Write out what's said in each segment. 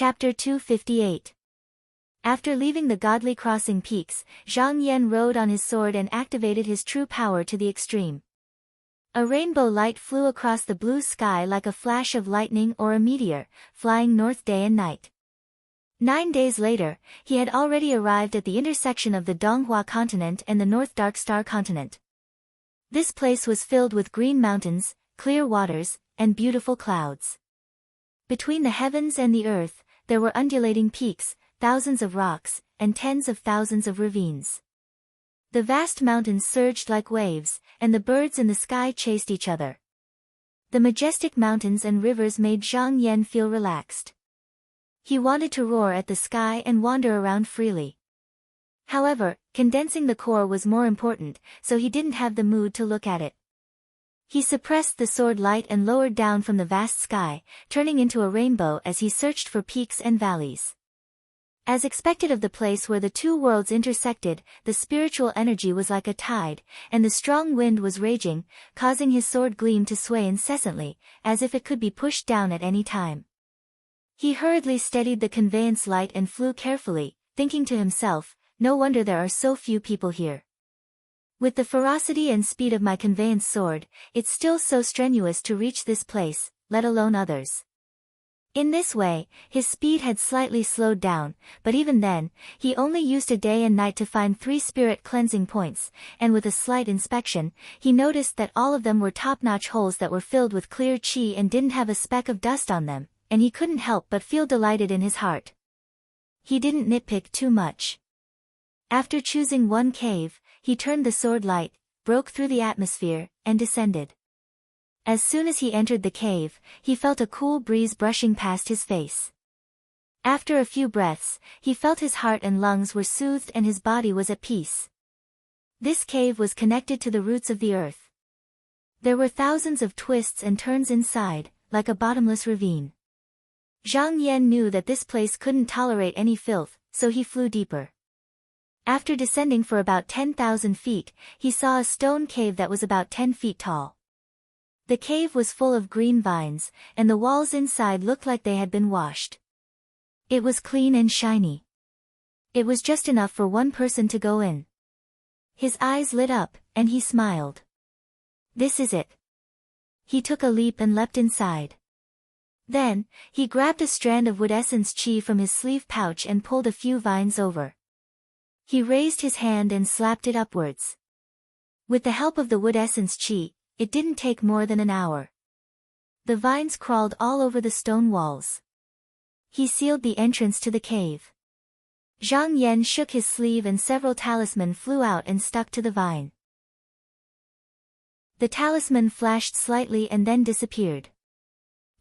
Chapter 258. After leaving the godly crossing peaks, Zhang Yan rode on his sword and activated his true power to the extreme. A rainbow light flew across the blue sky like a flash of lightning or a meteor, flying north day and night. 9 days later, he had already arrived at the intersection of the Donghua continent and the North Dark Star continent. This place was filled with green mountains, clear waters, and beautiful clouds. Between the heavens and the earth, there were undulating peaks, thousands of rocks, and tens of thousands of ravines. The vast mountains surged like waves, and the birds in the sky chased each other. The majestic mountains and rivers made Zhang Yan feel relaxed. He wanted to roar at the sky and wander around freely. However, condensing the core was more important, so he didn't have the mood to look at it. He suppressed the sword light and lowered down from the vast sky, turning into a rainbow as he searched for peaks and valleys. As expected of the place where the two worlds intersected, the spiritual energy was like a tide, and the strong wind was raging, causing his sword gleam to sway incessantly, as if it could be pushed down at any time. He hurriedly steadied the conveyance light and flew carefully, thinking to himself, "No wonder there are so few people here. With the ferocity and speed of my conveyance sword, it's still so strenuous to reach this place, let alone others." In this way, his speed had slightly slowed down, but even then, he only used a day and night to find 3 spirit cleansing points, and with a slight inspection, he noticed that all of them were top-notch holes that were filled with clear qi and didn't have a speck of dust on them, and he couldn't help but feel delighted in his heart. He didn't nitpick too much. After choosing one cave, he turned the sword light, broke through the atmosphere, and descended. As soon as he entered the cave, he felt a cool breeze brushing past his face. After a few breaths, he felt his heart and lungs were soothed and his body was at peace. This cave was connected to the roots of the earth. There were thousands of twists and turns inside, like a bottomless ravine. Zhang Yan knew that this place couldn't tolerate any filth, so he flew deeper. After descending for about 10,000 feet, he saw a stone cave that was about 10 feet tall. The cave was full of green vines, and the walls inside looked like they had been washed. It was clean and shiny. It was just enough for one person to go in. His eyes lit up, and he smiled. This is it. He took a leap and leapt inside. Then, he grabbed a strand of wood essence qi from his sleeve pouch and pulled a few vines over. He raised his hand and slapped it upwards. With the help of the wood essence qi, it didn't take more than an hour. The vines crawled all over the stone walls. He sealed the entrance to the cave. Zhang Yan shook his sleeve and several talismans flew out and stuck to the vine. The talisman flashed slightly and then disappeared.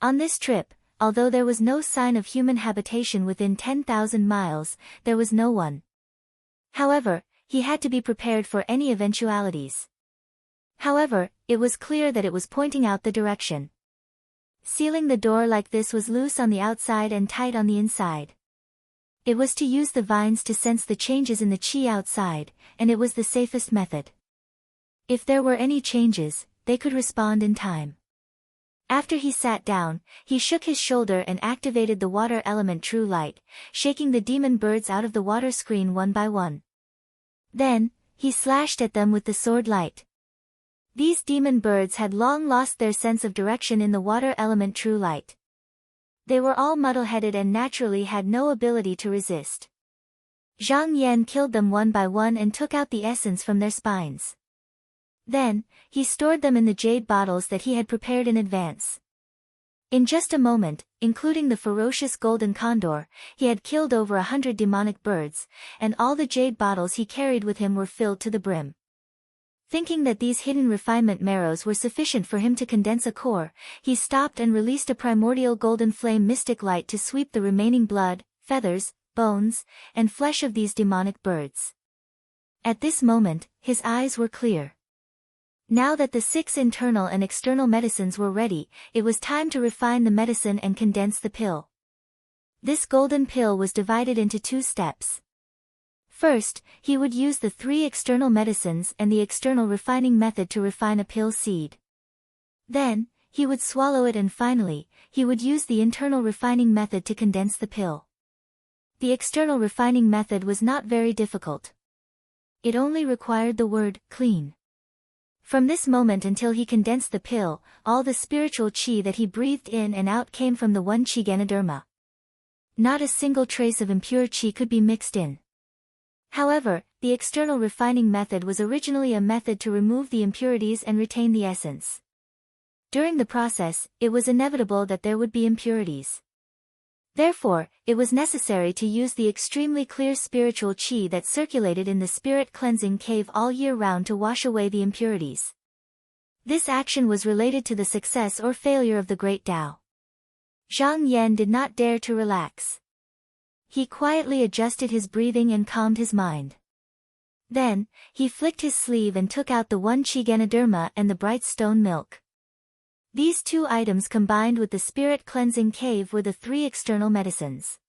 On this trip, although there was no sign of human habitation within 10,000 miles, there was no one. However, he had to be prepared for any eventualities. However, it was clear that it was pointing out the direction. Sealing the door like this was loose on the outside and tight on the inside. It was to use the vines to sense the changes in the qi outside, and it was the safest method. If there were any changes, they could respond in time. After he sat down, he shook his shoulder and activated the water element true light, shaking the demon birds out of the water screen one by one. Then, he slashed at them with the sword light. These demon birds had long lost their sense of direction in the water element true light. They were all muddle-headed and naturally had no ability to resist. Zhang Yan killed them one by one and took out the essence from their spines. Then, he stored them in the jade bottles that he had prepared in advance. In just a moment, including the ferocious golden condor, he had killed over 100 demonic birds, and all the jade bottles he carried with him were filled to the brim. Thinking that these hidden refinement marrows were sufficient for him to condense a core, he stopped and released a primordial golden flame mystic light to sweep the remaining blood, feathers, bones, and flesh of these demonic birds. At this moment, his eyes were clear. Now that the 6 internal and external medicines were ready, it was time to refine the medicine and condense the pill. This golden pill was divided into 2 steps. First, he would use the 3 external medicines and the external refining method to refine a pill seed. Then, he would swallow it, and finally, he would use the internal refining method to condense the pill. The external refining method was not very difficult. It only required the word, clean. From this moment until he condensed the pill, all the spiritual chi that he breathed in and out came from the one chi Ganoderma. Not a single trace of impure chi could be mixed in. However, the external refining method was originally a method to remove the impurities and retain the essence. During the process, it was inevitable that there would be impurities. Therefore, it was necessary to use the extremely clear spiritual chi that circulated in the spirit cleansing cave all year round to wash away the impurities. This action was related to the success or failure of the great Tao. Zhang Yan did not dare to relax. He quietly adjusted his breathing and calmed his mind. Then, he flicked his sleeve and took out the one chi Ganoderma and the bright stone milk. These two items combined with the spirit cleansing cave were the three external medicines.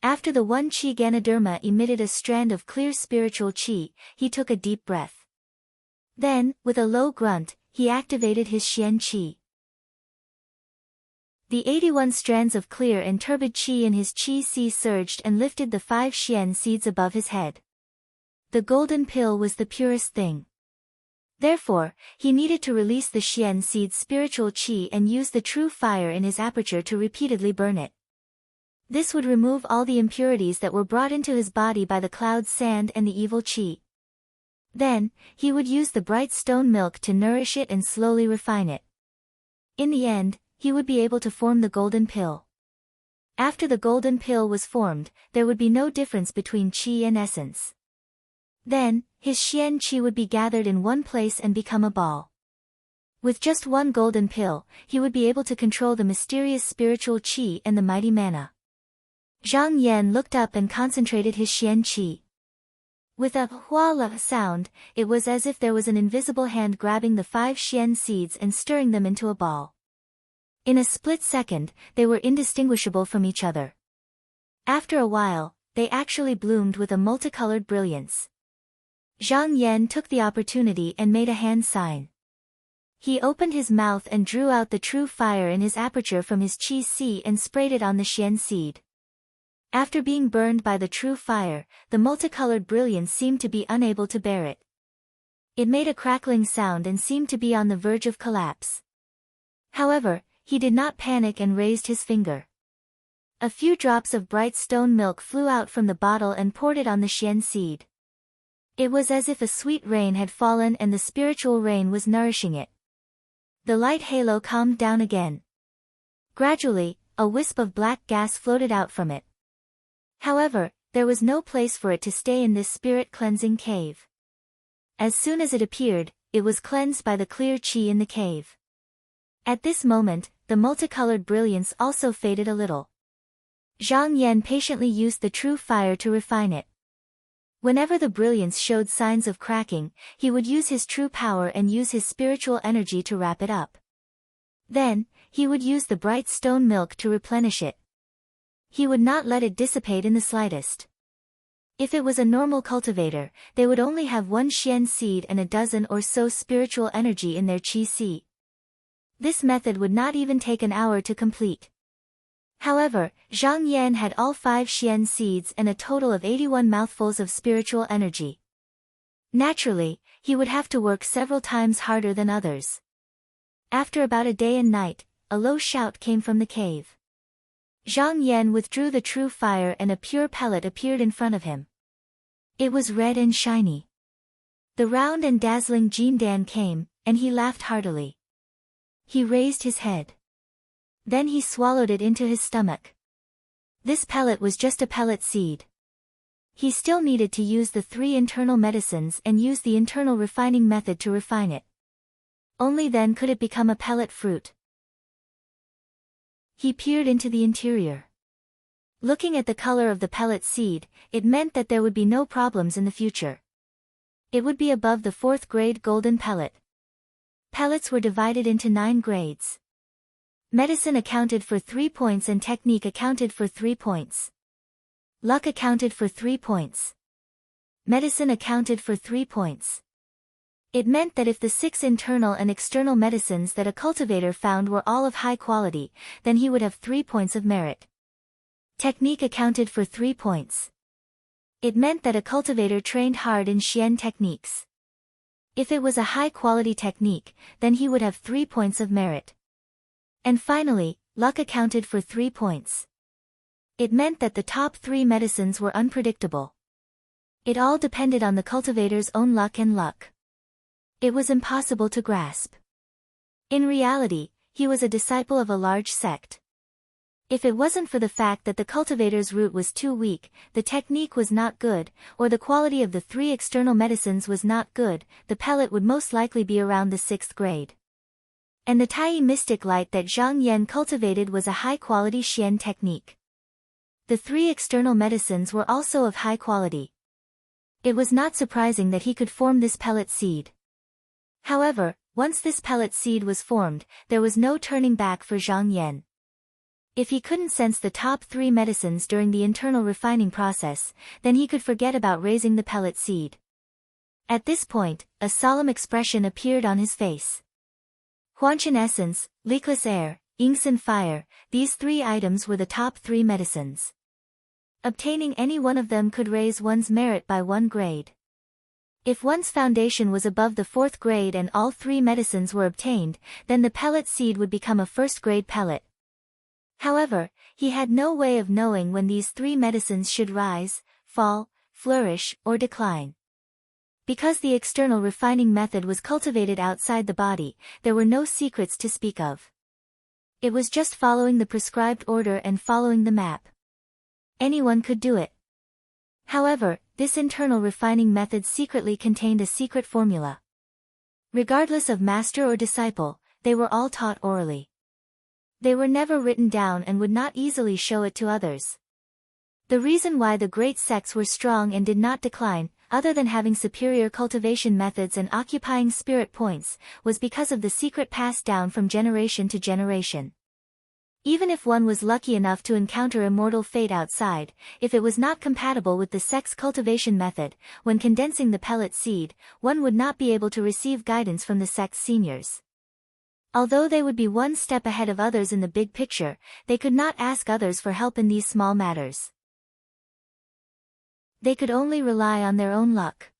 After the one chi Ganoderma emitted a strand of clear spiritual chi, he took a deep breath. Then, with a low grunt, he activated his Xian Qi. The 81 strands of clear and turbid qi in his qi si surged and lifted the 5 Xian seeds above his head. The golden pill was the purest thing. Therefore, he needed to release the Xian seed's spiritual qi and use the true fire in his aperture to repeatedly burn it. This would remove all the impurities that were brought into his body by the cloud sand and the evil qi. Then, he would use the bright stone milk to nourish it and slowly refine it. In the end, he would be able to form the golden pill. After the golden pill was formed, there would be no difference between qi and essence. Then, his Xian qi would be gathered in one place and become a ball. With just one golden pill, he would be able to control the mysterious spiritual qi and the mighty mana. Zhang Yan looked up and concentrated his Xian qi. With a hua-la sound, it was as if there was an invisible hand grabbing the 5 Xian seeds and stirring them into a ball. In a split second, they were indistinguishable from each other. After a while, they actually bloomed with a multicolored brilliance. Zhang Yan took the opportunity and made a hand sign. He opened his mouth and drew out the true fire in his aperture from his qi si and sprayed it on the Xian seed. After being burned by the true fire, the multicolored brilliance seemed to be unable to bear it. It made a crackling sound and seemed to be on the verge of collapse. However, he did not panic and raised his finger. A few drops of bright stone milk flew out from the bottle and poured it on the Xian seed. It was as if a sweet rain had fallen and the spiritual rain was nourishing it. The light halo calmed down again. Gradually, a wisp of black gas floated out from it. However, there was no place for it to stay in this spirit-cleansing cave. As soon as it appeared, it was cleansed by the clear qi in the cave. At this moment, the multicolored brilliance also faded a little. Zhang Yan patiently used the true fire to refine it. Whenever the brilliance showed signs of cracking, he would use his true power and use his spiritual energy to wrap it up. Then, he would use the bright stone milk to replenish it. He would not let it dissipate in the slightest. If it was a normal cultivator, they would only have 1 Xian seed and a dozen or so spiritual energy in their qi si. This method would not even take an hour to complete. However, Zhang Yan had all 5 Xian seeds and a total of 81 mouthfuls of spiritual energy. Naturally, he would have to work several times harder than others. After about a day and night, a low shout came from the cave. Zhang Yan withdrew the true fire and a pure pellet appeared in front of him. It was red and shiny. The round and dazzling Jindan came, and he laughed heartily. He raised his head. Then he swallowed it into his stomach. This pellet was just a pellet seed. He still needed to use the 3 internal medicines and use the internal refining method to refine it. Only then could it become a pellet fruit. He peered into the interior. Looking at the color of the pellet seed, it meant that there would be no problems in the future. It would be above the 4th grade golden pellet. Pellets were divided into 9 grades. Medicine accounted for 3 points and technique accounted for 3 points. Luck accounted for 3 points. Medicine accounted for 3 points. It meant that if the 6 internal and external medicines that a cultivator found were all of high quality, then he would have 3 points of merit. Technique accounted for 3 points. It meant that a cultivator trained hard in Xian techniques. If it was a high-quality technique, then he would have 3 points of merit. And finally, luck accounted for 3 points. It meant that the top 3 medicines were unpredictable. It all depended on the cultivator's own luck and luck. It was impossible to grasp. In reality, he was a disciple of a large sect. If it wasn't for the fact that the cultivator's root was too weak, the technique was not good, or the quality of the 3 external medicines was not good, the pellet would most likely be around the 6th grade. And the Tai mystic light that Zhang Yan cultivated was a high-quality Xian technique. The 3 external medicines were also of high quality. It was not surprising that he could form this pellet seed. However, once this pellet seed was formed, there was no turning back for Zhang Yan. If he couldn't sense the top 3 medicines during the internal refining process, then he could forget about raising the pellet seed. At this point, a solemn expression appeared on his face. Huanshan essence, leakless air, Yingsan fire, these 3 items were the top 3 medicines. Obtaining any one of them could raise one's merit by 1 grade. If one's foundation was above the 4th grade and all 3 medicines were obtained, then the pellet seed would become a 1st-grade pellet. However, he had no way of knowing when these 3 medicines should rise, fall, flourish, or decline. Because the external refining method was cultivated outside the body, there were no secrets to speak of. It was just following the prescribed order and following the map. Anyone could do it. However, this internal refining method secretly contained a secret formula. Regardless of master or disciple, they were all taught orally. They were never written down and would not easily show it to others. The reason why the great sects were strong and did not decline, other than having superior cultivation methods and occupying spirit points, was because of the secret passed down from generation to generation. Even if one was lucky enough to encounter immortal fate outside, if it was not compatible with the sect's cultivation method, when condensing the pellet seed, one would not be able to receive guidance from the sect's seniors. Although they would be 1 step ahead of others in the big picture, they could not ask others for help in these small matters. They could only rely on their own luck.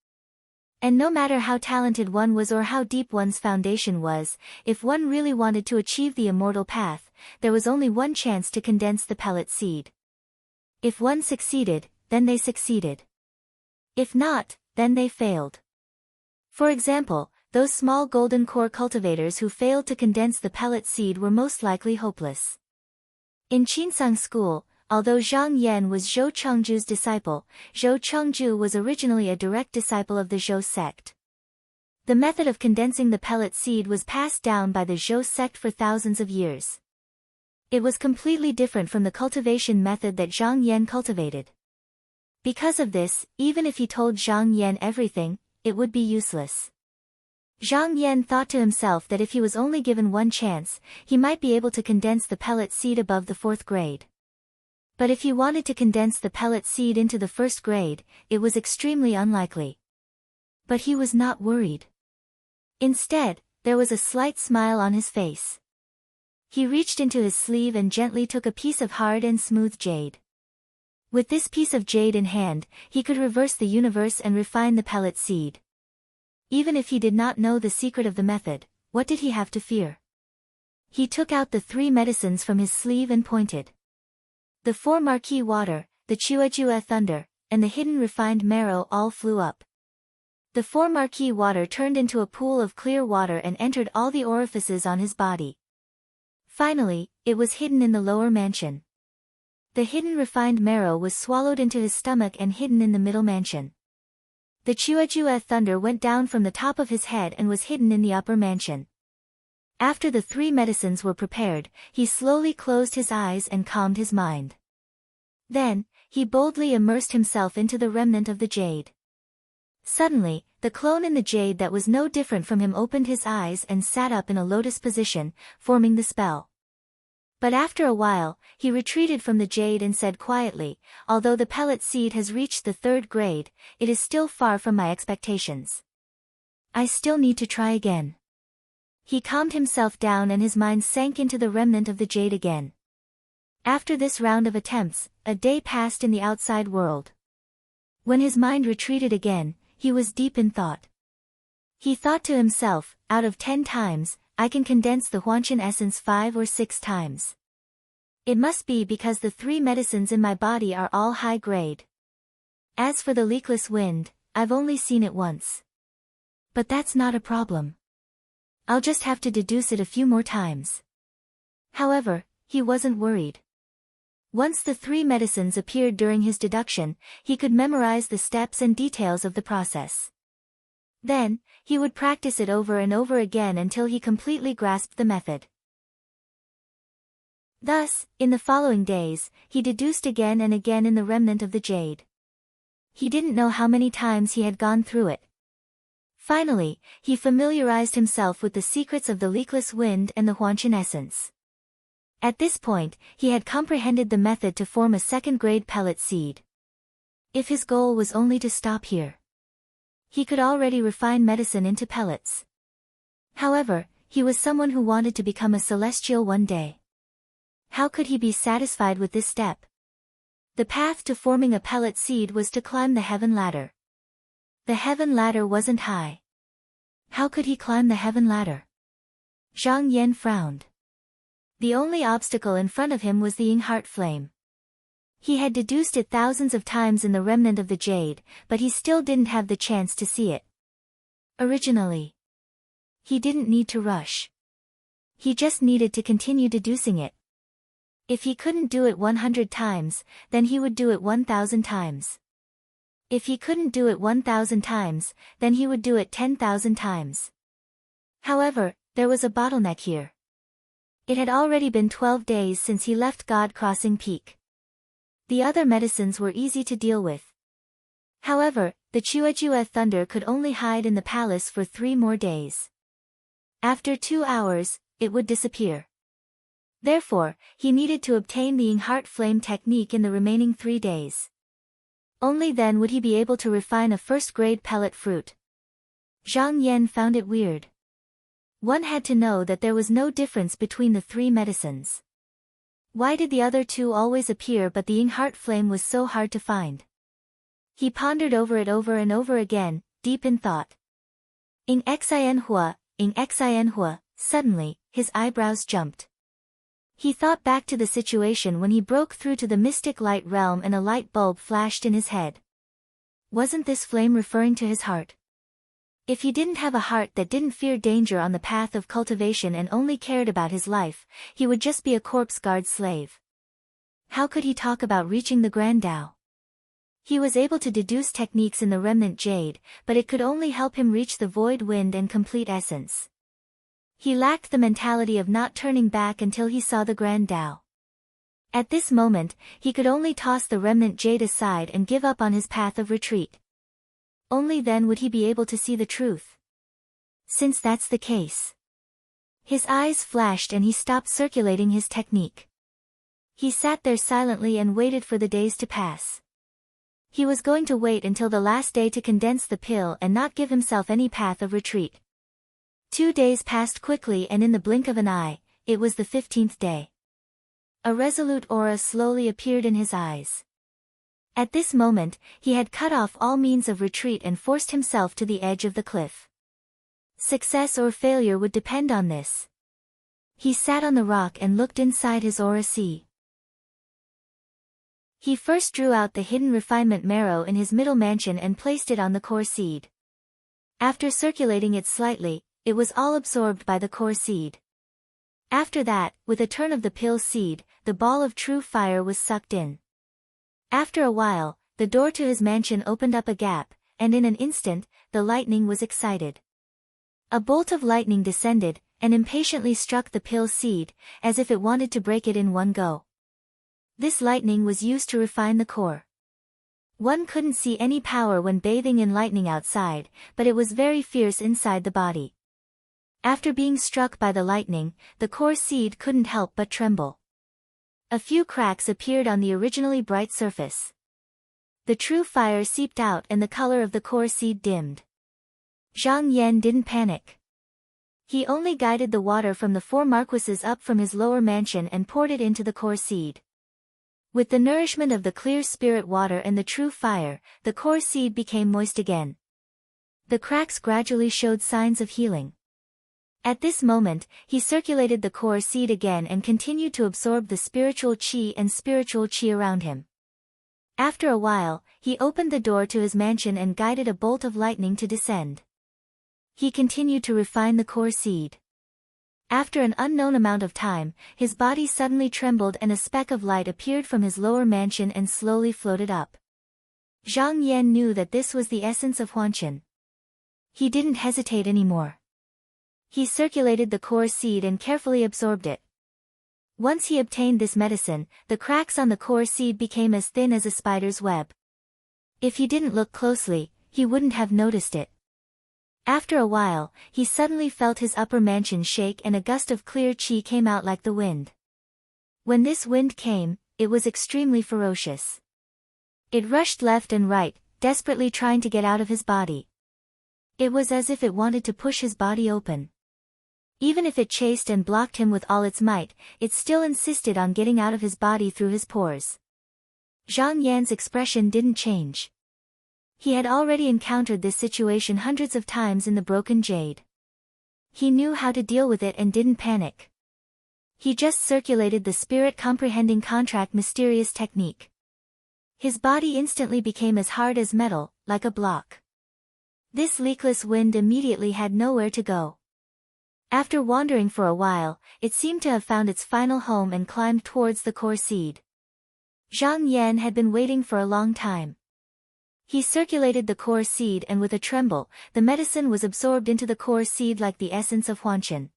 And no matter how talented one was or how deep one's foundation was, if one really wanted to achieve the immortal path, there was only 1 chance to condense the pellet seed. If one succeeded, then they succeeded. If not, then they failed. For example, those small golden core cultivators who failed to condense the pellet seed were most likely hopeless. In Qinsang school, although Zhang Yan was Zhou Chengzhu's disciple, Zhou Chengzhu was originally a direct disciple of the Zhou sect. The method of condensing the pellet seed was passed down by the Zhou sect for thousands of years. It was completely different from the cultivation method that Zhang Yan cultivated. Because of this, even if he told Zhang Yan everything, it would be useless. Zhang Yan thought to himself that if he was only given 1 chance, he might be able to condense the pellet seed above the 4th grade. But if he wanted to condense the pellet seed into the 1st grade, it was extremely unlikely. But he was not worried. Instead, there was a slight smile on his face. He reached into his sleeve and gently took a piece of hard and smooth jade. With this piece of jade in hand, he could reverse the universe and refine the pellet seed. Even if he did not know the secret of the method, what did he have to fear? He took out the 3 medicines from his sleeve and pointed. The 4 marquee water, the Chuajua thunder, and the hidden refined marrow all flew up. The 4 marquee water turned into a pool of clear water and entered all the orifices on his body. Finally, it was hidden in the lower mansion. The hidden refined marrow was swallowed into his stomach and hidden in the middle mansion. The Chuajua thunder went down from the top of his head and was hidden in the upper mansion. After the 3 medicines were prepared, he slowly closed his eyes and calmed his mind. Then, he boldly immersed himself into the remnant of the jade. Suddenly, the clone in the jade that was no different from him opened his eyes and sat up in a lotus position, forming the spell. But after a while, he retreated from the jade and said quietly, "Although the pellet seed has reached the 3rd grade, it is still far from my expectations. I still need to try again. He calmed himself down and his mind sank into the remnant of the jade again. After this round of attempts, a day passed in the outside world. When his mind retreated again, he was deep in thought. He thought to himself, out of 10 times, I can condense the Huanshan essence 5 or 6 times. It must be because the 3 medicines in my body are all high grade. As for the leakless wind, I've only seen it once. But that's not a problem. I'll just have to deduce it a few more times. However, he wasn't worried. Once the 3 medicines appeared during his deduction, he could memorize the steps and details of the process. Then, he would practice it over and over again until he completely grasped the method. Thus, in the following days, he deduced again and again in the remnant of the jade. He didn't know how many times he had gone through it. Finally, he familiarized himself with the secrets of the leakless wind and the Huanshan essence. At this point, he had comprehended the method to form a second-grade pellet seed. If his goal was only to stop here, he could already refine medicine into pellets. However, he was someone who wanted to become a celestial one day. How could he be satisfied with this step? The path to forming a pellet seed was to climb the heaven ladder. The heaven ladder wasn't high. How could he climb the heaven ladder? Zhang Yan frowned. The only obstacle in front of him was the heart flame. He had deduced it thousands of times in the remnant of the jade, but he still didn't have the chance to see it. Originally, he didn't need to rush. He just needed to continue deducing it. If he couldn't do it 100 times, then he would do it 1,000 times. If he couldn't do it 1,000 times, then he would do it 10,000 times. However, there was a bottleneck here. It had already been 12 days since he left God Crossing Peak. The other medicines were easy to deal with. However, the Chuejue thunder could only hide in the palace for 3 more days. After 2 hours, it would disappear. Therefore, he needed to obtain the heart flame technique in the remaining 3 days. Only then would he be able to refine a first-grade pellet fruit. Zhang Yan found it weird. One had to know that there was no difference between the 3 medicines. Why did the other 2 always appear but the heart flame was so hard to find? He pondered over it over and over again, deep in thought. Xin suddenly, his eyebrows jumped. He thought back to the situation when he broke through to the mystic light realm and a light bulb flashed in his head. Wasn't this flame referring to his heart? If he didn't have a heart that didn't fear danger on the path of cultivation and only cared about his life, he would just be a corpse guard slave. How could he talk about reaching the Grand Tao? He was able to deduce techniques in the remnant jade, but it could only help him reach the void wind and complete essence. He lacked the mentality of not turning back until he saw the Grand Tao. At this moment, he could only toss the remnant jade aside and give up on his path of retreat. Only then would he be able to see the truth. Since that's the case. His eyes flashed and he stopped circulating his technique. He sat there silently and waited for the days to pass. He was going to wait until the last day to condense the pill and not give himself any path of retreat. 2 days passed quickly and in the blink of an eye, it was the 15th day. A resolute aura slowly appeared in his eyes. At this moment, he had cut off all means of retreat and forced himself to the edge of the cliff. Success or failure would depend on this. He sat on the rock and looked inside his aura sea. He first drew out the hidden refinement marrow in his middle mansion and placed it on the core seed. After circulating it slightly, it was all absorbed by the core seed. After that, with a turn of the pill seed, the ball of true fire was sucked in. After a while, the door to his mansion opened up a gap, and in an instant, the lightning was excited. A bolt of lightning descended, and impatiently struck the pill seed, as if it wanted to break it in one go. This lightning was used to refine the core. One couldn't see any power when bathing in lightning outside, but it was very fierce inside the body. After being struck by the lightning, the core seed couldn't help but tremble. A few cracks appeared on the originally bright surface. The true fire seeped out and the color of the core seed dimmed. Zhang Yan didn't panic. He only guided the water from the 4 marquises up from his lower mansion and poured it into the core seed. With the nourishment of the clear spirit water and the true fire, the core seed became moist again. The cracks gradually showed signs of healing. At this moment, he circulated the core seed again and continued to absorb the spiritual qi around him. After a while, he opened the door to his mansion and guided a bolt of lightning to descend. He continued to refine the core seed. After an unknown amount of time, his body suddenly trembled and a speck of light appeared from his lower mansion and slowly floated up. Zhang Yan knew that this was the essence of Huanqian. He didn't hesitate anymore. He circulated the core seed and carefully absorbed it. Once he obtained this medicine, the cracks on the core seed became as thin as a spider's web. If he didn't look closely, he wouldn't have noticed it. After a while, he suddenly felt his upper mansion shake and a gust of clear qi came out like the wind. When this wind came, it was extremely ferocious. It rushed left and right, desperately trying to get out of his body. It was as if it wanted to push his body open. Even if it chased and blocked him with all its might, it still insisted on getting out of his body through his pores. Zhang Yan's expression didn't change. He had already encountered this situation hundreds of times in the broken jade. He knew how to deal with it and didn't panic. He just circulated the spirit comprehending contract mysterious technique. His body instantly became as hard as metal, like a block. This leakless wind immediately had nowhere to go. After wandering for a while, it seemed to have found its final home and climbed towards the core seed. Zhang Yan had been waiting for a long time. He circulated the core seed and with a tremble, the medicine was absorbed into the core seed like the essence of Huanqian.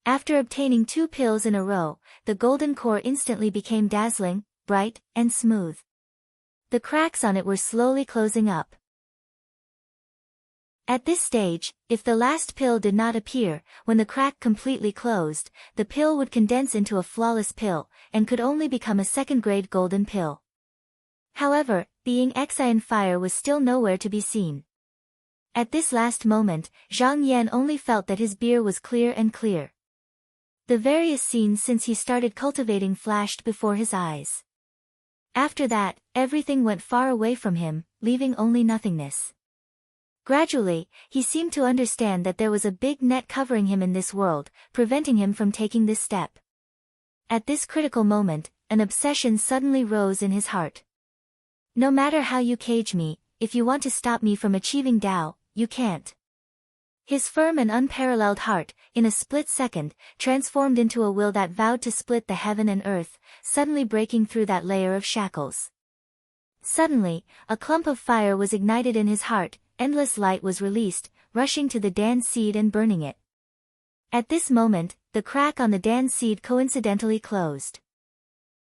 After obtaining 2 pills in a row, the golden core instantly became dazzling, bright, and smooth. The cracks on it were slowly closing up. At this stage, if the last pill did not appear, when the crack completely closed, the pill would condense into a flawless pill, and could only become a second-grade golden pill. However, being Xian fire was still nowhere to be seen. At this last moment, Zhang Yan only felt that his beer was clear and clear. The various scenes since he started cultivating flashed before his eyes. After that, everything went far away from him, leaving only nothingness. Gradually, he seemed to understand that there was a big net covering him in this world, preventing him from taking this step. At this critical moment, an obsession suddenly rose in his heart. No matter how you cage me, if you want to stop me from achieving Tao, you can't. His firm and unparalleled heart, in a split second, transformed into a will that vowed to split the heaven and earth, suddenly breaking through that layer of shackles. Suddenly, a clump of fire was ignited in his heart, endless light was released, rushing to the Dan seed and burning it. At this moment, the crack on the Dan seed coincidentally closed.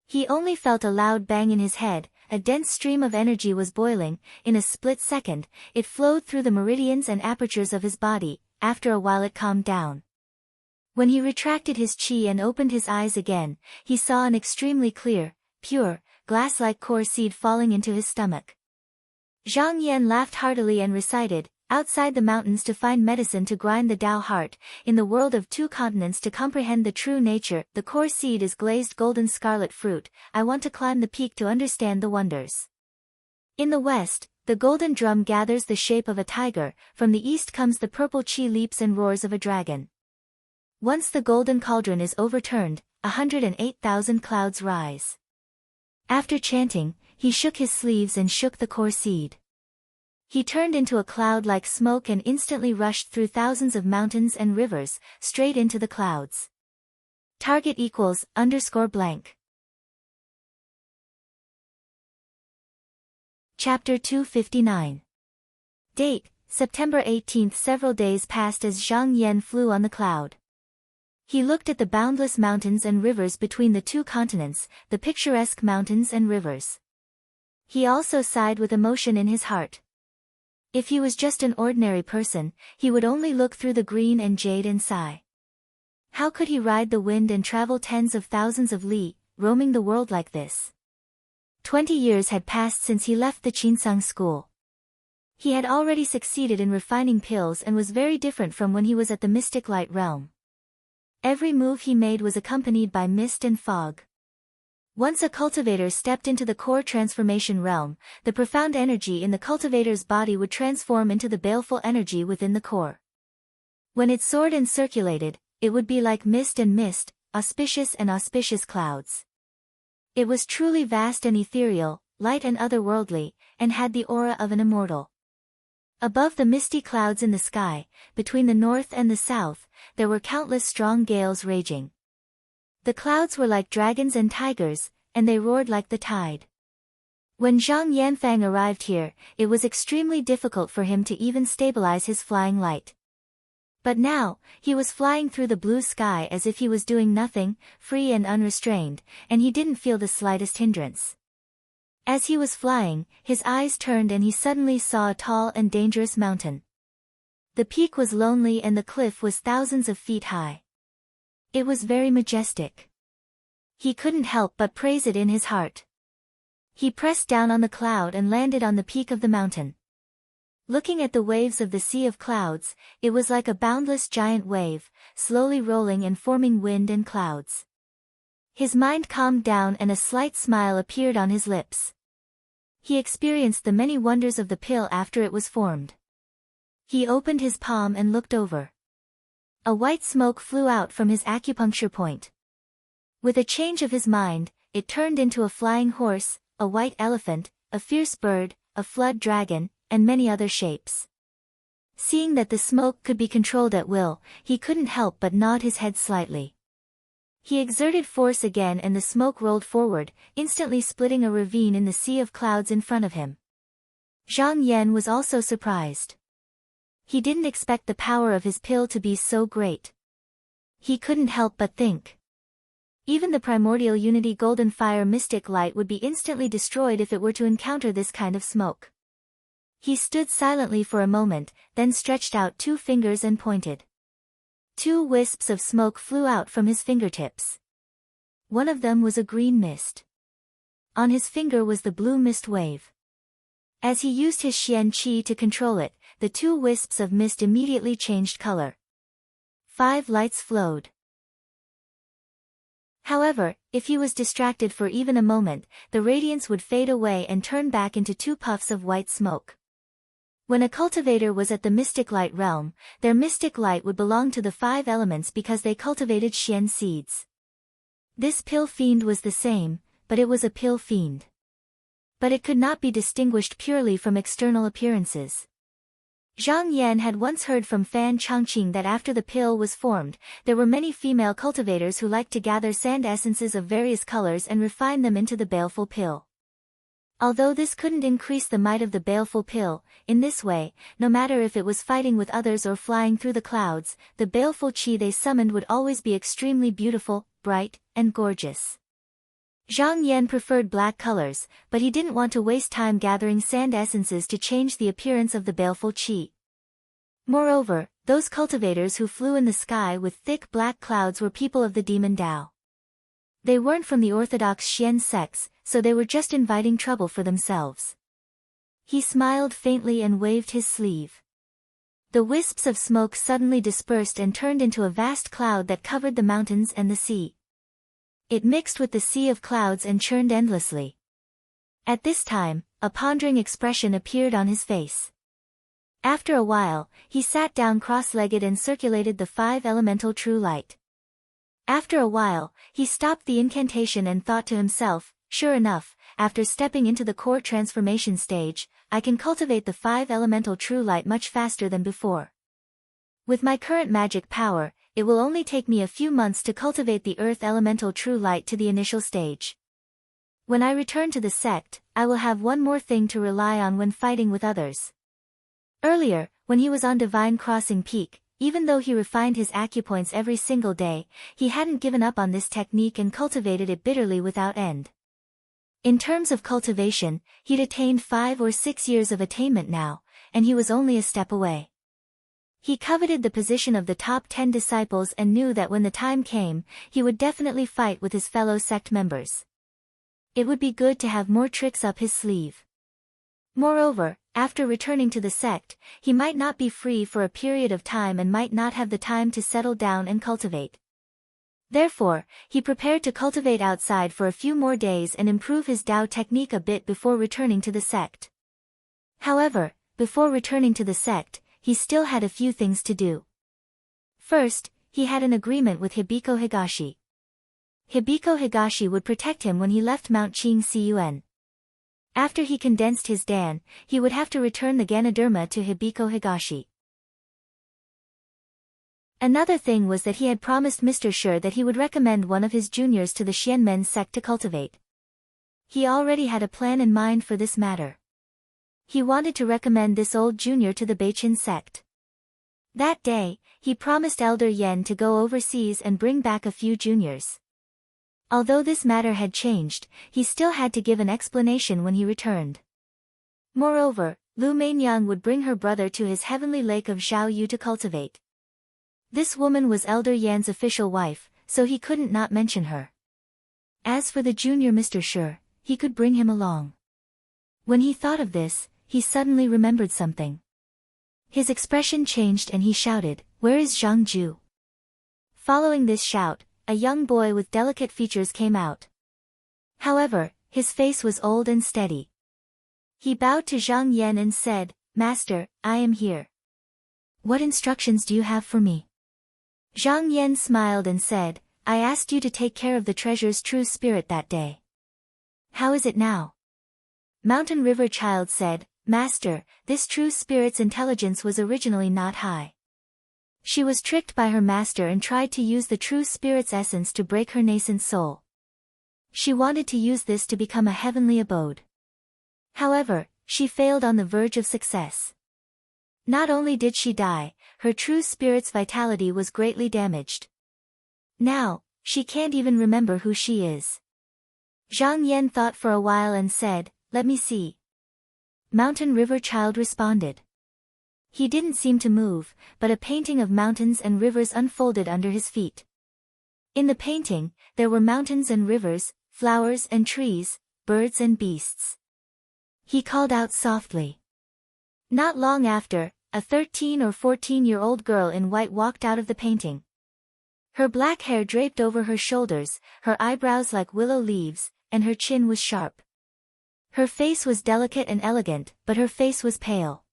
He only felt a loud bang in his head. A dense stream of energy was boiling. In a split second, it flowed through the meridians and apertures of his body. After a while it calmed down. When he retracted his qi and opened his eyes again, he saw an extremely clear, pure, glass-like core seed falling into his stomach. Zhang Yan laughed heartily and recited, "Outside the mountains to find medicine to grind the Tao heart, in the world of 2 continents to comprehend the true nature, the core seed is glazed golden scarlet fruit, I want to climb the peak to understand the wonders." In the west, the golden drum gathers the shape of a tiger, from the east comes the purple qi leaps and roars of a dragon. Once the golden cauldron is overturned, 108,000 clouds rise. After chanting, he shook his sleeves and shook the core seed. He turned into a cloud like smoke and instantly rushed through thousands of mountains and rivers, straight into the clouds. Target equals _blank. Chapter 259. Date, September 18. Several days passed as Zhang Yan flew on the cloud. He looked at the boundless mountains and rivers between the 2 continents, the picturesque mountains and rivers. He also sighed with emotion in his heart. If he was just an ordinary person, he would only look through the green and jade and sigh. How could he ride the wind and travel tens of thousands of li, roaming the world like this? 20 years had passed since he left the Qinsang school. He had already succeeded in refining pills and was very different from when he was at the mystic light realm. Every move he made was accompanied by mist and fog. Once a cultivator stepped into the core transformation realm, the profound energy in the cultivator's body would transform into the baleful energy within the core. When it soared and circulated, it would be like mist and mist, auspicious and auspicious clouds. It was truly vast and ethereal, light and otherworldly, and had the aura of an immortal. Above the misty clouds in the sky, between the north and the south, there were countless strong gales raging. The clouds were like dragons and tigers, and they roared like the tide. When Zhang Yanfang arrived here, it was extremely difficult for him to even stabilize his flying light. But now, he was flying through the blue sky as if he was doing nothing, free and unrestrained, and he didn't feel the slightest hindrance. As he was flying, his eyes turned and he suddenly saw a tall and dangerous mountain. The peak was lonely and the cliff was thousands of feet high. It was very majestic. He couldn't help but praise it in his heart. He pressed down on the cloud and landed on the peak of the mountain. Looking at the waves of the sea of clouds, it was like a boundless giant wave, slowly rolling and forming wind and clouds. His mind calmed down and a slight smile appeared on his lips. He experienced the many wonders of the pill after it was formed. He opened his palm and looked over. A white smoke flew out from his acupuncture point. With a change of his mind, it turned into a flying horse, a white elephant, a fierce bird, a flood dragon, and many other shapes. Seeing that the smoke could be controlled at will, he couldn't help but nod his head slightly. He exerted force again and the smoke rolled forward, instantly splitting a ravine in the sea of clouds in front of him. Zhang Yan was also surprised. He didn't expect the power of his pill to be so great. He couldn't help but think. Even the primordial unity golden fire mystic light would be instantly destroyed if it were to encounter this kind of smoke. He stood silently for a moment, then stretched out 2 fingers and pointed. 2 wisps of smoke flew out from his fingertips. One of them was a green mist. On his finger was the blue mist wave. As he used his Xian Qi to control it, the 2 wisps of mist immediately changed color. 5 lights flowed. However, if he was distracted for even a moment, the radiance would fade away and turn back into 2 puffs of white smoke. When a cultivator was at the mystic light realm, their mystic light would belong to the 5 elements because they cultivated Xian seeds. This pill fiend was the same, but it was a pill fiend. But it could not be distinguished purely from external appearances. Zhang Yan had once heard from Fan Chongqing that after the pill was formed, there were many female cultivators who liked to gather sand essences of various colors and refine them into the baleful pill. Although this couldn't increase the might of the baleful pill, in this way, no matter if it was fighting with others or flying through the clouds, the baleful qi they summoned would always be extremely beautiful, bright, and gorgeous. Zhang Yan preferred black colors, but he didn't want to waste time gathering sand essences to change the appearance of the baleful qi. Moreover, those cultivators who flew in the sky with thick black clouds were people of the demon Dao. They weren't from the orthodox Xian sects, so they were just inviting trouble for themselves. He smiled faintly and waved his sleeve. The wisps of smoke suddenly dispersed and turned into a vast cloud that covered the mountains and the sea. It mixed with the sea of clouds and churned endlessly. At this time, a pondering expression appeared on his face. After a while, he sat down cross-legged and circulated the 5 elemental true light. After a while, he stopped the incantation and thought to himself, sure enough, after stepping into the core transformation stage, I can cultivate the 5 elemental true light much faster than before. With my current magic power, it will only take me a few months to cultivate the earth elemental true light to the initial stage. When I return to the sect, I will have one more thing to rely on when fighting with others. Earlier, when he was on Divine Crossing Peak, even though he refined his acupoints every single day, he hadn't given up on this technique and cultivated it bitterly without end. In terms of cultivation, he'd attained 5 or 6 years of attainment now, and he was only a step away. He coveted the position of the top 10 disciples and knew that when the time came, he would definitely fight with his fellow sect members. It would be good to have more tricks up his sleeve. Moreover, after returning to the sect, he might not be free for a period of time and might not have the time to settle down and cultivate. Therefore, he prepared to cultivate outside for a few more days and improve his Tao technique a bit before returning to the sect. However, before returning to the sect, he still had a few things to do. First, he had an agreement with Hibiko Higashi. Hibiko Higashi would protect him when he left Mount Qing Cun. After he condensed his Dan, he would have to return the Ganoderma to Hibiko Higashi. Another thing was that he had promised Mr. Shi that he would recommend one of his juniors to the Xianmen sect to cultivate. He already had a plan in mind for this matter. He wanted to recommend this old junior to the Beiqin sect. That day, he promised Elder Yan to go overseas and bring back a few juniors. Although this matter had changed, he still had to give an explanation when he returned. Moreover, Lu Mainyang would bring her brother to his heavenly lake of Zhao Yu to cultivate. This woman was Elder Yan's official wife, so he couldn't not mention her. As for the junior Mr. Shi, he could bring him along. When he thought of this, he suddenly remembered something. His expression changed and he shouted, "Where is Zhang Ju?" Following this shout, a young boy with delicate features came out. However, his face was old and steady. He bowed to Zhang Yan and said, "Master, I am here. What instructions do you have for me?" Zhang Yan smiled and said, "I asked you to take care of the treasure's true spirit that day. How is it now?" Mountain River Child said, "Master, this true spirit's intelligence was originally not high. She was tricked by her master and tried to use the true spirit's essence to break her nascent soul. She wanted to use this to become a heavenly abode. However, she failed on the verge of success. Not only did she die, her true spirit's vitality was greatly damaged. Now, she can't even remember who she is." Zhang Yan thought for a while and said, "Let me see." Mountain River Child responded. He didn't seem to move, but a painting of mountains and rivers unfolded under his feet. In the painting, there were mountains and rivers, flowers and trees, birds and beasts. He called out softly. Not long after, a 13 or 14-year-old girl in white walked out of the painting. Her black hair draped over her shoulders, her eyebrows like willow leaves, and her chin was sharp. Her face was delicate and elegant, but her face was pale.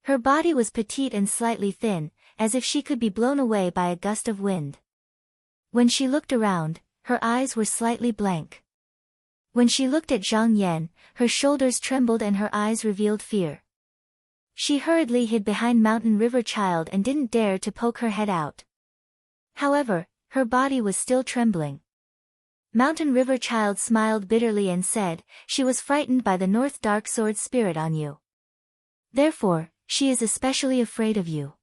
Her body was petite and slightly thin, as if she could be blown away by a gust of wind. When she looked around, her eyes were slightly blank. When she looked at Zhang Yan, her shoulders trembled and her eyes revealed fear. She hurriedly hid behind Mountain River Child and didn't dare to poke her head out. However, her body was still trembling. Mountain River Child smiled bitterly and said, "She was frightened by the North Dark Sword spirit on you. Therefore, she is especially afraid of you.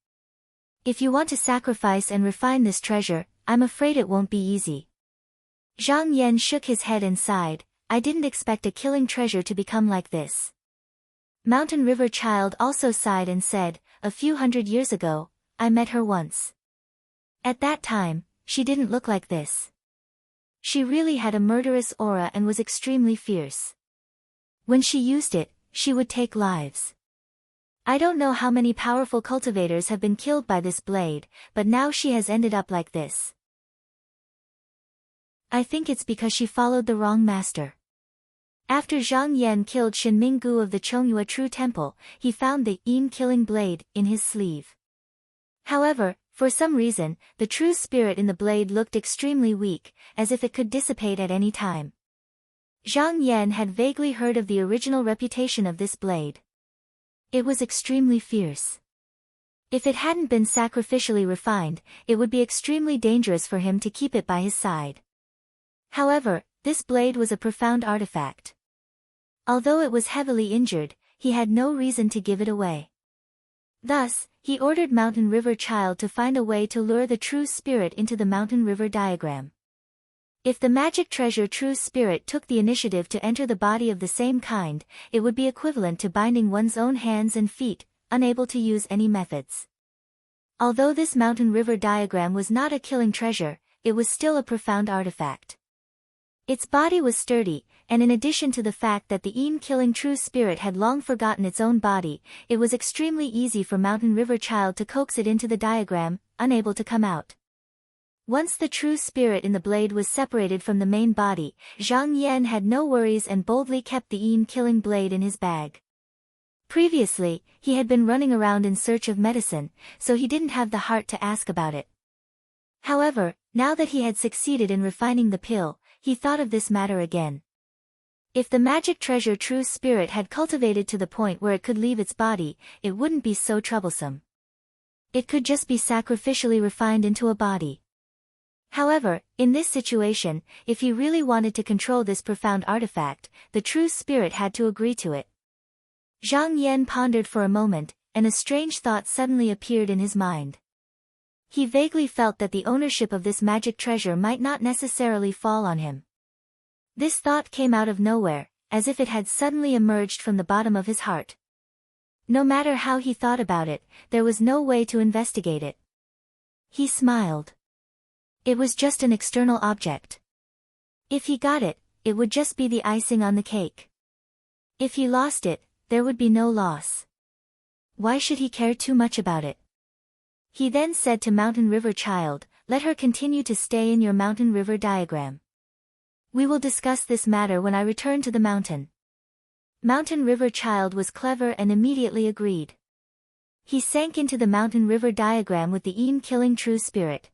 If you want to sacrifice and refine this treasure, I'm afraid it won't be easy." Zhang Yan shook his head and sighed, "I didn't expect a killing treasure to become like this." Mountain River Child also sighed and said, "A few hundred years ago, I met her once. At that time, she didn't look like this. She really had a murderous aura and was extremely fierce. When she used it, she would take lives. I don't know how many powerful cultivators have been killed by this blade, but now she has ended up like this. I think it's because she followed the wrong master." After Zhang Yan killed Shen Minggu of the Chongyue True Temple, he found the killing blade in his sleeve. However, for some reason, the true spirit in the blade looked extremely weak, as if it could dissipate at any time. Zhang Yan had vaguely heard of the original reputation of this blade. It was extremely fierce. If it hadn't been sacrificially refined, it would be extremely dangerous for him to keep it by his side. However, this blade was a profound artifact. Although it was heavily injured, he had no reason to give it away. Thus, he ordered Mountain River Child to find a way to lure the true spirit into the Mountain River diagram. If the magic treasure true spirit took the initiative to enter the body of the same kind, it would be equivalent to binding one's own hands and feet, unable to use any methods. Although this Mountain River diagram was not a killing treasure, it was still a profound artifact. Its body was sturdy, and in addition to the fact that the killing true spirit had long forgotten its own body, it was extremely easy for Mountain River Child to coax it into the diagram, unable to come out. Once the true spirit in the blade was separated from the main body, Zhang Yan had no worries and boldly kept the killing blade in his bag. Previously, he had been running around in search of medicine, so he didn't have the heart to ask about it. However, now that he had succeeded in refining the pill, he thought of this matter again. If the magic treasure true spirit had cultivated to the point where it could leave its body, it wouldn't be so troublesome. It could just be sacrificially refined into a body. However, in this situation, if he really wanted to control this profound artifact, the true spirit had to agree to it. Zhang Yan pondered for a moment, and a strange thought suddenly appeared in his mind. He vaguely felt that the ownership of this magic treasure might not necessarily fall on him. This thought came out of nowhere, as if it had suddenly emerged from the bottom of his heart. No matter how he thought about it, there was no way to investigate it. He smiled. It was just an external object. If he got it, it would just be the icing on the cake. If he lost it, there would be no loss. Why should he care too much about it? He then said to Mountain River Child, "Let her continue to stay in your Mountain River diagram. We will discuss this matter when I return to the mountain." Mountain River Child was clever and immediately agreed. He sank into the Mountain River diagram with the killing true spirit.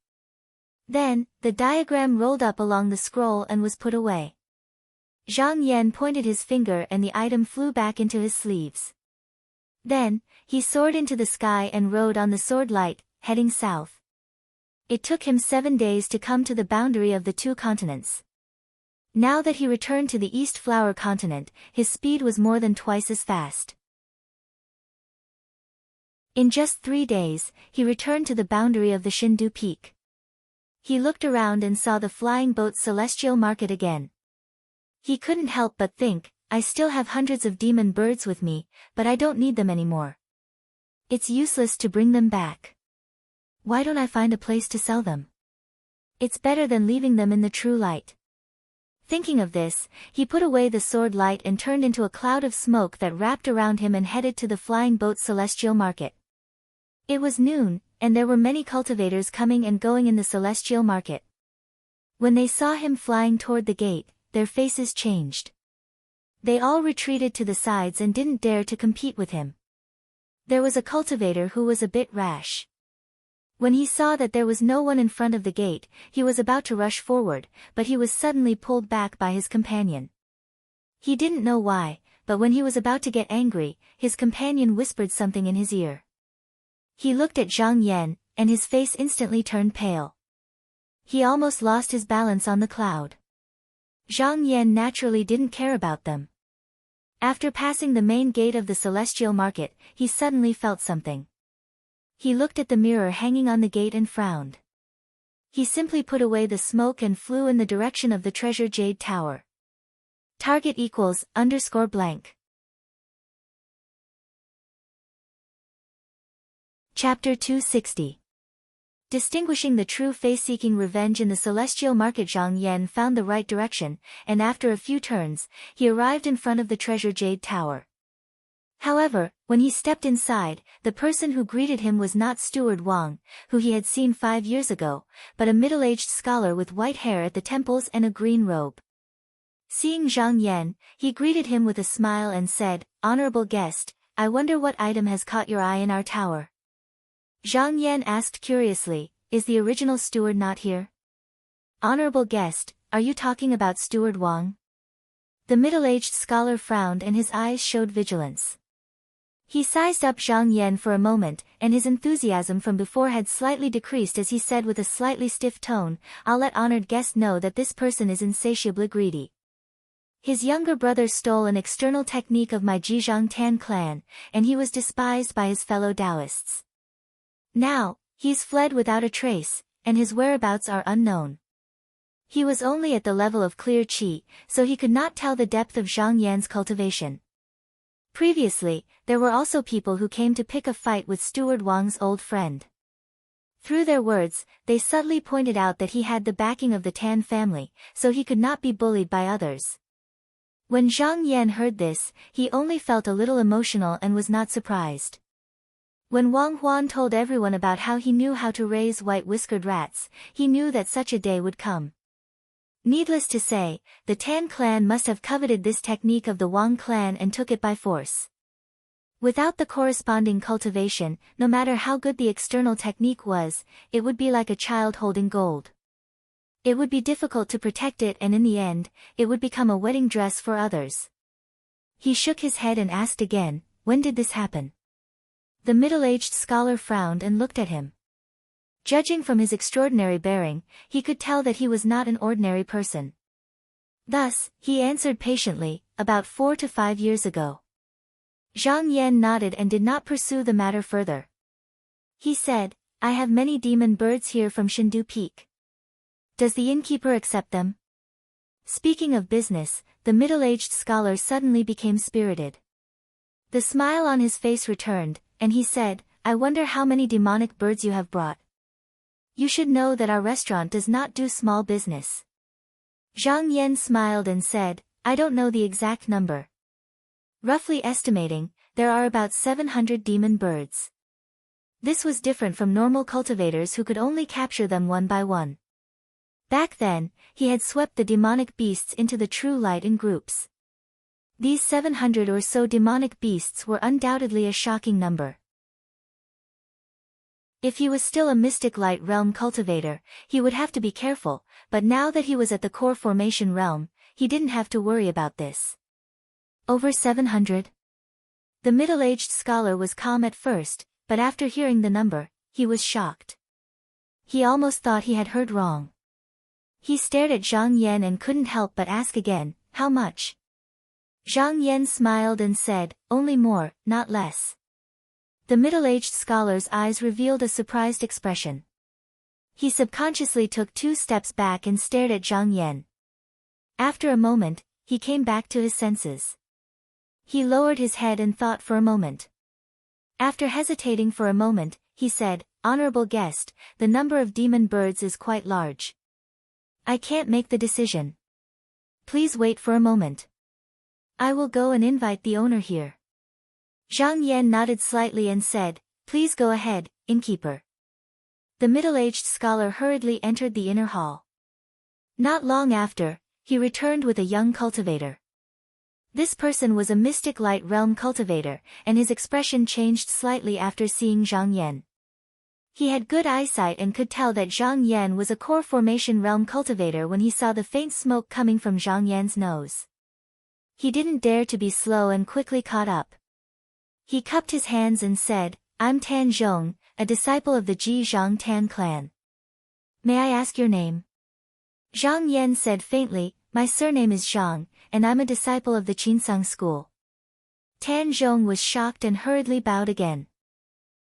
Then, the diagram rolled up along the scroll and was put away. Zhang Yan pointed his finger and the item flew back into his sleeves. Then, he soared into the sky and rode on the sword light, heading south. It took him 7 days to come to the boundary of the 2 continents. Now that he returned to the East Flower continent, his speed was more than twice as fast. In just 3 days, he returned to the boundary of the Shindu Peak. He looked around and saw the flying boat's celestial market again. He couldn't help but think, I still have hundreds of demon birds with me, but I don't need them anymore. It's useless to bring them back. Why don't I find a place to sell them? It's better than leaving them in the true light. Thinking of this, he put away the sword light and turned into a cloud of smoke that wrapped around him and headed to the flying boat's celestial market. It was noon, and there were many cultivators coming and going in the celestial market. When they saw him flying toward the gate, their faces changed. They all retreated to the sides and didn't dare to compete with him. There was a cultivator who was a bit rash. When he saw that there was no one in front of the gate, he was about to rush forward, but he was suddenly pulled back by his companion. He didn't know why, but when he was about to get angry, his companion whispered something in his ear. He looked at Zhang Yan, and his face instantly turned pale. He almost lost his balance on the cloud. Zhang Yan naturally didn't care about them. After passing the main gate of the celestial market, he suddenly felt something. He looked at the mirror hanging on the gate and frowned. He simply put away the smoke and flew in the direction of the treasure jade tower. Target =_blank. Chapter 260. Distinguishing the true face-seeking revenge in the celestial market. Zhang Yan found the right direction, and after a few turns, he arrived in front of the treasure jade tower. However, when he stepped inside, the person who greeted him was not Steward Wang, who he had seen 5 years ago, but a middle-aged scholar with white hair at the temples and a green robe. Seeing Zhang Yan, he greeted him with a smile and said, "Honorable guest, I wonder what item has caught your eye in our tower?" Zhang Yan asked curiously, "Is the original steward not here?" "Honorable guest, are you talking about Steward Wang?" The middle-aged scholar frowned and his eyes showed vigilance. He sized up Zhang Yan for a moment, and his enthusiasm from before had slightly decreased as he said with a slightly stiff tone, "I'll let honored guest know that this person is insatiably greedy. His younger brother stole an external technique of my Zhejiang Tan clan, and he was despised by his fellow Taoists. Now, he's fled without a trace, and his whereabouts are unknown." He was only at the level of clear qi, so he could not tell the depth of Zhang Yan's cultivation. Previously, there were also people who came to pick a fight with Steward Wang's old friend. Through their words, they subtly pointed out that he had the backing of the Tan family, so he could not be bullied by others. When Zhang Yan heard this, he only felt a little emotional and was not surprised. When Wang Huan told everyone about how he knew how to raise white-whiskered rats, he knew that such a day would come. Needless to say, the Tan clan must have coveted this technique of the Wang clan and took it by force. Without the corresponding cultivation, no matter how good the external technique was, it would be like a child holding gold. It would be difficult to protect it, and in the end, it would become a wedding dress for others. He shook his head and asked again, "When did this happen?" The middle-aged scholar frowned and looked at him. Judging from his extraordinary bearing, he could tell that he was not an ordinary person. Thus, he answered patiently, "About 4 to 5 years ago." Zhang Yan nodded and did not pursue the matter further. He said, "I have many demon birds here from Shindu Peak. Does the innkeeper accept them?" Speaking of business, the middle-aged scholar suddenly became spirited. The smile on his face returned, and he said, "I wonder how many demonic birds you have brought. You should know that our restaurant does not do small business." Zhang Yan smiled and said, "I don't know the exact number. Roughly estimating, there are about 700 demon birds." This was different from normal cultivators who could only capture them one by one. Back then, he had swept the demonic beasts into the true light in groups. These 700 or so demonic beasts were undoubtedly a shocking number. If he was still a mystic light realm cultivator, he would have to be careful, but now that he was at the core formation realm, he didn't have to worry about this. Over 700? The middle-aged scholar was calm at first, but after hearing the number, he was shocked. He almost thought he had heard wrong. He stared at Zhang Yan and couldn't help but ask again, "How much?" Zhang Yan smiled and said, "Only more, not less." The middle-aged scholar's eyes revealed a surprised expression. He subconsciously took 2 steps back and stared at Zhang Yan. After a moment, he came back to his senses. He lowered his head and thought for a moment. After hesitating for a moment, he said, "Honorable guest, the number of demon birds is quite large. I can't make the decision. Please wait for a moment. I will go and invite the owner here." Zhang Yan nodded slightly and said, "Please go ahead, innkeeper." The middle-aged scholar hurriedly entered the inner hall. Not long after, he returned with a young cultivator. This person was a mystic light realm cultivator, and his expression changed slightly after seeing Zhang Yan. He had good eyesight and could tell that Zhang Yan was a core formation realm cultivator when he saw the faint smoke coming from Zhang Yan's nose. He didn't dare to be slow and quickly caught up. He cupped his hands and said, "I'm Tan Zhong, a disciple of the Ji Zhang Tan clan. May I ask your name?" Zhang Yan said faintly, "My surname is Zhang, and I'm a disciple of the Qinsang school." Tan Zhong was shocked and hurriedly bowed again.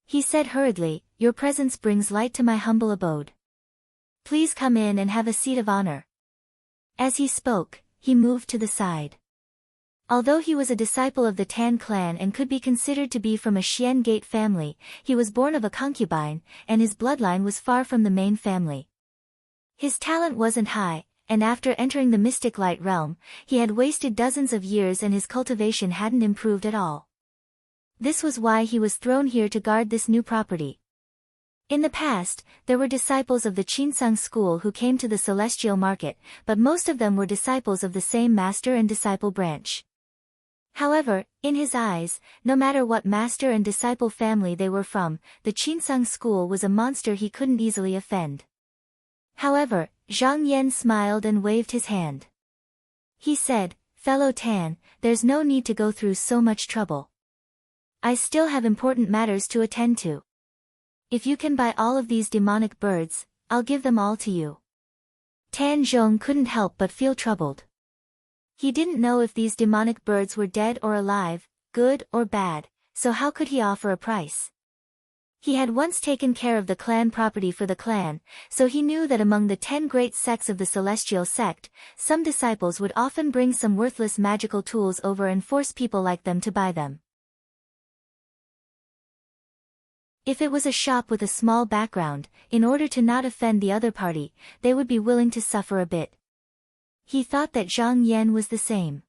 He said hurriedly, "Your presence brings light to my humble abode. Please come in and have a seat of honor." As he spoke, he moved to the side. Although he was a disciple of the Tan clan and could be considered to be from a Xian Gate family, he was born of a concubine, and his bloodline was far from the main family. His talent wasn't high, and after entering the mystic light realm, he had wasted dozens of years and his cultivation hadn't improved at all. This was why he was thrown here to guard this new property. In the past, there were disciples of the Qinsang school who came to the celestial market, but most of them were disciples of the same master and disciple branch. However, in his eyes, no matter what master and disciple family they were from, the Qinsang school was a monster he couldn't easily offend. However, Zhang Yan smiled and waved his hand. He said, "Fellow Tan, there's no need to go through so much trouble. I still have important matters to attend to. If you can buy all of these demonic birds, I'll give them all to you." Tan Zhong couldn't help but feel troubled. He didn't know if these demonic birds were dead or alive, good or bad, so how could he offer a price? He had once taken care of the clan property for the clan, so he knew that among the 10 great sects of the celestial sect, some disciples would often bring some worthless magical tools over and force people like them to buy them. If it was a shop with a small background, in order to not offend the other party, they would be willing to suffer a bit. He thought that Zhang Yan was the same.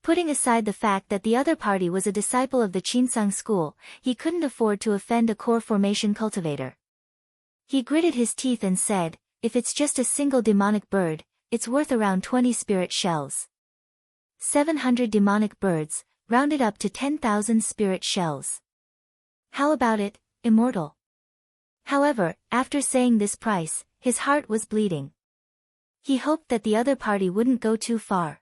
Putting aside the fact that the other party was a disciple of the Qinsang school, he couldn't afford to offend a core formation cultivator. He gritted his teeth and said, if it's just a single demonic bird, it's worth around 20 spirit shells. 700 demonic birds, rounded up to 10,000 spirit shells. How about it, immortal? However, after saying this price, his heart was bleeding. He hoped that the other party wouldn't go too far.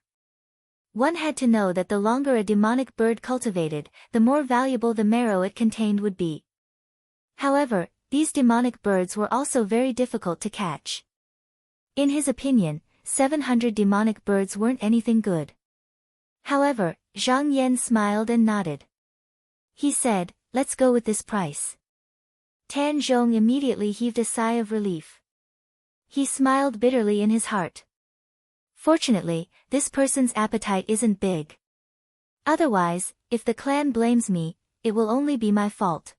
One had to know that the longer a demonic bird cultivated, the more valuable the marrow it contained would be. However, these demonic birds were also very difficult to catch. In his opinion, 700 demonic birds weren't anything good. However, Zhang Yan smiled and nodded. He said, let's go with this price. Tan Zhong immediately heaved a sigh of relief. He smiled bitterly in his heart. Fortunately, this person's appetite isn't big. Otherwise, if the clan blames me, it will only be my fault.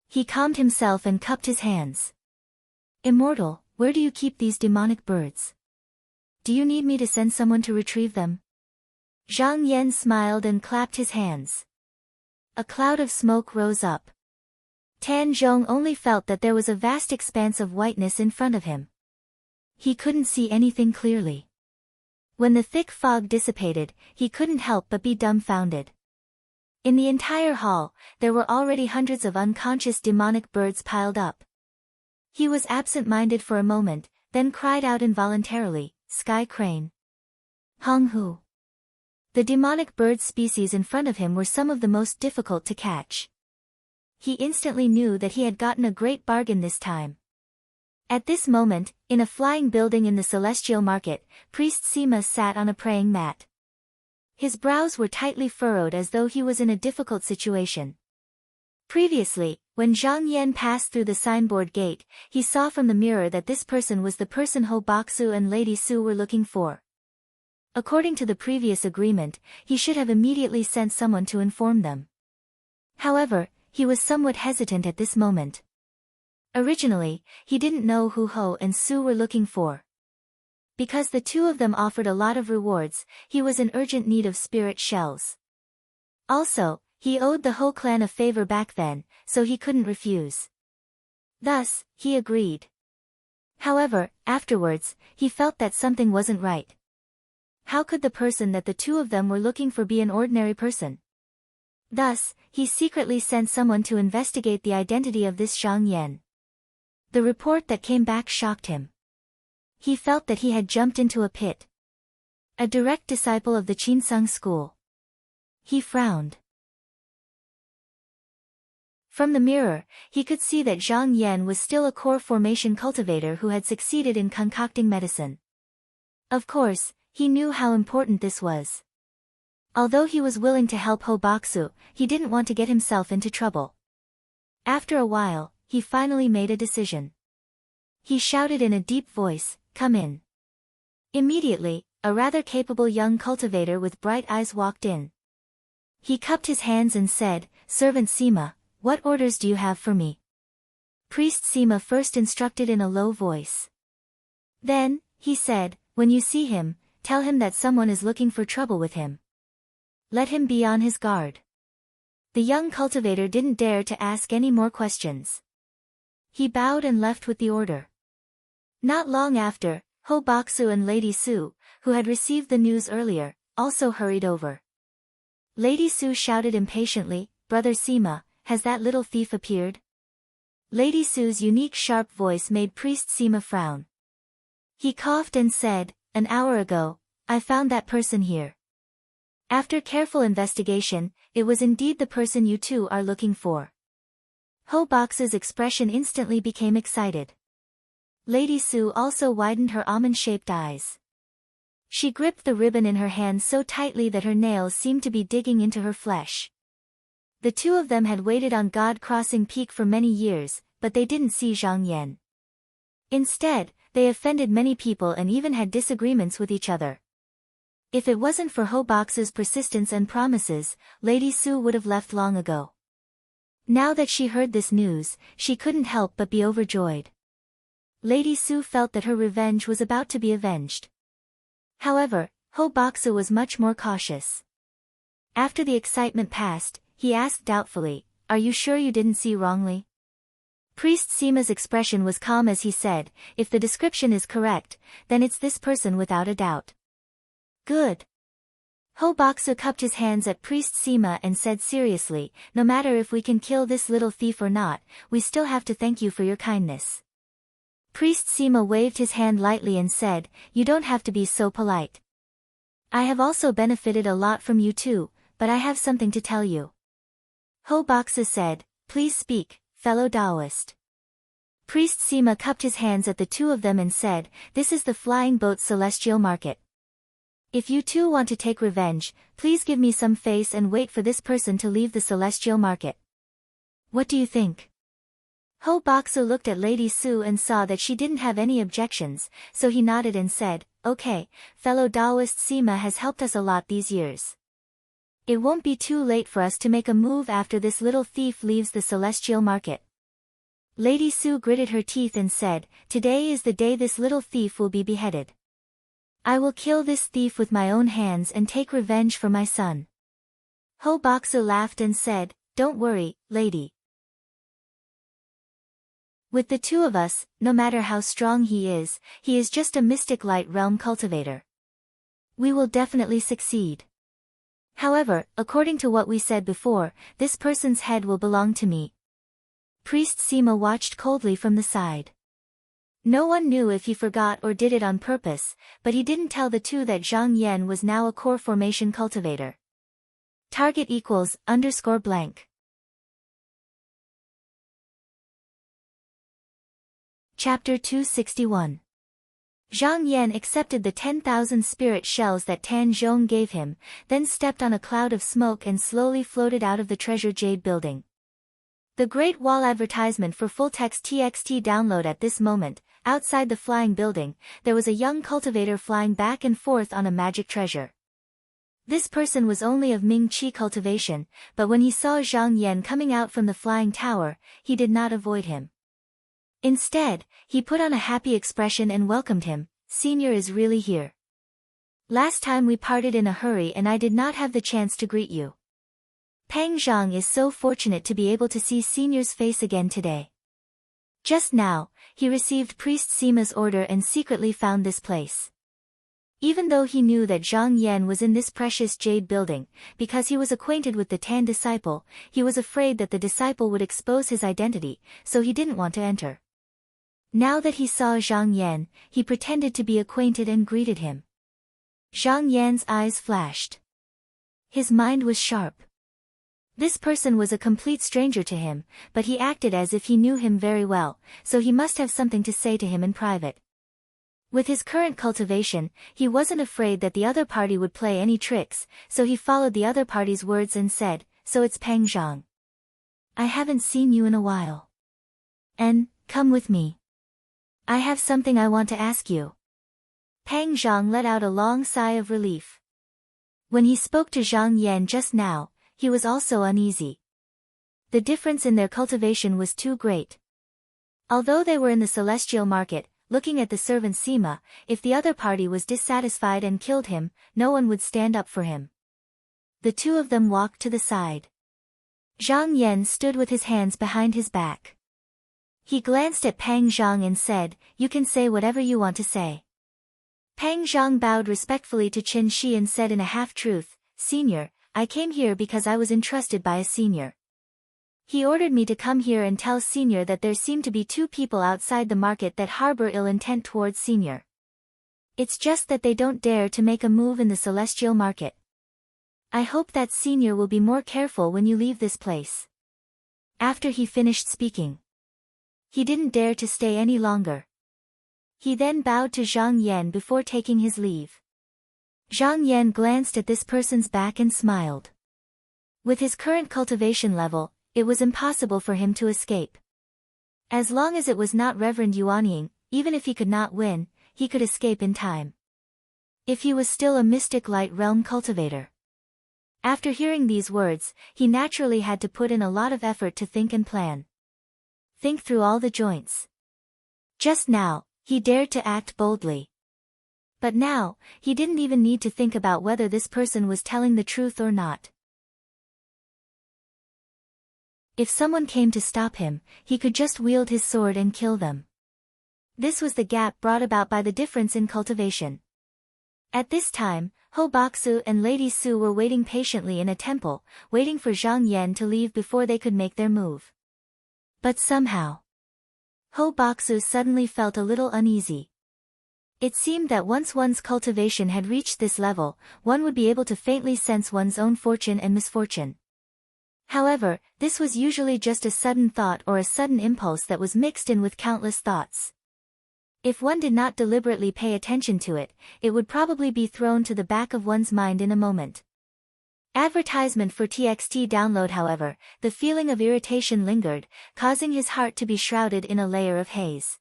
He calmed himself and cupped his hands. Immortal, where do you keep these demonic birds? Do you need me to send someone to retrieve them? Zhang Yan smiled and clapped his hands. A cloud of smoke rose up. Tan Zhong only felt that there was a vast expanse of whiteness in front of him. He couldn't see anything clearly. When the thick fog dissipated, he couldn't help but be dumbfounded. In the entire hall, there were already hundreds of unconscious demonic birds piled up. He was absent-minded for a moment, then cried out involuntarily, Sky Crane. Hong Hu. The demonic bird species in front of him were some of the most difficult to catch. He instantly knew that he had gotten a great bargain this time. At this moment, in a flying building in the Celestial Market, Priest Sima sat on a praying mat. His brows were tightly furrowed as though he was in a difficult situation. Previously, when Zhang Yan passed through the signboard gate, he saw from the mirror that this person was the person Ho Baksu and Lady Su were looking for. According to the previous agreement, he should have immediately sent someone to inform them. However, he was somewhat hesitant at this moment. Originally, he didn't know who Ho and Su were looking for. Because the two of them offered a lot of rewards, he was in urgent need of spirit shells. Also, he owed the Ho clan a favor back then, so he couldn't refuse. Thus, he agreed. However, afterwards, he felt that something wasn't right. How could the person that the two of them were looking for be an ordinary person? Thus, he secretly sent someone to investigate the identity of this Zhang Yan. The report that came back shocked him. He felt that he had jumped into a pit. A direct disciple of the Qinsang school. He frowned. From the mirror, he could see that Zhang Yan was still a core formation cultivator who had succeeded in concocting medicine. Of course, he knew how important this was. Although he was willing to help Ho Baksu, he didn't want to get himself into trouble. After a while, he finally made a decision. He shouted in a deep voice, "Come in." Immediately, a rather capable young cultivator with bright eyes walked in. He cupped his hands and said, "Servant Sima, what orders do you have for me?" Priest Sima first instructed in a low voice. Then, he said, "When you see him, tell him that someone is looking for trouble with him. Let him be on his guard." The young cultivator didn't dare to ask any more questions. He bowed and left with the order. Not long after, Ho Baksu and Lady Su, who had received the news earlier, also hurried over. Lady Su shouted impatiently, "Brother Sima, has that little thief appeared?" Lady Su's unique sharp voice made Priest Sima frown. He coughed and said, "An hour ago, I found that person here. After careful investigation, it was indeed the person you two are looking for." Ho Baksu's expression instantly became excited. Lady Su also widened her almond-shaped eyes. She gripped the ribbon in her hand so tightly that her nails seemed to be digging into her flesh. The two of them had waited on God Crossing Peak for many years, but they didn't see Zhang Yan. Instead, they offended many people and even had disagreements with each other. If it wasn't for Ho Baksu's persistence and promises, Lady Su would have left long ago. Now that she heard this news, she couldn't help but be overjoyed. Lady Su felt that her revenge was about to be avenged. However, Ho Baksu was much more cautious. After the excitement passed, he asked doubtfully, "Are you sure you didn't see wrongly?" Priest Sima's expression was calm as he said, "If the description is correct, then it's this person without a doubt." "Good." Ho Baksu cupped his hands at Priest Sima and said seriously, "No matter if we can kill this little thief or not, we still have to thank you for your kindness." Priest Sima waved his hand lightly and said, "You don't have to be so polite. I have also benefited a lot from you too, but I have something to tell you." Ho Baksu said, "Please speak, fellow Taoist." Priest Sima cupped his hands at the two of them and said, "This is the flying boat celestial market. If you two want to take revenge, please give me some face and wait for this person to leave the celestial market. What do you think?" Ho Baksu looked at Lady Su and saw that she didn't have any objections, so he nodded and said, "Okay, fellow Taoist Sima has helped us a lot these years. It won't be too late for us to make a move after this little thief leaves the celestial market." Lady Su gritted her teeth and said, "Today is the day this little thief will be beheaded. I will kill this thief with my own hands and take revenge for my son." Ho Baksu laughed and said, "Don't worry, lady. With the two of us, no matter how strong he is just a mystic light realm cultivator. We will definitely succeed. However, according to what we said before, this person's head will belong to me." Priest Sima watched coldly from the side. No one knew if he forgot or did it on purpose, but he didn't tell the two that Zhang Yan was now a core formation cultivator. Target equals _blank. Chapter 261. Zhang Yan accepted the 10,000 spirit shells that Tan Zhong gave him, then stepped on a cloud of smoke and slowly floated out of the Treasure Jade building. The Great Wall advertisement for full-text TXT download at this moment. Outside the flying building, there was a young cultivator flying back and forth on a magic treasure. This person was only of Ming Qi cultivation, but when he saw Zhang Yan coming out from the flying tower, he did not avoid him. Instead, he put on a happy expression and welcomed him. "Senior is really here. Last time we parted in a hurry and I did not have the chance to greet you. Pang Zhang is so fortunate to be able to see Senior's face again today." Just now, he received Priest Sima's order and secretly found this place. Even though he knew that Zhang Yan was in this precious jade building, because he was acquainted with the Tan disciple, he was afraid that the disciple would expose his identity, so he didn't want to enter. Now that he saw Zhang Yan, he pretended to be acquainted and greeted him. Zhang Yan's eyes flashed. His mind was sharp. This person was a complete stranger to him, but he acted as if he knew him very well, so he must have something to say to him in private. With his current cultivation, he wasn't afraid that the other party would play any tricks, so he followed the other party's words and said, "So it's Pang Zhang. I haven't seen you in a while. And, come with me. I have something I want to ask you." Pang Zhang let out a long sigh of relief. When he spoke to Zhang Yan just now, he was also uneasy. The difference in their cultivation was too great. Although they were in the celestial market, looking at the servant Sima, if the other party was dissatisfied and killed him, no one would stand up for him. The two of them walked to the side. Zhang Yan stood with his hands behind his back. He glanced at Pang Zhang and said, "You can say whatever you want to say." Pang Zhang bowed respectfully to Qin Shi and said in a half-truth, "Senior, I came here because I was entrusted by a senior. He ordered me to come here and tell Senior that there seem to be two people outside the market that harbor ill intent towards Senior. It's just that they don't dare to make a move in the celestial market. I hope that Senior will be more careful when you leave this place." After he finished speaking, he didn't dare to stay any longer. He then bowed to Zhang Yan before taking his leave. Zhang Yan glanced at this person's back and smiled. With his current cultivation level, it was impossible for him to escape. As long as it was not Reverend Yuanying, even if he could not win, he could escape in time. If he was still a mystic light realm cultivator. After hearing these words, he naturally had to put in a lot of effort to think and plan. Think through all the joints. Just now, he dared to act boldly. But now, he didn't even need to think about whether this person was telling the truth or not. If someone came to stop him, he could just wield his sword and kill them. This was the gap brought about by the difference in cultivation. At this time, Ho Baksu and Lady Su were waiting patiently in a temple, waiting for Zhang Yan to leave before they could make their move. But somehow, Ho Baksu suddenly felt a little uneasy. It seemed that once one's cultivation had reached this level, one would be able to faintly sense one's own fortune and misfortune. However, this was usually just a sudden thought or a sudden impulse that was mixed in with countless thoughts. If one did not deliberately pay attention to it, it would probably be thrown to the back of one's mind in a moment. Advertisement for TXT download. However, the feeling of irritation lingered, causing his heart to be shrouded in a layer of haze.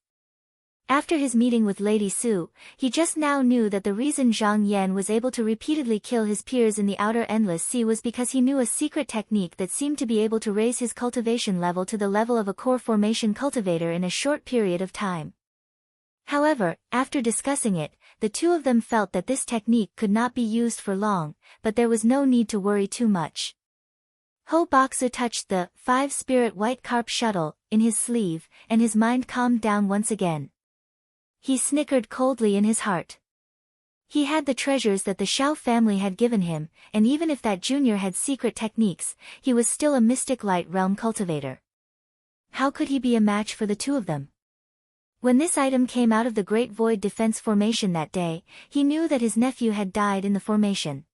After his meeting with Lady Su, he just now knew that the reason Zhang Yan was able to repeatedly kill his peers in the Outer Endless Sea was because he knew a secret technique that seemed to be able to raise his cultivation level to the level of a core formation cultivator in a short period of time. However, after discussing it, the two of them felt that this technique could not be used for long, but there was no need to worry too much. Ho Baksu touched the 5-spirit white carp shuttle in his sleeve, and his mind calmed down once again. He snickered coldly in his heart. He had the treasures that the Shao family had given him, and even if that junior had secret techniques, he was still a mystic light realm cultivator. How could he be a match for the two of them? When this item came out of the Great Void Defense Formation that day, he knew that his nephew had died in the formation.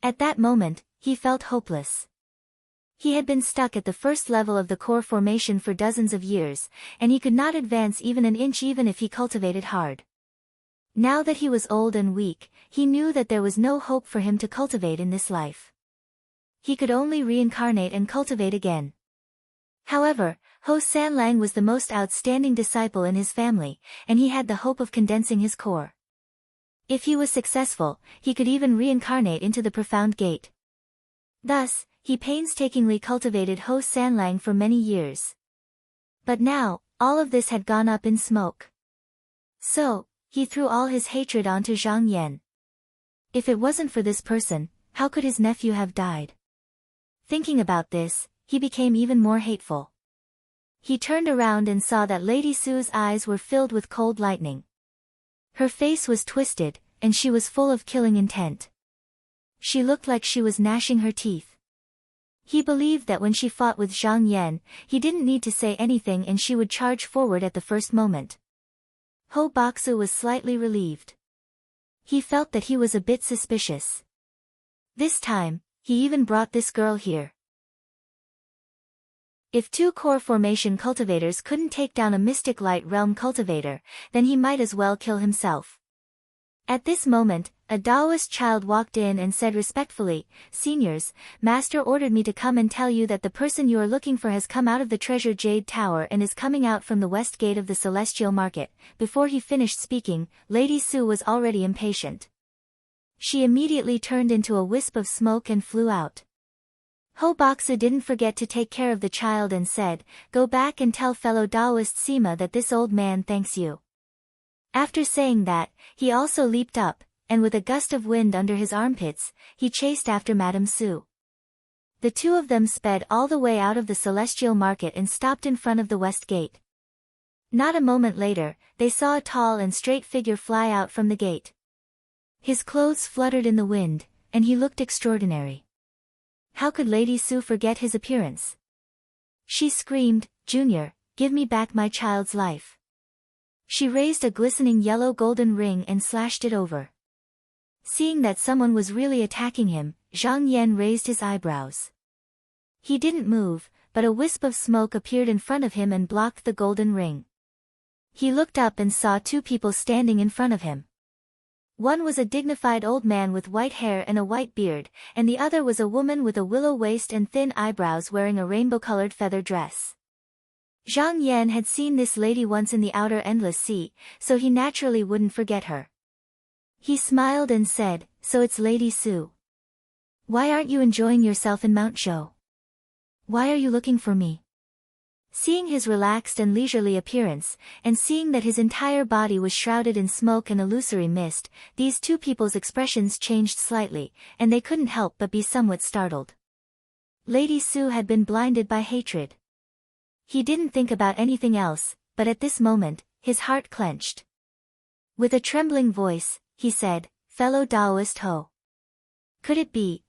At that moment, he felt hopeless. He had been stuck at the first level of the core formation for dozens of years, and he could not advance even an inch even if he cultivated hard. Now that he was old and weak, he knew that there was no hope for him to cultivate in this life. He could only reincarnate and cultivate again. However, Ho Sanlang was the most outstanding disciple in his family, and he had the hope of condensing his core. If he was successful, he could even reincarnate into the Profound Gate. Thus, he painstakingly cultivated Ho Sanlang for many years. But now, all of this had gone up in smoke. So, he threw all his hatred onto Zhang Yan. If it wasn't for this person, how could his nephew have died? Thinking about this, he became even more hateful. He turned around and saw that Lady Su's eyes were filled with cold lightning. Her face was twisted, and she was full of killing intent. She looked like she was gnashing her teeth. He believed that when she fought with Zhang Yan, he didn't need to say anything and she would charge forward at the first moment. Ho Baksu was slightly relieved. He felt that he was a bit suspicious. This time, he even brought this girl here. If two core formation cultivators couldn't take down a mystic light realm cultivator, then he might as well kill himself. At this moment, a Taoist child walked in and said respectfully, "Seniors, Master ordered me to come and tell you that the person you are looking for has come out of the Treasure Jade Tower and is coming out from the west gate of the Celestial Market." Before he finished speaking, Lady Su was already impatient. She immediately turned into a wisp of smoke and flew out. Ho Baksu didn't forget to take care of the child and said, "Go back and tell fellow Taoist Sima that this old man thanks you." After saying that, he also leaped up, and with a gust of wind under his armpits, he chased after Madame Su. The two of them sped all the way out of the Celestial Market and stopped in front of the west gate. Not a moment later, they saw a tall and straight figure fly out from the gate. His clothes fluttered in the wind, and he looked extraordinary. How could Lady Su forget his appearance? She screamed, "Junior, give me back my child's life." She raised a glistening yellow-golden ring and slashed it over. Seeing that someone was really attacking him, Zhang Yan raised his eyebrows. He didn't move, but a wisp of smoke appeared in front of him and blocked the golden ring. He looked up and saw two people standing in front of him. One was a dignified old man with white hair and a white beard, and the other was a woman with a willow waist and thin eyebrows wearing a rainbow-colored feather dress. Zhang Yan had seen this lady once in the Outer Endless Sea, so he naturally wouldn't forget her. He smiled and said, "So it's Lady Su." Why aren't you enjoying yourself in Mount Zhou? Why are you looking for me? Seeing his relaxed and leisurely appearance, and seeing that his entire body was shrouded in smoke and illusory mist, these two people's expressions changed slightly, and they couldn't help but be somewhat startled. Lady Su had been blinded by hatred. He didn't think about anything else, but at this moment, his heart clenched. With a trembling voice, he said, "Fellow Taoist Ho. Could it be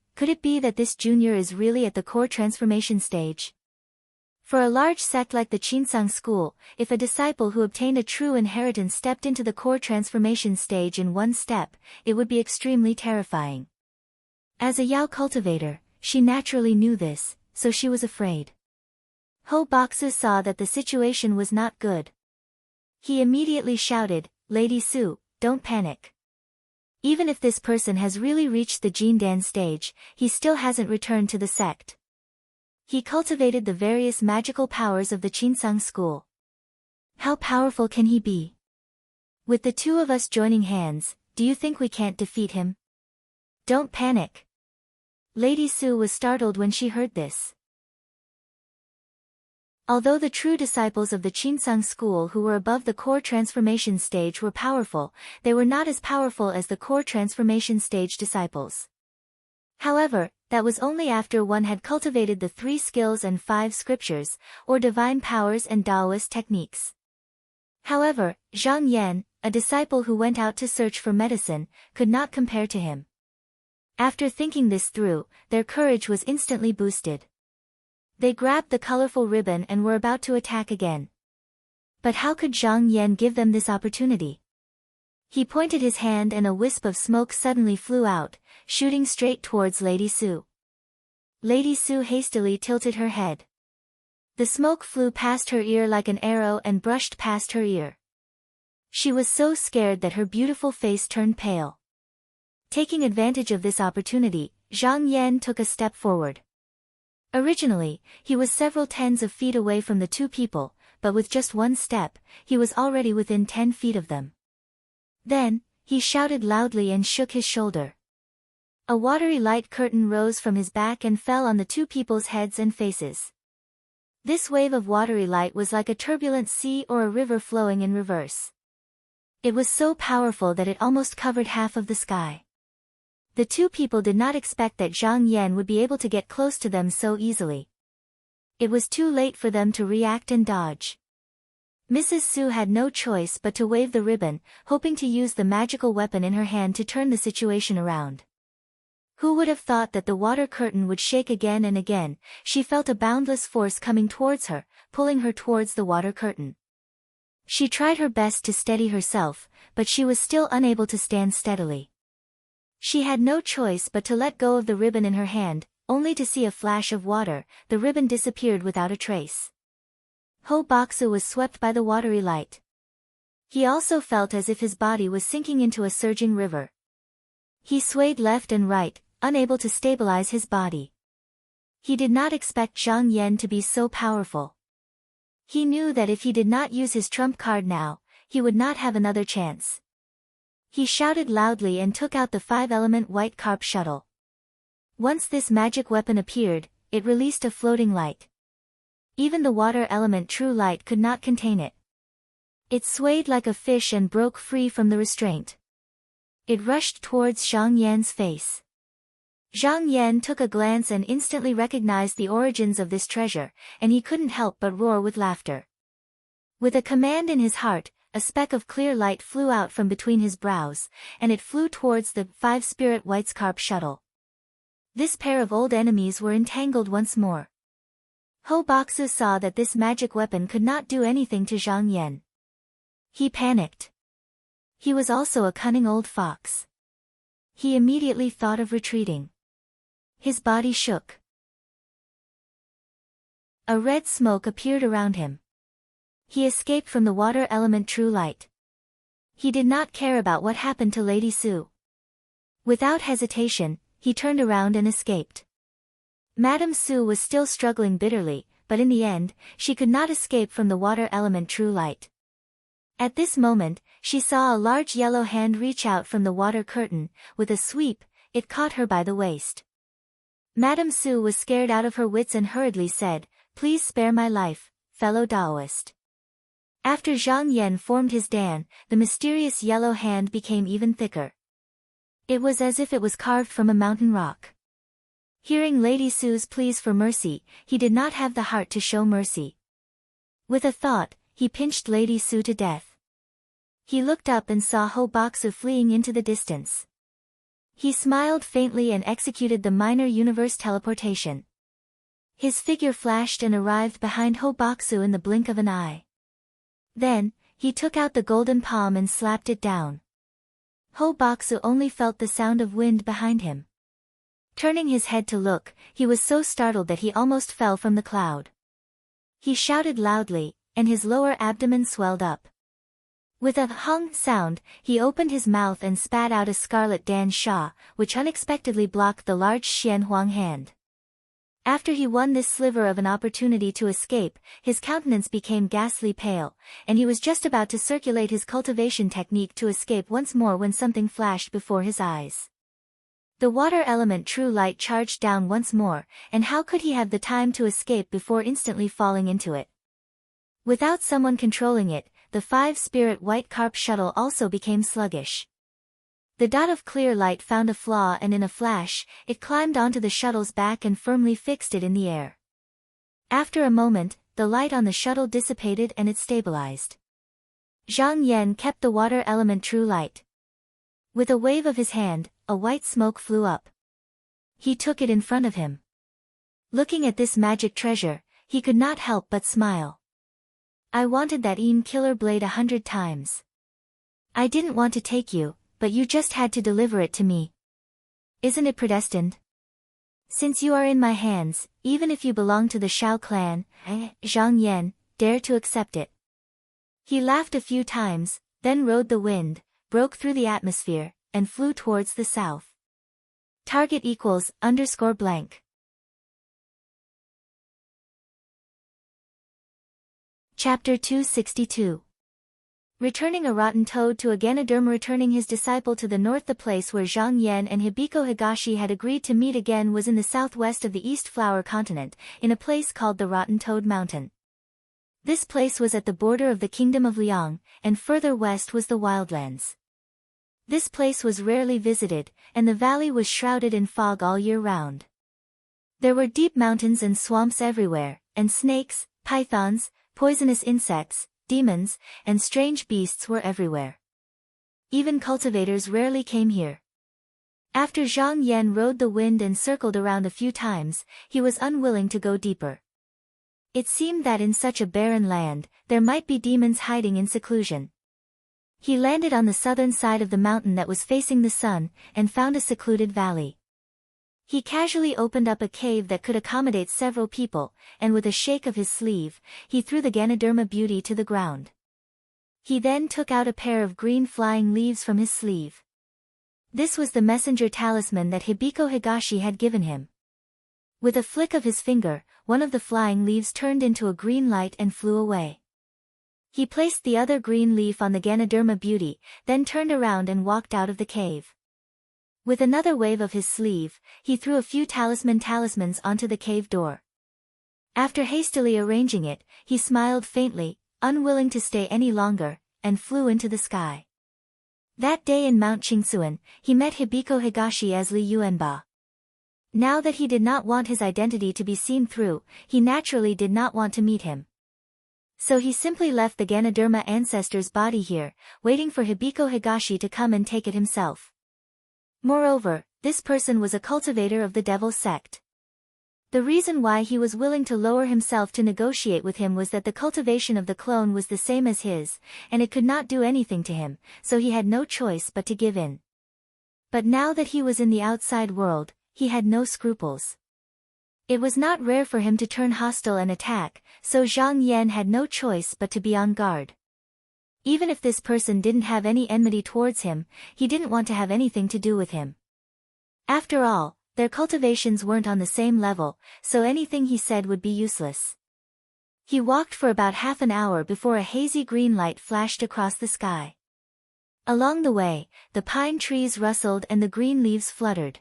that this junior is really at the core transformation stage?" For a large sect like the Qinsang school, if a disciple who obtained a true inheritance stepped into the core transformation stage in one step, it would be extremely terrifying. As a Yao cultivator, she naturally knew this, so she was afraid. Ho Boxu saw that the situation was not good. He immediately shouted, "Lady Su, don't panic. Even if this person has really reached the Jindan stage, he still hasn't returned to the sect. He cultivated the various magical powers of the Qinsang school. How powerful can he be? With the two of us joining hands, do you think we can't defeat him? Don't panic." Lady Su was startled when she heard this. Although the true disciples of the Qinsang school who were above the core transformation stage were powerful, they were not as powerful as the core transformation stage disciples. However, that was only after one had cultivated the 3 skills and 5 scriptures, or divine powers and Taoist techniques. However, Zhang Yan, a disciple who went out to search for medicine, could not compare to him. After thinking this through, their courage was instantly boosted. They grabbed the colorful ribbon and were about to attack again. But how could Zhang Yan give them this opportunity? He pointed his hand and a wisp of smoke suddenly flew out, shooting straight towards Lady Su. Lady Su hastily tilted her head. The smoke flew past her ear like an arrow and brushed past her ear. She was so scared that her beautiful face turned pale. Taking advantage of this opportunity, Zhang Yan took a step forward. Originally, he was several tens of feet away from the two people, but with just one step, he was already within 10 feet of them. Then, he shouted loudly and shook his shoulder. A watery light curtain rose from his back and fell on the two people's heads and faces. This wave of watery light was like a turbulent sea or a river flowing in reverse. It was so powerful that it almost covered half of the sky. The two people did not expect that Zhang Yan would be able to get close to them so easily. It was too late for them to react and dodge. Mrs. Su had no choice but to wave the ribbon, hoping to use the magical weapon in her hand to turn the situation around. Who would have thought that the water curtain would shake again and again? She felt a boundless force coming towards her, pulling her towards the water curtain. She tried her best to steady herself, but she was still unable to stand steadily. She had no choice but to let go of the ribbon in her hand, only to see a flash of water. The ribbon disappeared without a trace. Ho Boxu was swept by the watery light. He also felt as if his body was sinking into a surging river. He swayed left and right, unable to stabilize his body. He did not expect Zhang Yan to be so powerful. He knew that if he did not use his trump card now, he would not have another chance. He shouted loudly and took out the 5-element white carp shuttle. Once this magic weapon appeared, it released a floating light. Even the water element true light could not contain it. It swayed like a fish and broke free from the restraint. It rushed towards Zhang Yan's face. Zhang Yan took a glance and instantly recognized the origins of this treasure, and he couldn't help but roar with laughter. With a command in his heart, a speck of clear light flew out from between his brows, and it flew towards the 5-spirit white carp shuttle. This pair of old enemies were entangled once more. Ho Boxu saw that this magic weapon could not do anything to Zhang Yan. He panicked. He was also a cunning old fox. He immediately thought of retreating. His body shook. A red smoke appeared around him. He escaped from the water element true light. He did not care about what happened to Lady Su. Without hesitation, he turned around and escaped. Madame Su was still struggling bitterly, but in the end, she could not escape from the water element true light. At this moment, she saw a large yellow hand reach out from the water curtain. With a sweep, it caught her by the waist. Madame Su was scared out of her wits and hurriedly said, "Please spare my life, fellow Taoist." After Zhang Yan formed his dan, the mysterious yellow hand became even thicker. It was as if it was carved from a mountain rock. Hearing Lady Su's pleas for mercy, he did not have the heart to show mercy. With a thought, he pinched Lady Su to death. He looked up and saw Ho Baksu fleeing into the distance. He smiled faintly and executed the minor universe teleportation. His figure flashed and arrived behind Ho Baksu in the blink of an eye. Then, he took out the golden palm and slapped it down. Ho Baksu only felt the sound of wind behind him. Turning his head to look, he was so startled that he almost fell from the cloud. He shouted loudly, and his lower abdomen swelled up. With a hung sound, he opened his mouth and spat out a scarlet Dan Sha, which unexpectedly blocked the large Xian Huang hand. After he won this sliver of an opportunity to escape, his countenance became ghastly pale, and he was just about to circulate his cultivation technique to escape once more when something flashed before his eyes. The water element true light charged down once more, and how could he have the time to escape before instantly falling into it? Without someone controlling it, the 5-spirit white carp shuttle also became sluggish. The dot of clear light found a flaw and in a flash, it climbed onto the shuttle's back and firmly fixed it in the air. After a moment, the light on the shuttle dissipated and it stabilized. Zhang Yan kept the water element true light. With a wave of his hand, a white smoke flew up. He took it in front of him. Looking at this magic treasure, he could not help but smile. "I wanted that killer blade 100 times. I didn't want to take you, but you just had to deliver it to me. Isn't it predestined? Since you are in my hands, even if you belong to the Shao clan, Zhang Yan, dare to accept it." He laughed a few times, then rode the wind, broke through the atmosphere, and flew towards the south. Target =_blank. Chapter 262. Returning a rotten toad to a Ganoderma. Returning his disciple to the north. The place where Zhang Yan and Hibiko Higashi had agreed to meet again was in the southwest of the East Flower Continent, in a place called the Rotten Toad Mountain. This place was at the border of the Kingdom of Liang, and further west was the Wildlands. This place was rarely visited, and the valley was shrouded in fog all year round. There were deep mountains and swamps everywhere, and snakes, pythons, poisonous insects, demons, and strange beasts were everywhere. Even cultivators rarely came here. After Zhang Yan rode the wind and circled around a few times, he was unwilling to go deeper. It seemed that in such a barren land, there might be demons hiding in seclusion. He landed on the southern side of the mountain that was facing the sun, and found a secluded valley. He casually opened up a cave that could accommodate several people, and with a shake of his sleeve, he threw the Ganoderma beauty to the ground. He then took out a pair of green flying leaves from his sleeve. This was the messenger talisman that Hibiko Higashi had given him. With a flick of his finger, one of the flying leaves turned into a green light and flew away. He placed the other green leaf on the Ganoderma beauty, then turned around and walked out of the cave. With another wave of his sleeve, he threw a few talismans onto the cave door. After hastily arranging it, he smiled faintly, unwilling to stay any longer, and flew into the sky. That day in Mount Qingsuan, he met Hibiko Higashi as Li Yuanba. Now that he did not want his identity to be seen through, he naturally did not want to meet him. So he simply left the Ganoderma ancestor's body here, waiting for Hibiko Higashi to come and take it himself. Moreover, this person was a cultivator of the Devil's Sect. The reason why he was willing to lower himself to negotiate with him was that the cultivation of the clone was the same as his, and it could not do anything to him, so he had no choice but to give in. But now that he was in the outside world, he had no scruples. It was not rare for him to turn hostile and attack, so Zhang Yan had no choice but to be on guard. Even if this person didn't have any enmity towards him, he didn't want to have anything to do with him. After all, their cultivations weren't on the same level, so anything he said would be useless. He walked for about half an hour before a hazy green light flashed across the sky. Along the way, the pine trees rustled and the green leaves fluttered.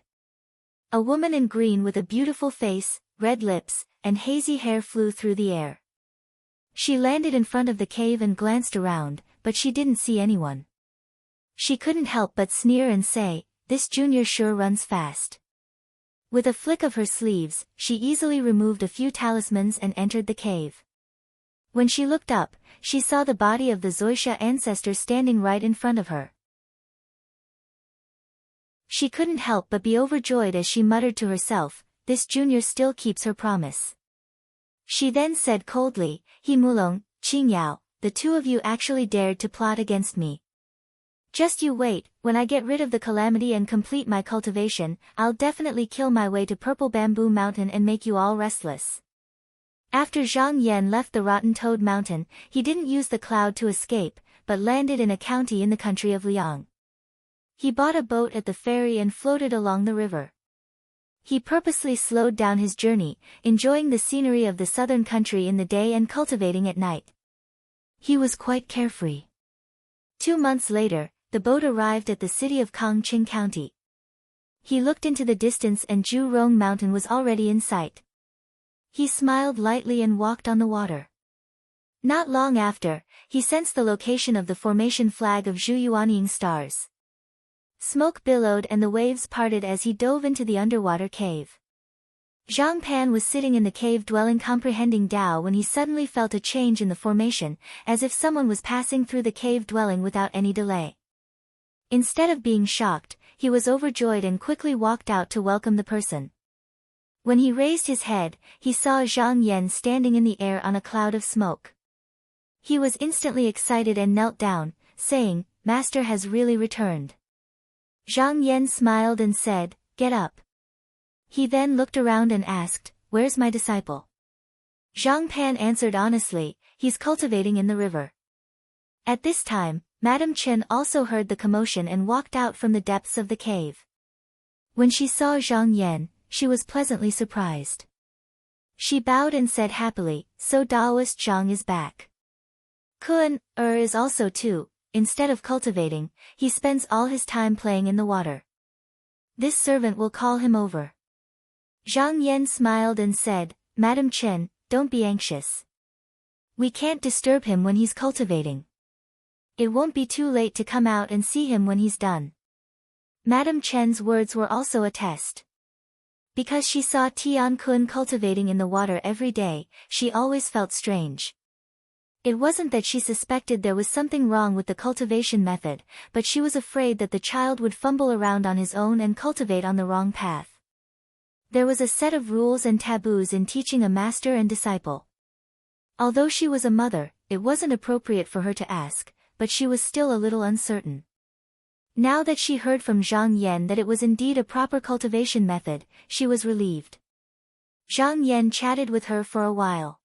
A woman in green with a beautiful face, red lips, and hazy hair flew through the air. She landed in front of the cave and glanced around, but she didn't see anyone. She couldn't help but sneer and say, "This junior sure runs fast." With a flick of her sleeves, she easily removed a few talismans and entered the cave. When she looked up, she saw the body of the Zoisha ancestor standing right in front of her. She couldn't help but be overjoyed as she muttered to herself, "This junior still keeps her promise." She then said coldly, "He Mulong, Qingyao, the two of you actually dared to plot against me. Just you wait, when I get rid of the calamity and complete my cultivation, I'll definitely kill my way to Purple Bamboo Mountain and make you all restless." After Zhang Yan left the Rotten Toad Mountain, he didn't use the cloud to escape, but landed in a county in the country of Liang. He bought a boat at the ferry and floated along the river. He purposely slowed down his journey, enjoying the scenery of the southern country in the day and cultivating at night. He was quite carefree. 2 months later, the boat arrived at the city of Kangqing County. He looked into the distance and Zhurong Mountain was already in sight. He smiled lightly and walked on the water. Not long after, he sensed the location of the formation flag of Zhuyuanying stars. Smoke billowed and the waves parted as he dove into the underwater cave. Zhang Pan was sitting in the cave dwelling comprehending Tao when he suddenly felt a change in the formation, as if someone was passing through the cave dwelling without any delay. Instead of being shocked, he was overjoyed and quickly walked out to welcome the person. When he raised his head, he saw Zhang Yan standing in the air on a cloud of smoke. He was instantly excited and knelt down, saying, "Master has really returned." Zhang Yan smiled and said, "Get up." He then looked around and asked, "Where's my disciple?" Zhang Pan answered honestly, "He's cultivating in the river." At this time, Madame Chen also heard the commotion and walked out from the depths of the cave. When she saw Zhang Yan, she was pleasantly surprised. She bowed and said happily, "So Daoist Zhang is back. Kun is also too. Instead of cultivating, he spends all his time playing in the water. This servant will call him over." Zhang Yan smiled and said, "Madam Chen, don't be anxious. We can't disturb him when he's cultivating. It won't be too late to come out and see him when he's done." Madam Chen's words were also a test. Because she saw Tian Kun cultivating in the water every day, she always felt strange. It wasn't that she suspected there was something wrong with the cultivation method, but she was afraid that the child would fumble around on his own and cultivate on the wrong path. There was a set of rules and taboos in teaching a master and disciple. Although she was a mother, it wasn't appropriate for her to ask, but she was still a little uncertain. Now that she heard from Zhang Yan that it was indeed a proper cultivation method, she was relieved. Zhang Yan chatted with her for a while.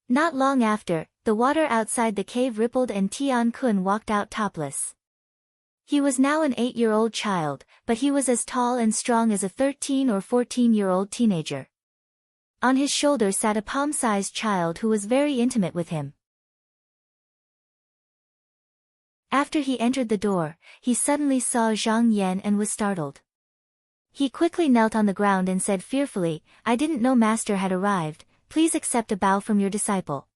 Not long after, the water outside the cave rippled and Tian Kun walked out topless. He was now an 8-year-old child, but he was as tall and strong as a 13 or 14-year-old teenager. On his shoulder sat a palm-sized child who was very intimate with him. After he entered the door, he suddenly saw Zhang Yan and was startled. He quickly knelt on the ground and said fearfully, "I didn't know Master had arrived, please accept a bow from your disciple."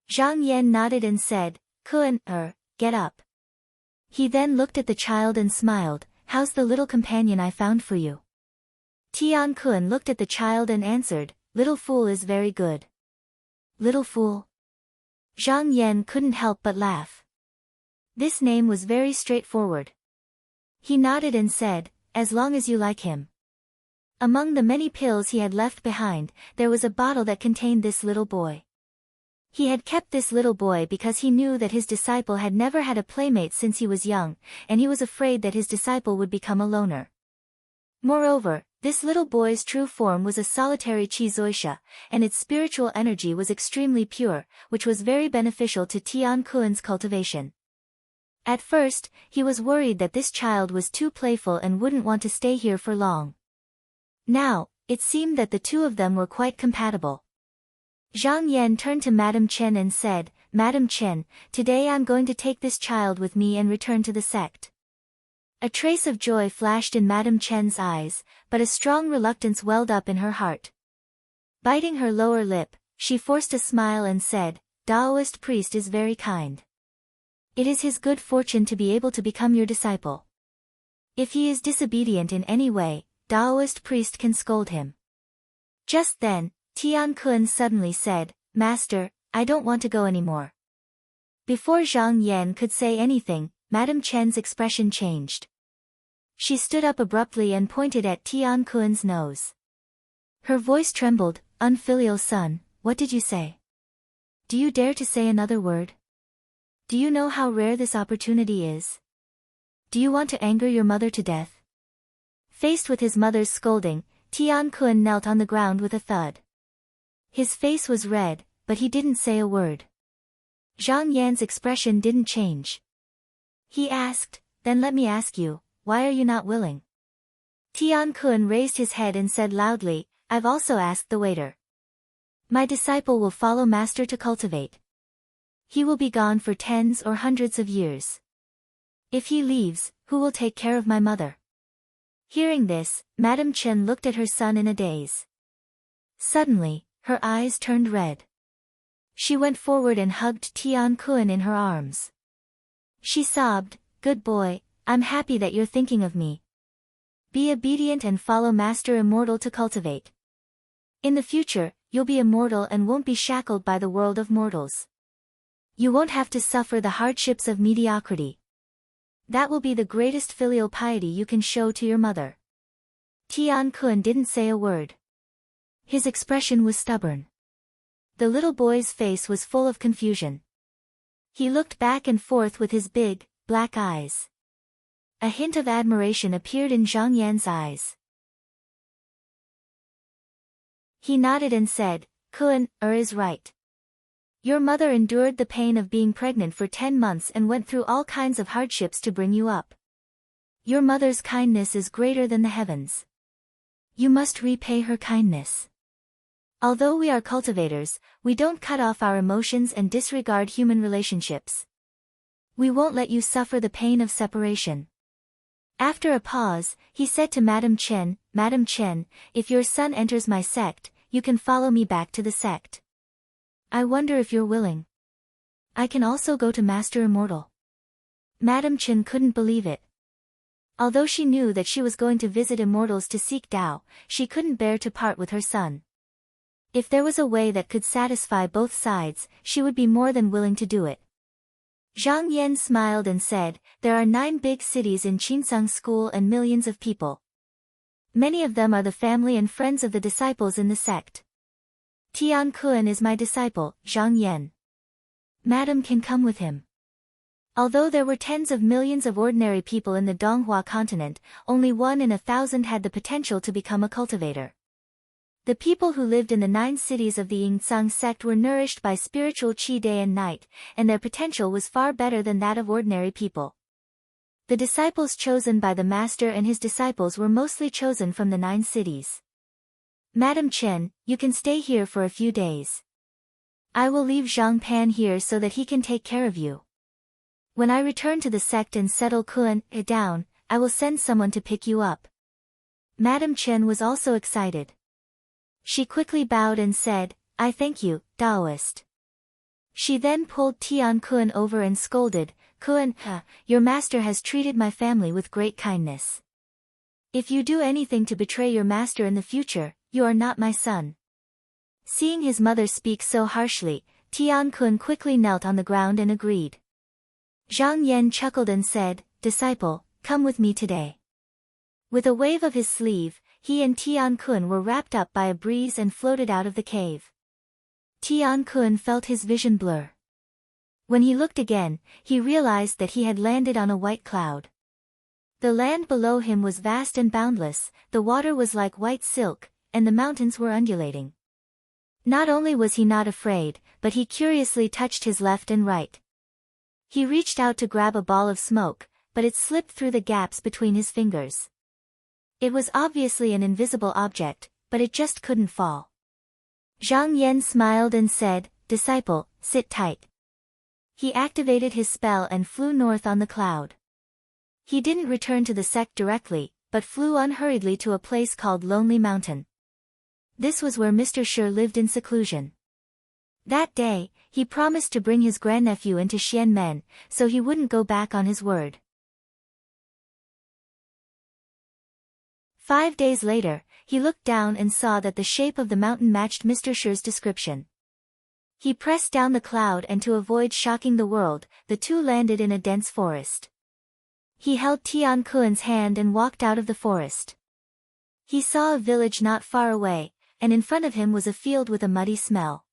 Zhang Yan nodded and said, "Kun, get up." He then looked at the child and smiled, "How's the little companion I found for you?" Tian Kun looked at the child and answered, "Little fool is very good." Little fool? Zhang Yan couldn't help but laugh. This name was very straightforward. He nodded and said, "As long as you like him." Among the many pills he had left behind, there was a bottle that contained this little boy. He had kept this little boy because he knew that his disciple had never had a playmate since he was young, and he was afraid that his disciple would become a loner. Moreover, this little boy's true form was a solitary Chizoisha, and its spiritual energy was extremely pure, which was very beneficial to Tian Kun's cultivation. At first, he was worried that this child was too playful and wouldn't want to stay here for long. Now, it seemed that the two of them were quite compatible. Zhang Yan turned to Madame Chen and said, "Madame Chen, today I'm going to take this child with me and return to the sect. A trace of joy flashed in Madame Chen's eyes, but a strong reluctance welled up in her heart. Biting her lower lip, she forced a smile and said, Taoist priest is very kind. It is his good fortune to be able to become your disciple. If he is disobedient in any way, Taoist priest can scold him. Just then, Tian Kun suddenly said, Master, I don't want to go anymore. Before Zhang Yan could say anything, Madame Chen's expression changed. She stood up abruptly and pointed at Tian Kun's nose. Her voice trembled, Unfilial son, what did you say? Do you dare to say another word? Do you know how rare this opportunity is? Do you want to anger your mother to death? Faced with his mother's scolding, Tian Kun knelt on the ground with a thud. His face was red, but he didn't say a word. Zhang Yan's expression didn't change. He asked, Then let me ask you, why are you not willing? Tian Kun raised his head and said loudly, I've also asked the waiter. My disciple will follow master to cultivate. He will be gone for tens or hundreds of years. If he leaves, who will take care of my mother? Hearing this, Madame Chen looked at her son in a daze. Suddenly, her eyes turned red. She went forward and hugged Tian Kun in her arms. She sobbed, Good boy, I'm happy that you're thinking of me. Be obedient and follow Master Immortal to cultivate. In the future, you'll be immortal and won't be shackled by the world of mortals. You won't have to suffer the hardships of mediocrity. That will be the greatest filial piety you can show to your mother. Tian Kun didn't say a word. His expression was stubborn. The little boy's face was full of confusion. He looked back and forth with his big, black eyes. A hint of admiration appeared in Zhang Yan's eyes. He nodded and said, Kun is right. Your mother endured the pain of being pregnant for 10 months and went through all kinds of hardships to bring you up. Your mother's kindness is greater than the heavens. You must repay her kindness. Although we are cultivators, we don't cut off our emotions and disregard human relationships. We won't let you suffer the pain of separation. After a pause, he said to Madame Chen, if your son enters my sect, you can follow me back to the sect. I wonder if you're willing. I can also go to Master Immortal. Madame Chen couldn't believe it. Although she knew that she was going to visit immortals to seek Tao, she couldn't bear to part with her son. If there was a way that could satisfy both sides, she would be more than willing to do it. Zhang Yan smiled and said, There are 9 big cities in Qinsang School and millions of people. Many of them are the family and friends of the disciples in the sect. Tian Kun is my disciple, Zhang Yan. Madam can come with him. Although there were tens of millions of ordinary people in the Donghua continent, only 1 in 1,000 had the potential to become a cultivator. The people who lived in the 9 cities of the Yingzang sect were nourished by spiritual qi day and night, and their potential was far better than that of ordinary people. The disciples chosen by the master and his disciples were mostly chosen from the 9 cities. Madam Chen, you can stay here for a few days. I will leave Zhang Pan here so that he can take care of you. When I return to the sect and settle Kun down, I will send someone to pick you up. Madam Chen was also excited. She quickly bowed and said, I thank you, Taoist. She then pulled Tian Kun over and scolded, Kun, your master has treated my family with great kindness. If you do anything to betray your master in the future, you are not my son. Seeing his mother speak so harshly, Tian Kun quickly knelt on the ground and agreed. Zhang Yan chuckled and said, Disciple, come with me today. With a wave of his sleeve, he and Tian Kun were wrapped up by a breeze and floated out of the cave. Tian Kun felt his vision blur. When he looked again, he realized that he had landed on a white cloud. The land below him was vast and boundless, the water was like white silk, and the mountains were undulating. Not only was he not afraid, but he curiously touched his left and right. He reached out to grab a ball of smoke, but it slipped through the gaps between his fingers. It was obviously an invisible object, but it just couldn't fall. Zhang Yan smiled and said, Disciple, sit tight. He activated his spell and flew north on the cloud. He didn't return to the sect directly, but flew unhurriedly to a place called Lonely Mountain. This was where Mr. Shi lived in seclusion. That day, he promised to bring his grandnephew into Xianmen, so he wouldn't go back on his word. 5 days later, he looked down and saw that the shape of the mountain matched Mr. Shi's description. He pressed down the cloud and to avoid shocking the world, the two landed in a dense forest. He held Tian Kuan's hand and walked out of the forest. He saw a village not far away, and in front of him was a field with a muddy smell.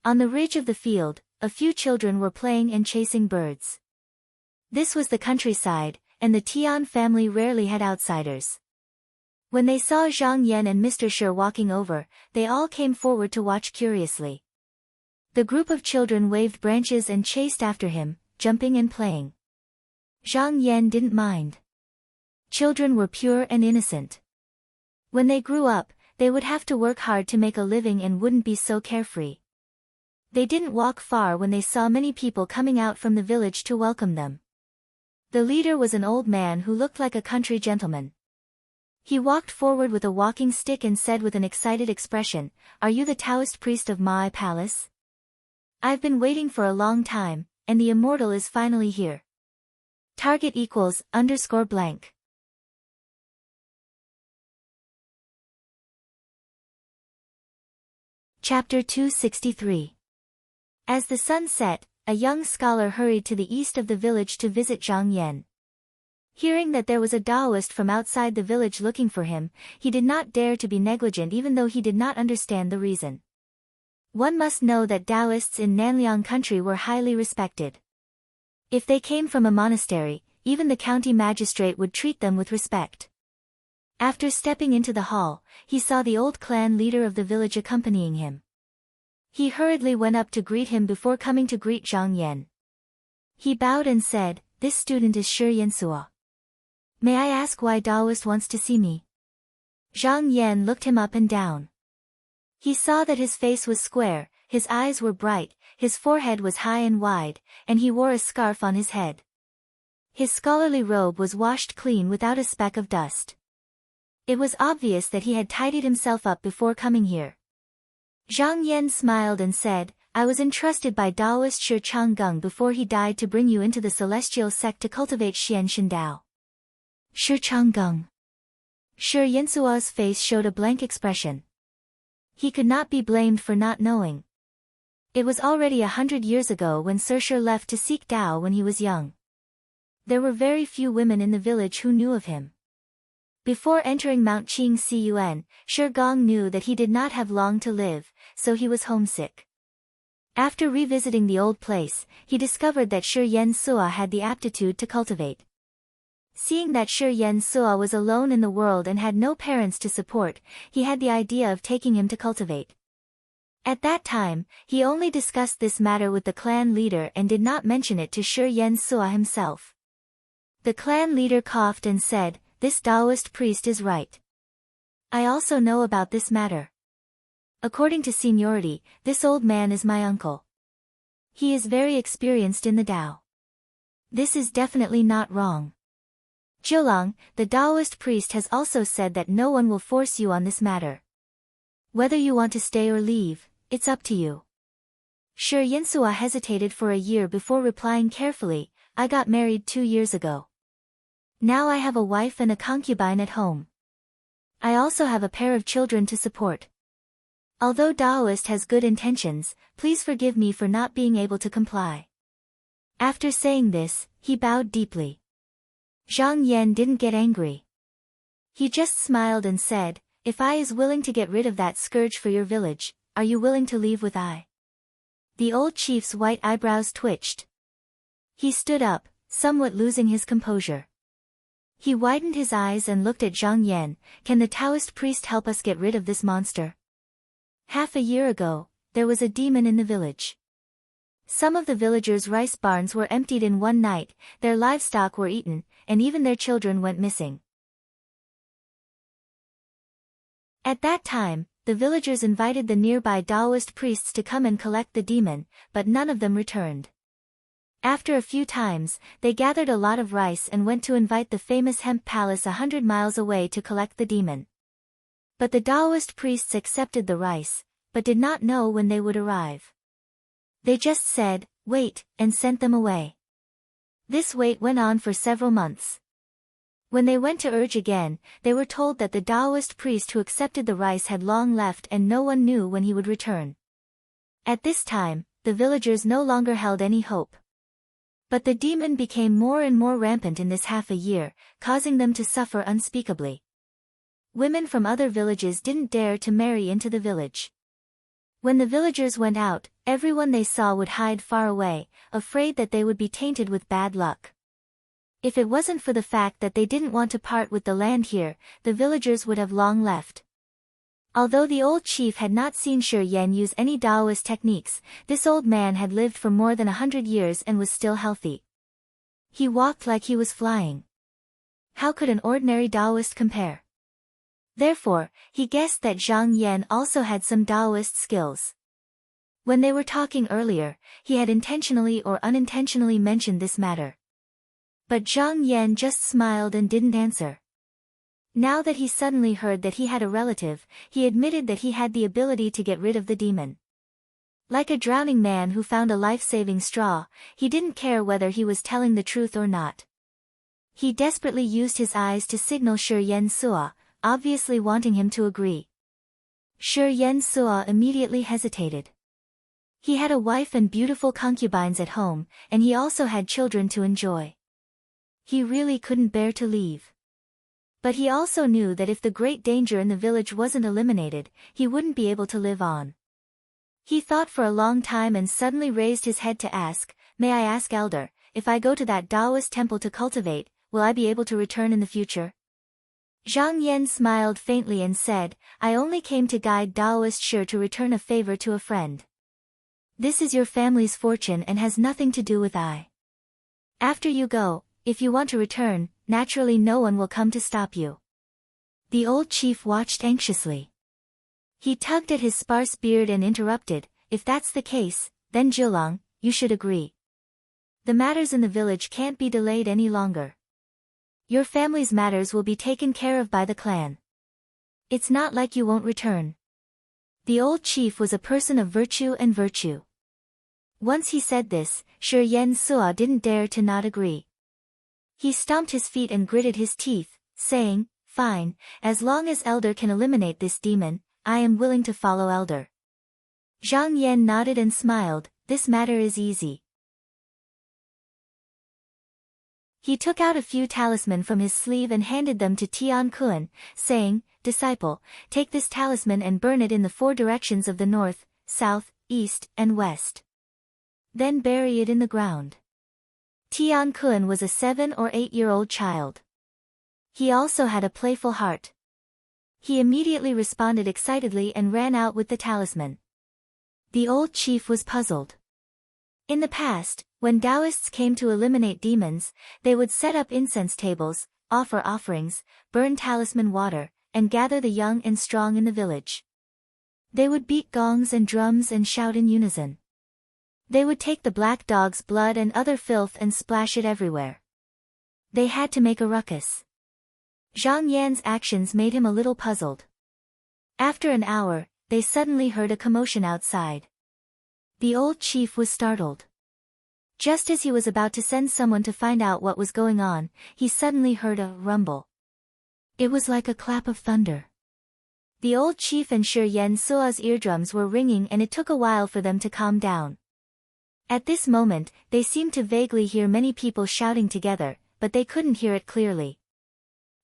On the ridge of the field, a few children were playing and chasing birds. This was the countryside, and the Tian family rarely had outsiders. When they saw Zhang Yan and Mr. Shi walking over, they all came forward to watch curiously. The group of children waved branches and chased after him, jumping and playing. Zhang Yan didn't mind. Children were pure and innocent. When they grew up, they would have to work hard to make a living and wouldn't be so carefree. They didn't walk far when they saw many people coming out from the village to welcome them. The leader was an old man who looked like a country gentleman. He walked forward with a walking stick and said with an excited expression, "Are you the Taoist priest of Mai Palace? I've been waiting for a long time, and the immortal is finally here. Target equals _blank. Chapter 263. As the sun set, a young scholar hurried to the east of the village to visit Zhang Yan. Hearing that there was a Taoist from outside the village looking for him, he did not dare to be negligent even though he did not understand the reason. One must know that Taoists in Nanliang country were highly respected. If they came from a monastery, even the county magistrate would treat them with respect. After stepping into the hall, he saw the old clan leader of the village accompanying him. He hurriedly went up to greet him before coming to greet Zhang Yan. He bowed and said, "This student is Shi Yensua. May I ask why Taoist wants to see me?" Zhang Yan looked him up and down. He saw that his face was square, his eyes were bright, his forehead was high and wide, and he wore a scarf on his head. His scholarly robe was washed clean without a speck of dust. It was obvious that he had tidied himself up before coming here. Zhang Yan smiled and said, "I was entrusted by Taoist Shi Changgung before he died to bring you into the celestial sect to cultivate Xian Shindao." Shi Changgung. Shi Yensua's face showed a blank expression. He could not be blamed for not knowing. It was already 100 years ago when Sir Shi left to seek Tao when he was young. There were very few women in the village who knew of him. Before entering Mount Qing Cun, Shi Gong knew that he did not have long to live, so he was homesick. After revisiting the old place, he discovered that Shi Yensua had the aptitude to cultivate. Seeing that Shi Yensua was alone in the world and had no parents to support, he had the idea of taking him to cultivate. At that time, he only discussed this matter with the clan leader and did not mention it to Shi Yensua himself. The clan leader coughed and said, "This Taoist priest is right. I also know about this matter. According to seniority, this old man is my uncle. He is very experienced in the Tao. This is definitely not wrong. Jiulong, the Taoist priest has also said that no one will force you on this matter. Whether you want to stay or leave, it's up to you." Shi Yensua hesitated for a year before replying carefully, "I got married 2 years ago. Now I have a wife and a concubine at home. I also have a pair of children to support. Although Taoist has good intentions, please forgive me for not being able to comply." After saying this, he bowed deeply. Zhang Yan didn't get angry. He just smiled and said, "If I is willing to get rid of that scourge for your village, are you willing to leave with I?" The old chief's white eyebrows twitched. He stood up, somewhat losing his composure. He widened his eyes and looked at Zhang Yan. "Can the Taoist priest help us get rid of this monster?" Half a year ago, there was a demon in the village. Some of the villagers' rice barns were emptied in one night, their livestock were eaten, and even their children went missing. At that time, the villagers invited the nearby Taoist priests to come and collect the demon, but none of them returned. After a few times, they gathered a lot of rice and went to invite the famous hemp palace 100 miles away to collect the demon. But the Taoist priests accepted the rice, but did not know when they would arrive. They just said, "Wait," and sent them away. This wait went on for several months. When they went to urge again, they were told that the Taoist priest who accepted the rice had long left and no one knew when he would return. At this time, the villagers no longer held any hope. But the demon became more and more rampant in this half a year, causing them to suffer unspeakably. Women from other villages didn't dare to marry into the village. When the villagers went out, everyone they saw would hide far away, afraid that they would be tainted with bad luck. If it wasn't for the fact that they didn't want to part with the land here, the villagers would have long left. Although the old chief had not seen Shi Yan use any Taoist techniques, this old man had lived for more than 100 years and was still healthy. He walked like he was flying. How could an ordinary Taoist compare? Therefore, he guessed that Zhang Yan also had some Taoist skills. When they were talking earlier, he had intentionally or unintentionally mentioned this matter. But Zhang Yan just smiled and didn't answer. Now that he suddenly heard that he had a relative, he admitted that he had the ability to get rid of the demon. Like a drowning man who found a life-saving straw, he didn't care whether he was telling the truth or not. He desperately used his eyes to signal Shi Yan Sua, obviously wanting him to agree. Shi Yan Sua immediately hesitated. He had a wife and beautiful concubines at home, and he also had children to enjoy. He really couldn't bear to leave. But he also knew that if the great danger in the village wasn't eliminated, he wouldn't be able to live on. He thought for a long time and suddenly raised his head to ask, "May I ask, Elder, if I go to that Taoist temple to cultivate, will I be able to return in the future?" Zhang Yan smiled faintly and said, "I only came to guide Taoist Shi to return a favor to a friend. This is your family's fortune and has nothing to do with I. After you go, if you want to return, naturally no one will come to stop you." The old chief watched anxiously. He tugged at his sparse beard and interrupted, "If that's the case, then Zhilang, you should agree. The matters in the village can't be delayed any longer. Your family's matters will be taken care of by the clan. It's not like you won't return." The old chief was a person of virtue and virtue. Once he said this, Shi Yan Sua didn't dare to not agree. He stomped his feet and gritted his teeth, saying, "Fine, as long as Elder can eliminate this demon, I am willing to follow Elder." Zhang Yan nodded and smiled, "This matter is easy." He took out a few talisman from his sleeve and handed them to Tian Kun, saying, "Disciple, take this talisman and burn it in the 4 directions of the north, south, east, and west. Then bury it in the ground." Tian Kun was a 7 or 8-year-old child. He also had a playful heart. He immediately responded excitedly and ran out with the talisman. The old chief was puzzled. In the past, when Taoists came to eliminate demons, they would set up incense tables, offer offerings, burn talisman water, and gather the young and strong in the village. They would beat gongs and drums and shout in unison. They would take the black dog's blood and other filth and splash it everywhere. They had to make a ruckus. Zhang Yan's actions made him a little puzzled. After an hour, they suddenly heard a commotion outside. The old chief was startled. Just as he was about to send someone to find out what was going on, he suddenly heard a rumble. It was like a clap of thunder. The old chief and Shi Yan Sua's eardrums were ringing and it took a while for them to calm down. At this moment, they seemed to vaguely hear many people shouting together, but they couldn't hear it clearly.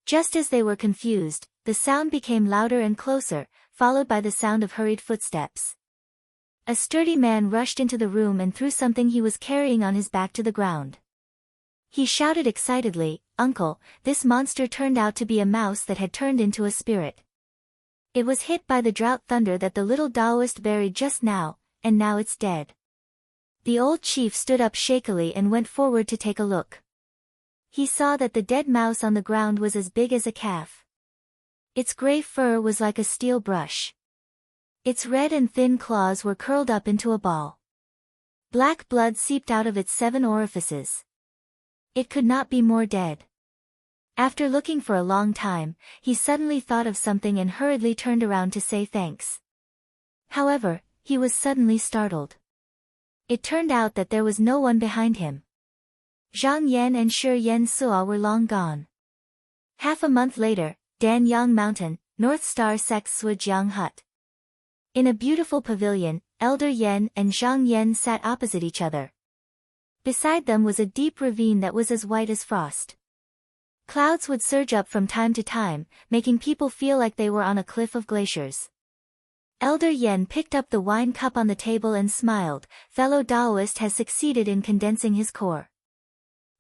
Just as they were confused, the sound became louder and closer, followed by the sound of hurried footsteps. A sturdy man rushed into the room and threw something he was carrying on his back to the ground. He shouted excitedly, "Uncle, this monster turned out to be a mouse that had turned into a spirit. It was hit by the drought thunder that the little Taoist buried just now, and now it's dead." The old chief stood up shakily and went forward to take a look. He saw that the dead mouse on the ground was as big as a calf. Its gray fur was like a steel brush. Its red and thin claws were curled up into a ball. Black blood seeped out of its 7 orifices. It could not be more dead. After looking for a long time, he suddenly thought of something and hurriedly turned around to say thanks. However, he was suddenly startled. It turned out that there was no one behind him. Zhang Yan and Shi Yan Suo were long gone. Half a month later, Danyang Mountain, North Star Sect's Sujiang Hut. In a beautiful pavilion, Elder Yan and Zhang Yan sat opposite each other. Beside them was a deep ravine that was as white as frost. Clouds would surge up from time to time, making people feel like they were on a cliff of glaciers. Elder Yan picked up the wine cup on the table and smiled. Fellow Taoist has succeeded in condensing his core.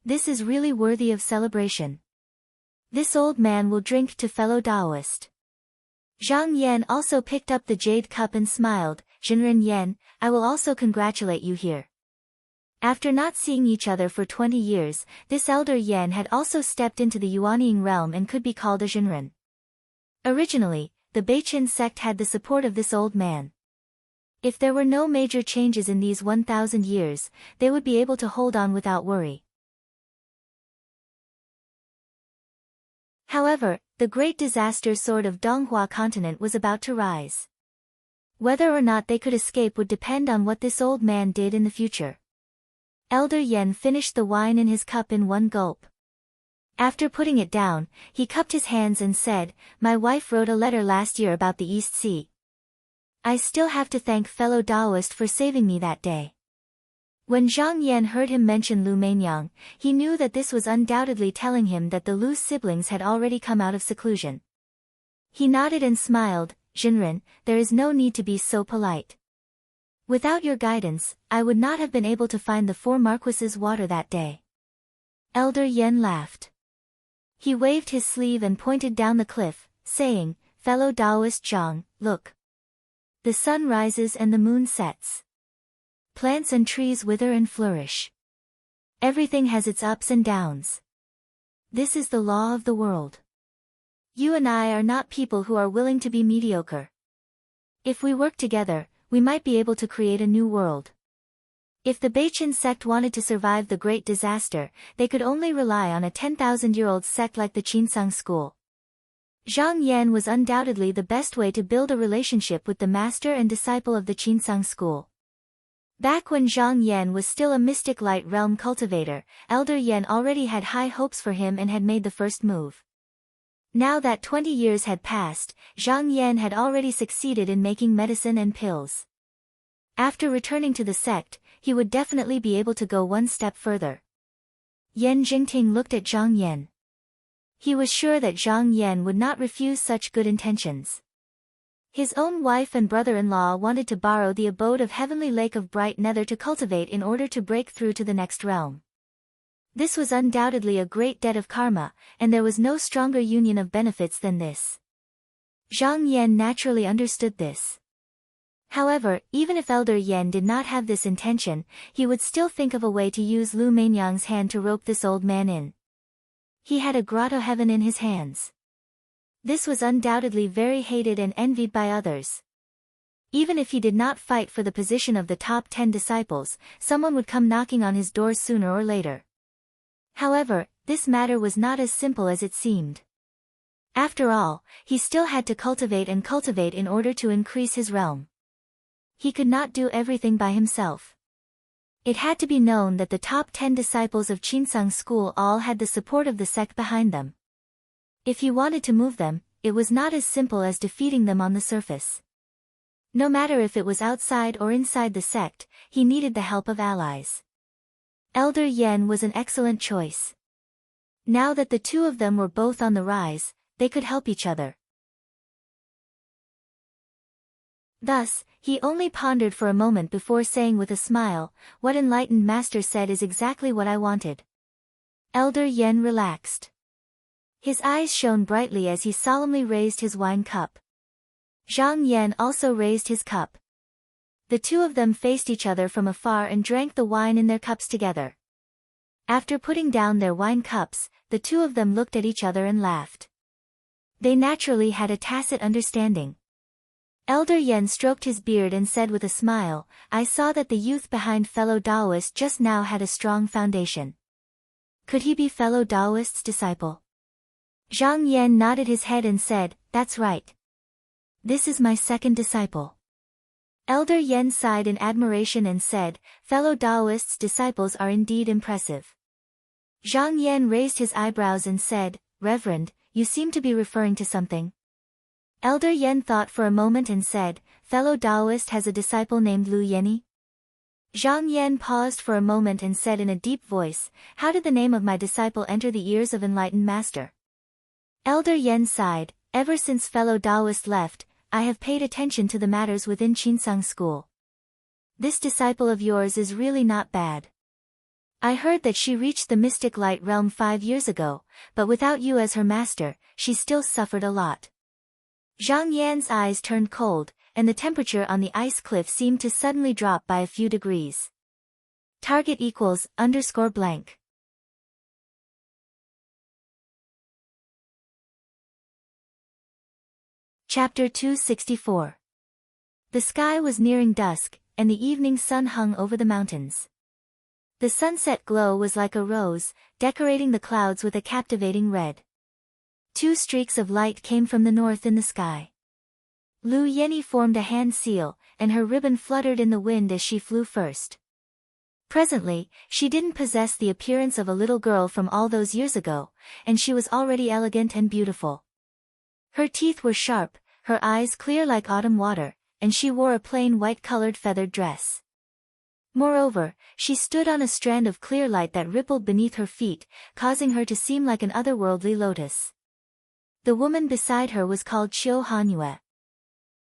This is really worthy of celebration. This old man will drink to fellow Taoist. Zhang Yan also picked up the jade cup and smiled. Jinren Yan, I will also congratulate you here. After not seeing each other for 20 years, this elder Yan had also stepped into the Yuanying realm and could be called a Jinren. Originally, the Beiqin sect had the support of this old man. If there were no major changes in these 1,000 years, they would be able to hold on without worry. However, the great disaster sword of Donghua continent was about to rise. Whether or not they could escape would depend on what this old man did in the future. Elder Yan finished the wine in his cup in one gulp. After putting it down, he cupped his hands and said, My wife wrote a letter last year about the East Sea. I still have to thank fellow Taoist for saving me that day. When Zhang Yan heard him mention Lu Mainyang, he knew that this was undoubtedly telling him that the Lu siblings had already come out of seclusion. He nodded and smiled. Jinren, there is no need to be so polite. Without your guidance, I would not have been able to find the 4 Marquises' water that day. Elder Yan laughed. He waved his sleeve and pointed down the cliff, saying, Fellow Taoist Zhang, look. The sun rises and the moon sets. Plants and trees wither and flourish. Everything has its ups and downs. This is the law of the world. You and I are not people who are willing to be mediocre. If we work together, we might be able to create a new world. If the Beiqin sect wanted to survive the great disaster, they could only rely on a 10,000-year-old sect like the Qinsang school. Zhang Yan was undoubtedly the best way to build a relationship with the master and disciple of the Qinsang school. Back when Zhang Yan was still a mystic light realm cultivator, Elder Yan already had high hopes for him and had made the first move. Now that 20 years had passed, Zhang Yan had already succeeded in making medicine and pills. After returning to the sect, he would definitely be able to go one step further. Yan Jingting looked at Zhang Yan. He was sure that Zhang Yan would not refuse such good intentions. His own wife and brother-in-law wanted to borrow the abode of Heavenly Lake of Bright Nether to cultivate in order to break through to the next realm. This was undoubtedly a great debt of karma, and there was no stronger union of benefits than this. Zhang Yan naturally understood this. However, even if Elder Yan did not have this intention, he would still think of a way to use Lu Mainyang's hand to rope this old man in. He had a grotto heaven in his hands. This was undoubtedly very hated and envied by others. Even if he did not fight for the position of the top 10 disciples, someone would come knocking on his door sooner or later. However, this matter was not as simple as it seemed. After all, he still had to cultivate in order to increase his realm. He could not do everything by himself. It had to be known that the top 10 disciples of Qinsang school all had the support of the sect behind them. If he wanted to move them, it was not as simple as defeating them on the surface. No matter if it was outside or inside the sect, he needed the help of allies. Elder Yan was an excellent choice. Now that the two of them were both on the rise, they could help each other. Thus, he only pondered for a moment before saying with a smile, What enlightened master said is exactly what I wanted. Elder Yan relaxed. His eyes shone brightly as he solemnly raised his wine cup. Zhang Yan also raised his cup. The two of them faced each other from afar and drank the wine in their cups together. After putting down their wine cups, the two of them looked at each other and laughed. They naturally had a tacit understanding. Elder Yen stroked his beard and said with a smile, I saw that the youth behind fellow Taoist just now had a strong foundation. Could he be fellow Taoist's disciple? Zhang Yan nodded his head and said, that's right. This is my second disciple. Elder Yen sighed in admiration and said, fellow Taoist's disciples are indeed impressive. Zhang Yan raised his eyebrows and said, Reverend, you seem to be referring to something. Elder Yen thought for a moment and said, fellow Taoist has a disciple named Lu Yenny? Zhang Yan paused for a moment and said in a deep voice, how did the name of my disciple enter the ears of enlightened master? Elder Yen sighed, ever since fellow Taoist left, I have paid attention to the matters within Qinsang school. This disciple of yours is really not bad. I heard that she reached the mystic light realm 5 years ago, but without you as her master, she still suffered a lot. Zhang Yan's eyes turned cold, and the temperature on the ice cliff seemed to suddenly drop by a few degrees. Target equals _blank. Chapter 264. The sky was nearing dusk, and the evening sun hung over the mountains. The sunset glow was like a rose, decorating the clouds with a captivating red. 2 streaks of light came from the north in the sky. Lu Yenny formed a hand seal, and her ribbon fluttered in the wind as she flew first. Presently, she didn't possess the appearance of a little girl from all those years ago, and she was already elegant and beautiful. Her teeth were sharp, her eyes clear like autumn water, and she wore a plain white-colored feathered dress. Moreover, she stood on a strand of clear light that rippled beneath her feet, causing her to seem like an otherworldly lotus. The woman beside her was called Qiu Hanyue.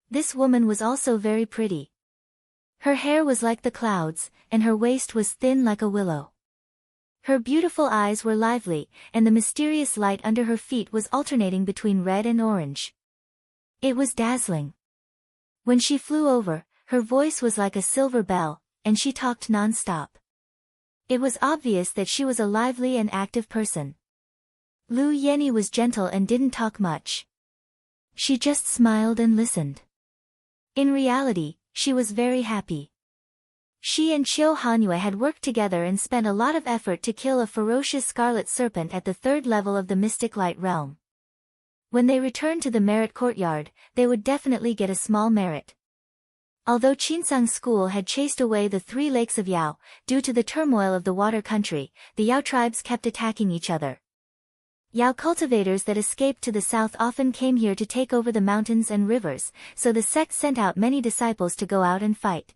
This woman was also very pretty. Her hair was like the clouds, and her waist was thin like a willow. Her beautiful eyes were lively, and the mysterious light under her feet was alternating between red and orange. It was dazzling. When she flew over, her voice was like a silver bell, and she talked non-stop. It was obvious that she was a lively and active person. Lu Yenny was gentle and didn't talk much. She just smiled and listened. In reality, she was very happy. She and Qiu Hanyue had worked together and spent a lot of effort to kill a ferocious scarlet serpent at the 3rd level of the mystic light realm. When they returned to the merit courtyard, they would definitely get a small merit. Although Qinsang school had chased away the 3 lakes of Yao, due to the turmoil of the water country, the Yao tribes kept attacking each other. Yao cultivators that escaped to the south often came here to take over the mountains and rivers, so the sect sent out many disciples to go out and fight.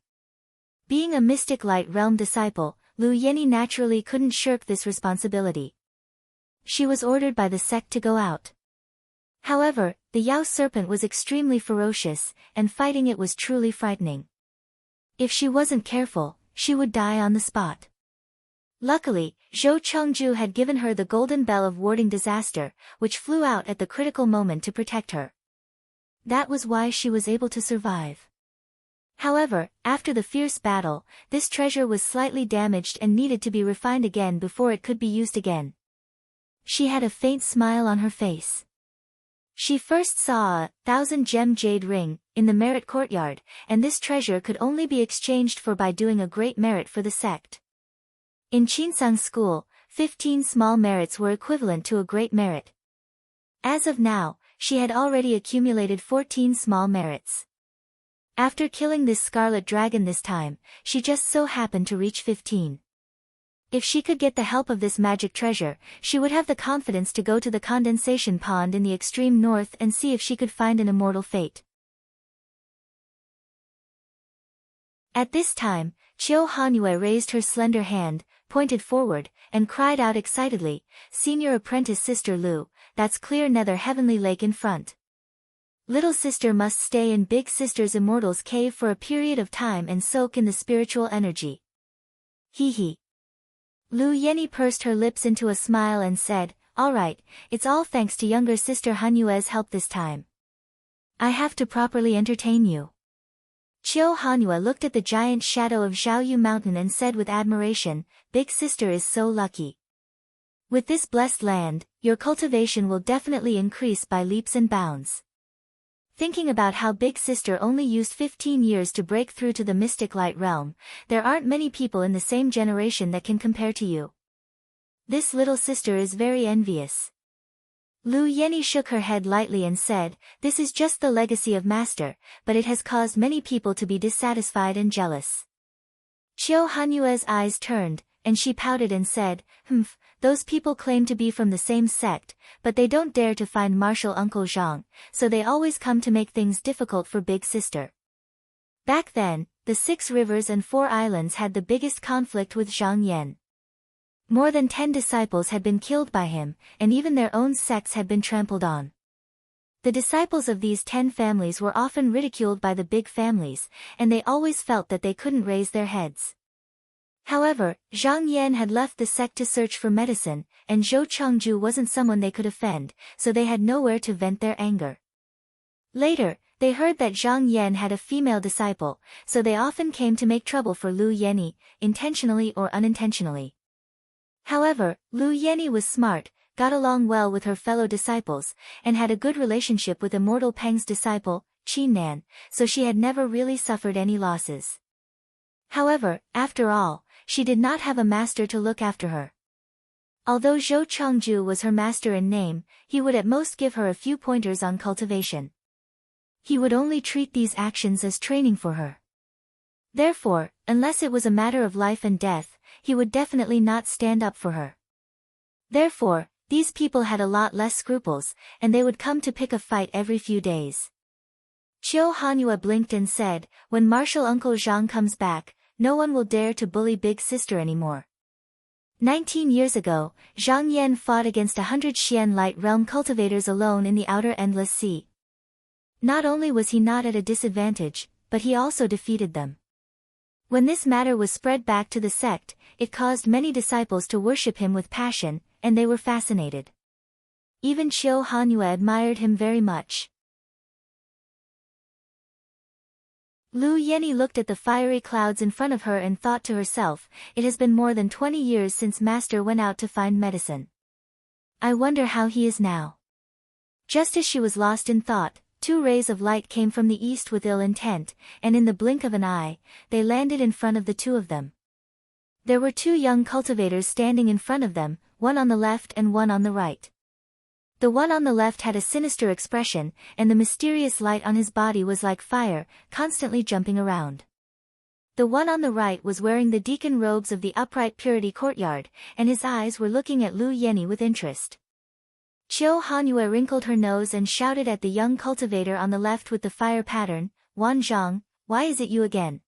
Being a mystic light realm disciple, Lu Yenny naturally couldn't shirk this responsibility. She was ordered by the sect to go out. However, the Yao serpent was extremely ferocious, and fighting it was truly frightening. If she wasn't careful, she would die on the spot. Luckily, Zhou Chengju had given her the golden bell of warding disaster, which flew out at the critical moment to protect her. That was why she was able to survive. However, after the fierce battle, this treasure was slightly damaged and needed to be refined again before it could be used again. She had a faint smile on her face. She first saw a 1,000-gem jade ring in the merit courtyard, and this treasure could only be exchanged for by doing a great merit for the sect. In Qinsang school, 15 small merits were equivalent to a great merit. As of now, she had already accumulated 14 small merits. After killing this scarlet dragon this time, she just so happened to reach 15. If she could get the help of this magic treasure, she would have the confidence to go to the condensation pond in the extreme north and see if she could find an immortal fate. At this time, Qiu Hanyue raised her slender hand, pointed forward, and cried out excitedly, Senior Apprentice Sister Lu, that's clear nether heavenly lake in front. Little sister must stay in Big Sister's Immortal's cave for a period of time and soak in the spiritual energy. Hee hee. Lu Yenny pursed her lips into a smile and said, Alright, it's all thanks to younger sister Hanyue's help this time. I have to properly entertain you. Qiu Hanyue looked at the giant shadow of Zhaoyu Mountain and said with admiration, Big sister is so lucky. With this blessed land, your cultivation will definitely increase by leaps and bounds. Thinking about how Big Sister only used 15 years to break through to the mystic light realm, there aren't many people in the same generation that can compare to you. This little sister is very envious. Lu Yenny shook her head lightly and said, "This is just the legacy of Master, but it has caused many people to be dissatisfied and jealous." Qiu Hanyue's eyes turned, and she pouted and said, those people claim to be from the same sect, but they don't dare to find martial Uncle Zhang, so they always come to make things difficult for Big Sister. Back then, the 6 rivers and 4 islands had the biggest conflict with Zhang Yan. More than 10 disciples had been killed by him, and even their own sects had been trampled on. The disciples of these 10 families were often ridiculed by the big families, and they always felt that they couldn't raise their heads. However, Zhang Yan had left the sect to search for medicine, and Zhou Chengju wasn't someone they could offend, so they had nowhere to vent their anger. Later, they heard that Zhang Yan had a female disciple, so they often came to make trouble for Lu Yenny, intentionally or unintentionally. However, Lu Yenny was smart, got along well with her fellow disciples, and had a good relationship with Immortal Peng's disciple, Qin Nan, so she had never really suffered any losses. However, after all, she did not have a master to look after her. Although Zhou Chengju was her master in name, he would at most give her a few pointers on cultivation. He would only treat these actions as training for her. Therefore, unless it was a matter of life and death, he would definitely not stand up for her. Therefore, these people had a lot less scruples, and they would come to pick a fight every few days. Qiu Hanyue blinked and said, "When martial Uncle Zhang comes back, no one will dare to bully Big Sister anymore." 19 years ago, Zhang Yan fought against 100 Xian Light Realm cultivators alone in the outer Endless Sea. Not only was he not at a disadvantage, but he also defeated them. When this matter was spread back to the sect, it caused many disciples to worship him with passion, and they were fascinated. Even Qiu Hanyue admired him very much. Lu Yenny looked at the fiery clouds in front of her and thought to herself, "It has been more than 20 years since Master went out to find medicine. I wonder how he is now." Just as she was lost in thought, 2 rays of light came from the east with ill intent, and in the blink of an eye, they landed in front of the 2 of them. There were 2 young cultivators standing in front of them, one on the left and one on the right. The one on the left had a sinister expression, and the mysterious light on his body was like fire, constantly jumping around. The one on the right was wearing the deacon robes of the upright purity courtyard, and his eyes were looking at Lu Yenny with interest. Qiu Hanyue wrinkled her nose and shouted at the young cultivator on the left with the fire pattern, "Wan Zhang, why is it you again?"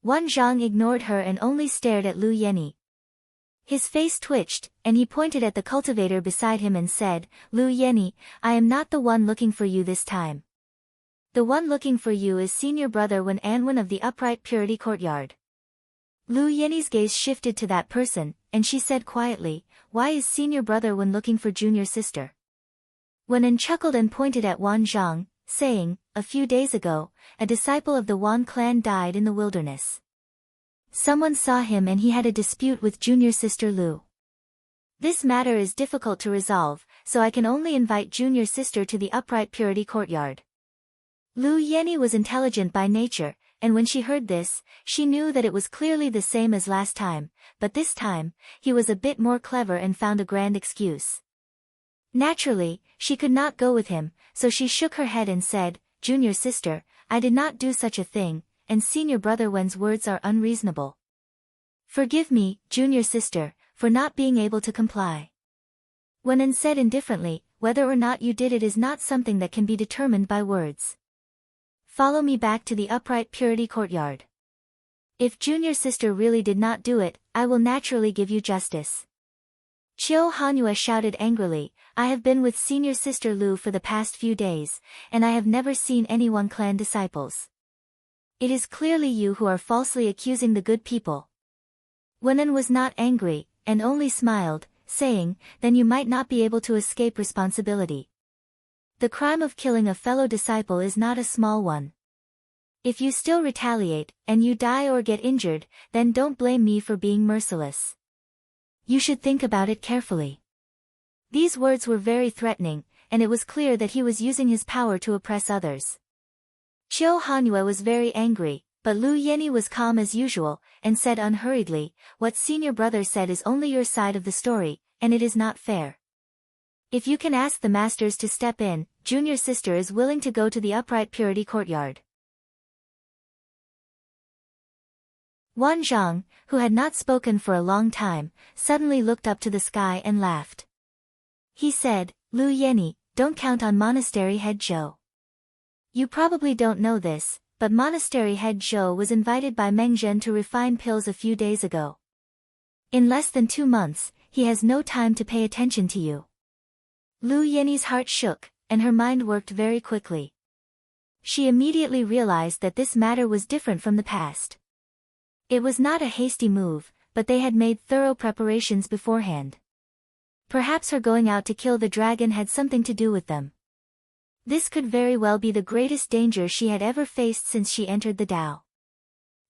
Wan Zhang ignored her and only stared at Lu Yenny. His face twitched, and he pointed at the cultivator beside him and said, "Lu Yenny, I am not the one looking for you this time. The one looking for you is senior brother Wen Anwen of the upright purity courtyard." Lu Yenny's gaze shifted to that person, and she said quietly, "Why is senior brother Wen looking for junior sister?" Wen chuckled and pointed at Wan Zhang, saying, "A few days ago, a disciple of the Wan clan died in the wilderness. Someone saw him and he had a dispute with junior sister Lu. This matter is difficult to resolve, so I can only invite junior sister to the upright purity courtyard." Lu Yenny was intelligent by nature, and when she heard this, she knew that it was clearly the same as last time, but this time, he was a bit more clever and found a grand excuse. Naturally, she could not go with him, so she shook her head and said, "Junior sister, I did not do such a thing, and senior brother Wen's words are unreasonable. Forgive me, junior sister, for not being able to comply." Wen said indifferently, "Whether or not you did it is not something that can be determined by words. Follow me back to the upright purity courtyard. If junior sister really did not do it, I will naturally give you justice." Qiu Hanyue shouted angrily, "I have been with senior sister Lu for the past few days, and I have never seen any Wan clan disciples. It is clearly you who are falsely accusing the good people." Wen was not angry, and only smiled, saying, "Then you might not be able to escape responsibility. The crime of killing a fellow disciple is not a small one. If you still retaliate, and you die or get injured, then don't blame me for being merciless. You should think about it carefully." These words were very threatening, and it was clear that he was using his power to oppress others. Qiu Hanyue was very angry, but Lu Yenny was calm as usual, and said unhurriedly, "What senior brother said is only your side of the story, and it is not fair. If you can ask the masters to step in, junior sister is willing to go to the upright purity courtyard." Wan Zhang, who had not spoken for a long time, suddenly looked up to the sky and laughed. He said, "Lu Yenny, don't count on Monastery Head Zhou. You probably don't know this, but Monastery Head Zhou was invited by Meng Zhen to refine pills a few days ago. In less than 2 months, he has no time to pay attention to you." Lu Yenny's heart shook, and her mind worked very quickly. She immediately realized that this matter was different from the past. It was not a hasty move, but they had made thorough preparations beforehand. Perhaps her going out to kill the dragon had something to do with them. This could very well be the greatest danger she had ever faced since she entered the Tao.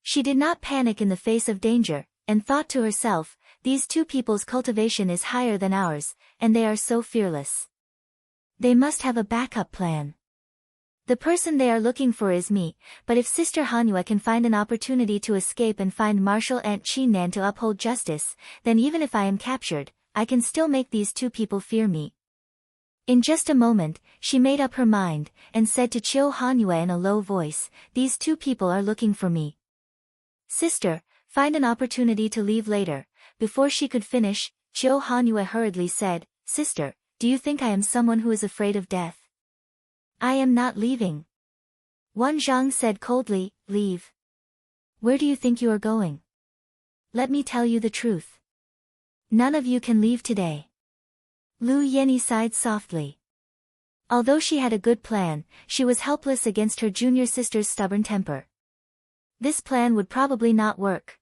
She did not panic in the face of danger, and thought to herself, "These two people's cultivation is higher than ours, and they are so fearless. They must have a backup plan. The person they are looking for is me, but if Sister Hanyue can find an opportunity to escape and find Martial Aunt Qinnan to uphold justice, then even if I am captured, I can still make these two people fear me." In just a moment, she made up her mind, and said to Qiu Hanyue in a low voice, "These two people are looking for me. Sister, find an opportunity to leave later." Before she could finish, Qiu Hanyue hurriedly said, "Sister, do you think I am someone who is afraid of death? I am not leaving." Wan Zhang said coldly, "Leave? Where do you think you are going? Let me tell you the truth. None of you can leave today." Lu Yenny sighed softly. Although she had a good plan, she was helpless against her junior sister's stubborn temper. This plan would probably not work.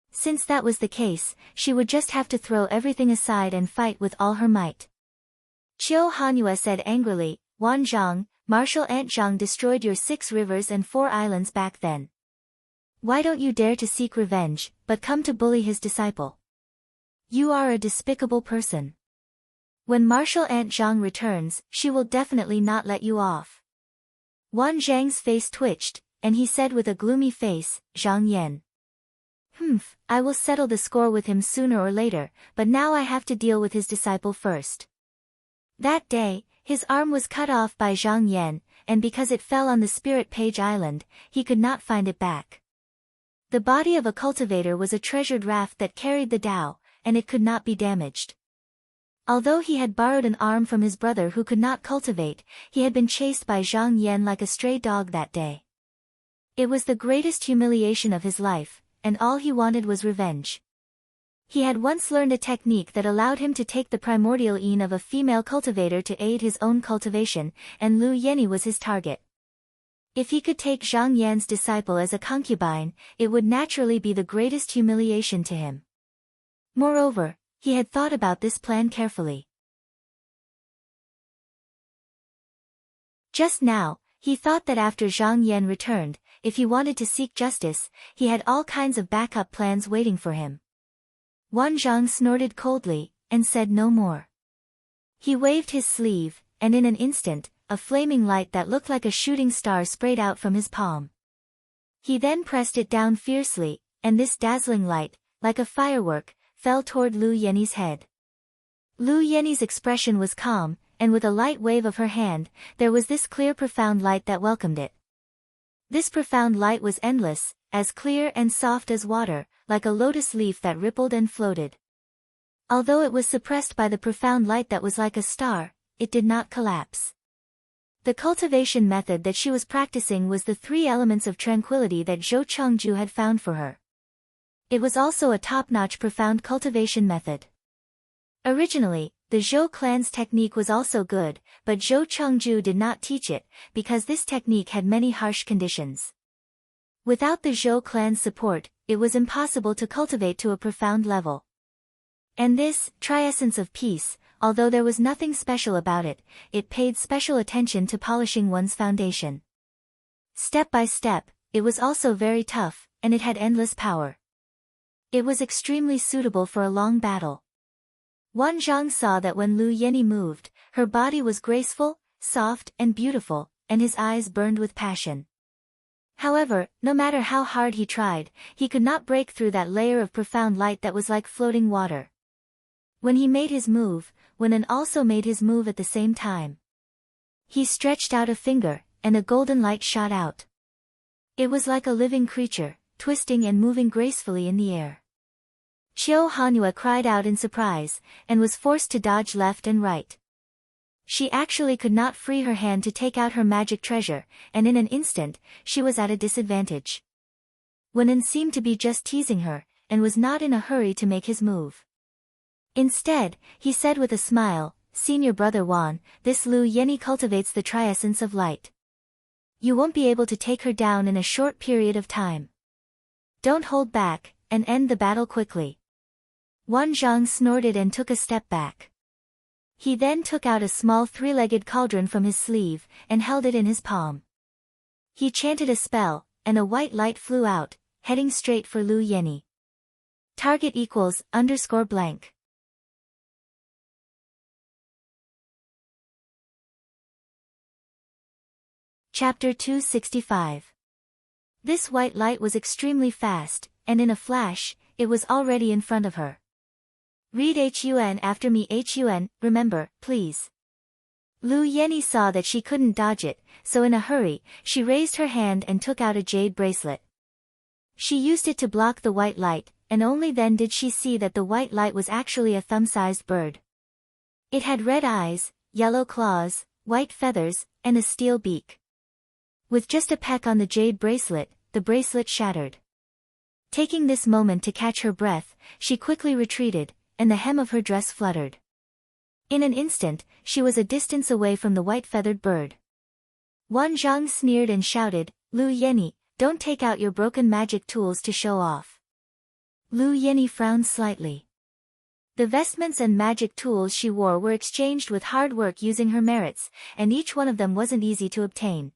Since that was the case, she would just have to throw everything aside and fight with all her might. Qiu Hanyue said angrily, "Wan Zhang, Martial Aunt Zhang destroyed your 6 rivers and 4 islands back then. Why don't you dare to seek revenge, but come to bully his disciple? You are a despicable person. When Martial Aunt Zhang returns, she will definitely not let you off." Wan Zhang's face twitched, and he said with a gloomy face, "Zhang Yan. I will settle the score with him sooner or later, but now I have to deal with his disciple first." That day, his arm was cut off by Zhang Yan, and because it fell on the Spirit Page Island, he could not find it back. The body of a cultivator was a treasured raft that carried the Tao, and it could not be damaged. Although he had borrowed an arm from his brother who could not cultivate, he had been chased by Zhang Yan like a stray dog that day. It was the greatest humiliation of his life, and all he wanted was revenge. He had once learned a technique that allowed him to take the primordial yin of a female cultivator to aid his own cultivation, and Lu Yenny was his target. If he could take Zhang Yan's disciple as a concubine, it would naturally be the greatest humiliation to him. Moreover, he had thought about this plan carefully. Just now, he thought that after Zhang Yan returned, if he wanted to seek justice, he had all kinds of backup plans waiting for him. Wan Zhang snorted coldly, and said no more. He waved his sleeve, and in an instant, a flaming light that looked like a shooting star sprayed out from his palm. He then pressed it down fiercely, and this dazzling light, like a firework, fell toward Lu Yenny's head. Lu Yenny's expression was calm, and with a light wave of her hand, there was this clear profound light that welcomed it. This profound light was endless, as clear and soft as water, like a lotus leaf that rippled and floated. Although it was suppressed by the profound light that was like a star, it did not collapse. The cultivation method that she was practicing was the 3 elements of tranquility that Zhou Chengju had found for her. It was also a top-notch profound cultivation method. Originally, the Zhou clan's technique was also good, but Zhou Chengju did not teach it, because this technique had many harsh conditions. Without the Zhou clan's support, it was impossible to cultivate to a profound level. And this, triessence of peace, although there was nothing special about it, it paid special attention to polishing one's foundation. Step by step, it was also very tough, and it had endless power. It was extremely suitable for a long battle. Wan Zhang saw that when Lu Yeni moved, her body was graceful, soft, and beautiful, and his eyes burned with passion. However, no matter how hard he tried, he could not break through that layer of profound light that was like floating water. When he made his move, Wenan also made his move at the same time. He stretched out a finger, and a golden light shot out. It was like a living creature, twisting and moving gracefully in the air. Qiu Hanhua cried out in surprise, and was forced to dodge left and right. She actually could not free her hand to take out her magic treasure, and in an instant, she was at a disadvantage. Wenan seemed to be just teasing her, and was not in a hurry to make his move. Instead, he said with a smile, "Senior brother Wan, this Lu Yeni cultivates the triessence of light. You won't be able to take her down in a short period of time. Don't hold back, and end the battle quickly." Wan Zhang snorted and took a step back. He then took out a small three-legged cauldron from his sleeve, and held it in his palm. He chanted a spell, and a white light flew out, heading straight for Lu Yeni. Target equals _blank. Chapter 265. This white light was extremely fast, and in a flash, it was already in front of her. Read Hun after me. Hun, remember, please. Lu Yeni saw that she couldn't dodge it, so in a hurry, she raised her hand and took out a jade bracelet. She used it to block the white light, and only then did she see that the white light was actually a thumb-sized bird. It had red eyes, yellow claws, white feathers, and a steel beak. With just a peck on the jade bracelet, the bracelet shattered. Taking this moment to catch her breath, she quickly retreated, and the hem of her dress fluttered. In an instant, she was a distance away from the white-feathered bird. Wan Zhang sneered and shouted, "Lu Yeni, don't take out your broken magic tools to show off." Lu Yeni frowned slightly. The vestments and magic tools she wore were exchanged with hard work using her merits, and each one of them wasn't easy to obtain.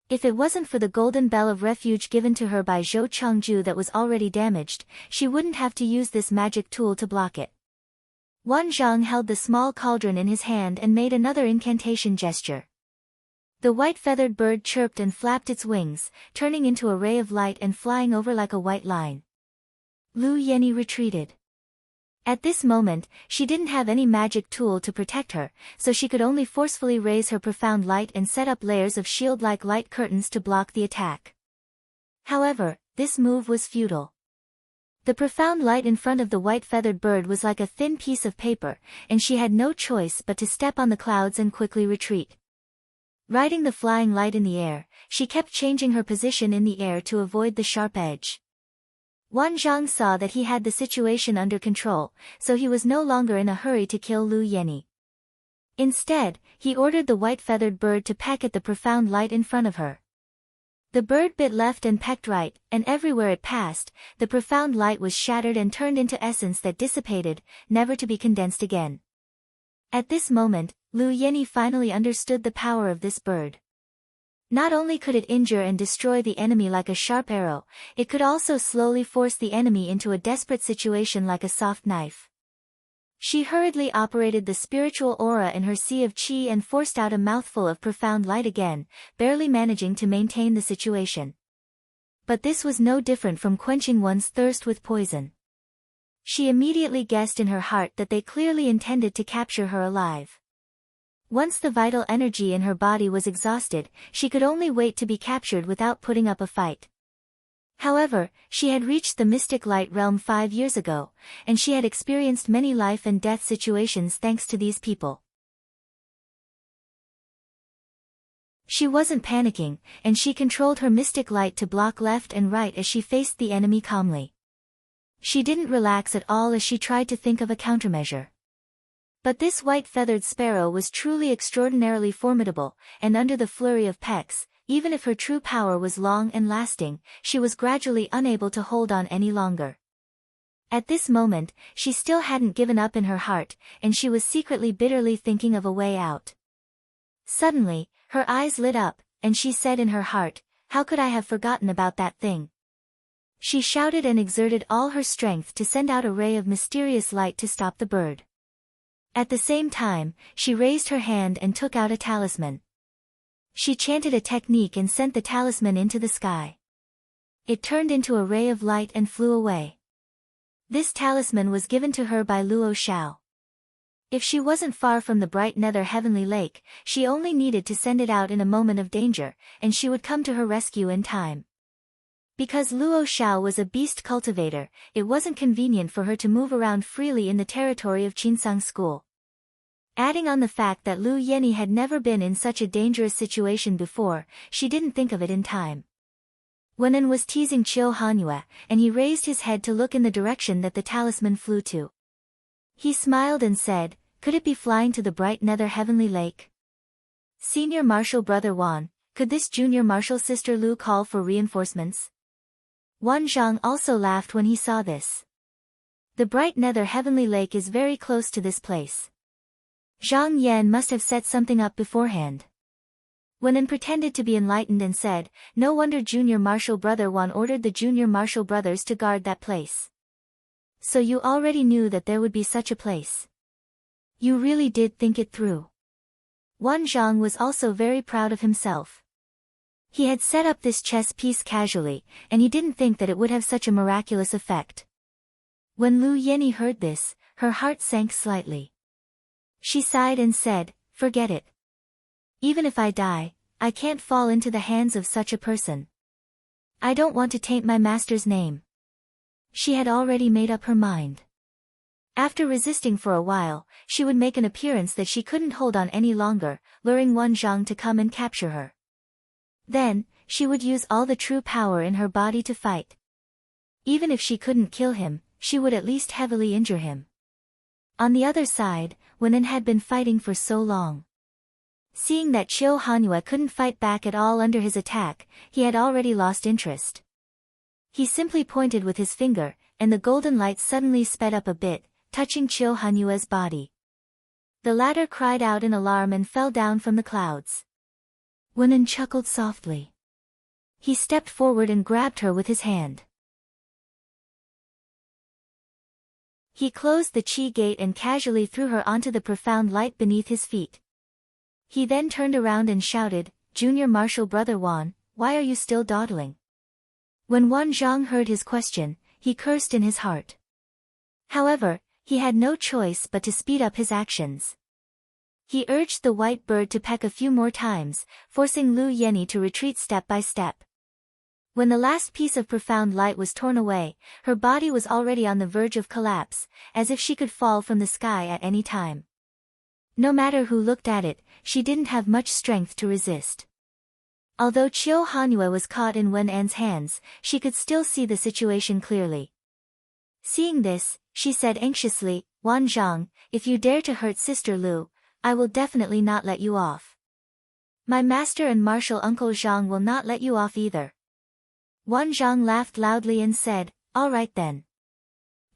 If it wasn't for the golden bell of refuge given to her by Zhou Changju that was already damaged, she wouldn't have to use this magic tool to block it. Wan Zhang held the small cauldron in his hand and made another incantation gesture. The white-feathered bird chirped and flapped its wings, turning into a ray of light and flying over like a white line. Lu Yeni retreated. At this moment, she didn't have any magic tool to protect her, so she could only forcefully raise her profound light and set up layers of shield-like light curtains to block the attack. However, this move was futile. The profound light in front of the white-feathered bird was like a thin piece of paper, and she had no choice but to step on the clouds and quickly retreat. Riding the flying light in the air, she kept changing her position in the air to avoid the sharp edge. Wan Zhang saw that he had the situation under control, so he was no longer in a hurry to kill Lu Yeni. Instead, he ordered the white-feathered bird to peck at the profound light in front of her. The bird bit left and pecked right, and everywhere it passed, the profound light was shattered and turned into essence that dissipated, never to be condensed again. At this moment, Lu Yeni finally understood the power of this bird. Not only could it injure and destroy the enemy like a sharp arrow, it could also slowly force the enemy into a desperate situation like a soft knife. She hurriedly operated the spiritual aura in her sea of qi and forced out a mouthful of profound light again, barely managing to maintain the situation. But this was no different from quenching one's thirst with poison. She immediately guessed in her heart that they clearly intended to capture her alive. Once the vital energy in her body was exhausted, she could only wait to be captured without putting up a fight. However, she had reached the mystic light realm 5 years ago, and she had experienced many life and death situations thanks to these people. She wasn't panicking, and she controlled her mystic light to block left and right as she faced the enemy calmly. She didn't relax at all as she tried to think of a countermeasure. But this white-feathered sparrow was truly extraordinarily formidable, and under the flurry of pecks, even if her true power was long and lasting, she was gradually unable to hold on any longer. At this moment, she still hadn't given up in her heart, and she was secretly bitterly thinking of a way out. Suddenly, her eyes lit up, and she said in her heart, "How could I have forgotten about that thing?" She shouted and exerted all her strength to send out a ray of mysterious light to stop the bird. At the same time, she raised her hand and took out a talisman. She chanted a technique and sent the talisman into the sky. It turned into a ray of light and flew away. This talisman was given to her by Luo Xiao. If she wasn't far from the bright nether heavenly lake, she only needed to send it out in a moment of danger, and she would come to her rescue in time. Because Luo Xiao was a beast cultivator, it wasn't convenient for her to move around freely in the territory of Qinsang School. Adding on the fact that Lu Yenny had never been in such a dangerous situation before, she didn't think of it in time. Wenan was teasing Qiu Hanyue, and he raised his head to look in the direction that the talisman flew to. He smiled and said, "Could it be flying to the bright nether heavenly lake?" Senior Marshal Brother Wan, could this junior marshal sister Lu call for reinforcements? Wan Zhang also laughed when he saw this. The bright nether heavenly lake is very close to this place. Zhang Yan must have set something up beforehand. Wenan pretended to be enlightened and said, "No wonder Junior Marshal Brother Wan ordered the Junior Marshal brothers to guard that place. So you already knew that there would be such a place. You really did think it through." Wan Zhang was also very proud of himself. He had set up this chess piece casually, and he didn't think that it would have such a miraculous effect. When Lu Yenny heard this, her heart sank slightly. She sighed and said, "Forget it. Even if I die, I can't fall into the hands of such a person. I don't want to taint my master's name." She had already made up her mind. After resisting for a while, she would make an appearance that she couldn't hold on any longer, luring Wan Zhang to come and capture her. Then, she would use all the true power in her body to fight. Even if she couldn't kill him, she would at least heavily injure him. On the other side, Wenan had been fighting for so long. Seeing that Qiu Hanyue couldn't fight back at all under his attack, he had already lost interest. He simply pointed with his finger, and the golden light suddenly sped up a bit, touching Qiu Hanyue's body. The latter cried out in alarm and fell down from the clouds. Wenan chuckled softly. He stepped forward and grabbed her with his hand. He closed the Qi gate and casually threw her onto the profound light beneath his feet. He then turned around and shouted, "Junior Marshal Brother Wan, why are you still dawdling?" When Wan Zhang heard his question, he cursed in his heart. However, he had no choice but to speed up his actions. He urged the white bird to peck a few more times, forcing Lu Yenny to retreat step by step. When the last piece of profound light was torn away, her body was already on the verge of collapse, as if she could fall from the sky at any time. No matter who looked at it, she didn't have much strength to resist. Although Qiu Hanyue was caught in Wen An's hands, she could still see the situation clearly. Seeing this, she said anxiously, "Wan Zhang, if you dare to hurt Sister Lu, I will definitely not let you off. My master and martial uncle Zhang will not let you off either." Wan Zhang laughed loudly and said, "All right then.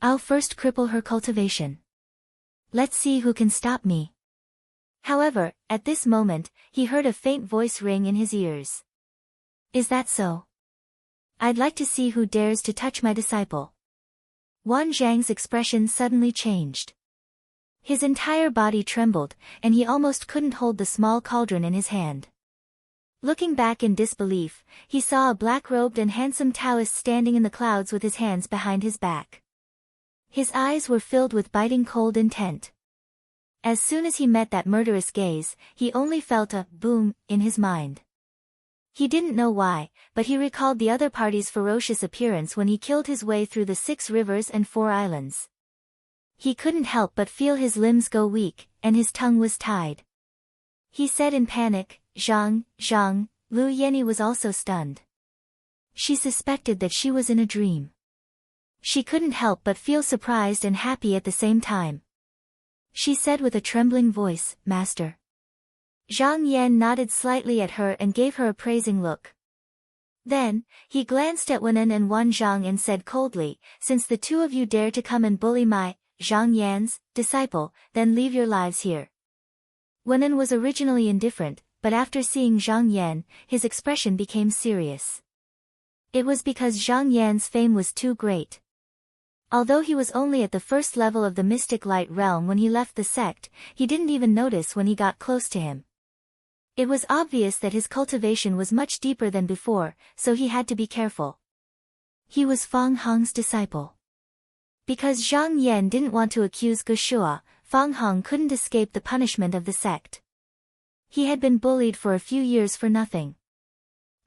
I'll first cripple her cultivation. Let's see who can stop me." However, at this moment, he heard a faint voice ring in his ears. "Is that so? I'd like to see who dares to touch my disciple." Wan Zhang's expression suddenly changed. His entire body trembled, and he almost couldn't hold the small cauldron in his hand. Looking back in disbelief, he saw a black-robed and handsome Taoist standing in the clouds with his hands behind his back. His eyes were filled with biting cold intent. As soon as he met that murderous gaze, he only felt a boom in his mind. He didn't know why, but he recalled the other party's ferocious appearance when he killed his way through the 6 rivers and 4 islands. He couldn't help but feel his limbs go weak, and his tongue was tied. He said in panic, "Zhang, Zhang." Lu Yenny was also stunned. She suspected that she was in a dream. She couldn't help but feel surprised and happy at the same time. She said with a trembling voice, "Master." Zhang Yan nodded slightly at her and gave her a praising look. Then, he glanced at Wenan and Wan Zhang and said coldly, "Since the two of you dare to come and bully my, Zhang Yan's, disciple, then leave your lives here." Wenan was originally indifferent, but after seeing Zhang Yan, his expression became serious. It was because Zhang Yan's fame was too great. Although he was only at the first level of the mystic light realm when he left the sect, he didn't even notice when he got close to him. It was obvious that his cultivation was much deeper than before, so he had to be careful. He was Fang Hong's disciple. Because Zhang Yan didn't want to accuse Gushua, Fang Hong couldn't escape the punishment of the sect. He had been bullied for a few years for nothing.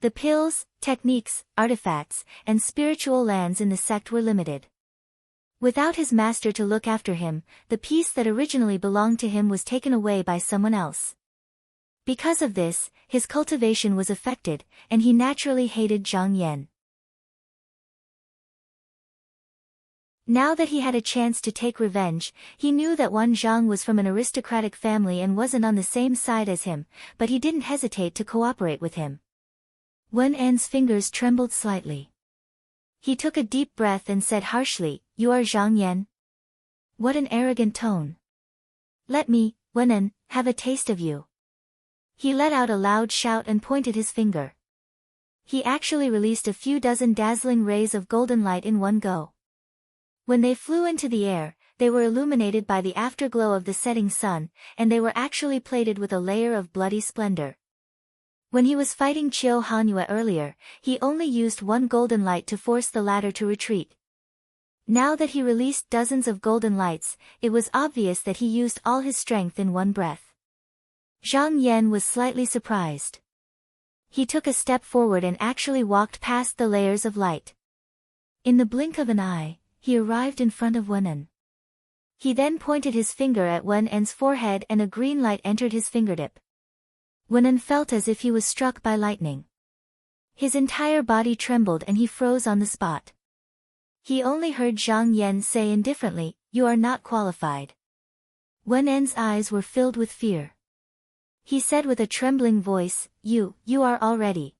The pills, techniques, artifacts, and spiritual lands in the sect were limited. Without his master to look after him, the peace that originally belonged to him was taken away by someone else. Because of this, his cultivation was affected, and he naturally hated Zhang Yan. Now that he had a chance to take revenge, he knew that Wan Zhang was from an aristocratic family and wasn't on the same side as him, but he didn't hesitate to cooperate with him. Wen En's fingers trembled slightly. He took a deep breath and said harshly, "You are Zhang Yan?" What an arrogant tone. "Let me, Wen En, have a taste of you." He let out a loud shout and pointed his finger. He actually released a few dozen dazzling rays of golden light in one go. When they flew into the air, they were illuminated by the afterglow of the setting sun, and they were actually plated with a layer of bloody splendor. When he was fighting Qiu Hanyu earlier, he only used one golden light to force the latter to retreat. Now that he released dozens of golden lights, it was obvious that he used all his strength in one breath. Zhang Yan was slightly surprised. He took a step forward and actually walked past the layers of light. In the blink of an eye, he arrived in front of Wen En. He then pointed his finger at Wen En's forehead and a green light entered his fingertip. Wen En felt as if he was struck by lightning. His entire body trembled and he froze on the spot. He only heard Zhang Yan say indifferently, "You are not qualified." Wen En's eyes were filled with fear. He said with a trembling voice, You are already."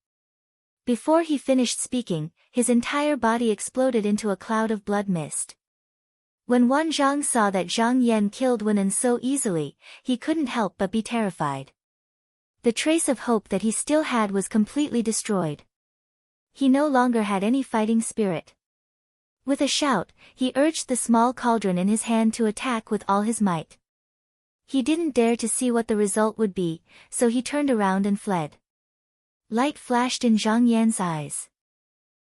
Before he finished speaking, his entire body exploded into a cloud of blood mist. When Wan Zhang saw that Zhang Yan killed Wen En so easily, he couldn't help but be terrified. The trace of hope that he still had was completely destroyed. He no longer had any fighting spirit. With a shout, he urged the small cauldron in his hand to attack with all his might. He didn't dare to see what the result would be, so he turned around and fled. Light flashed in Zhang Yan's eyes.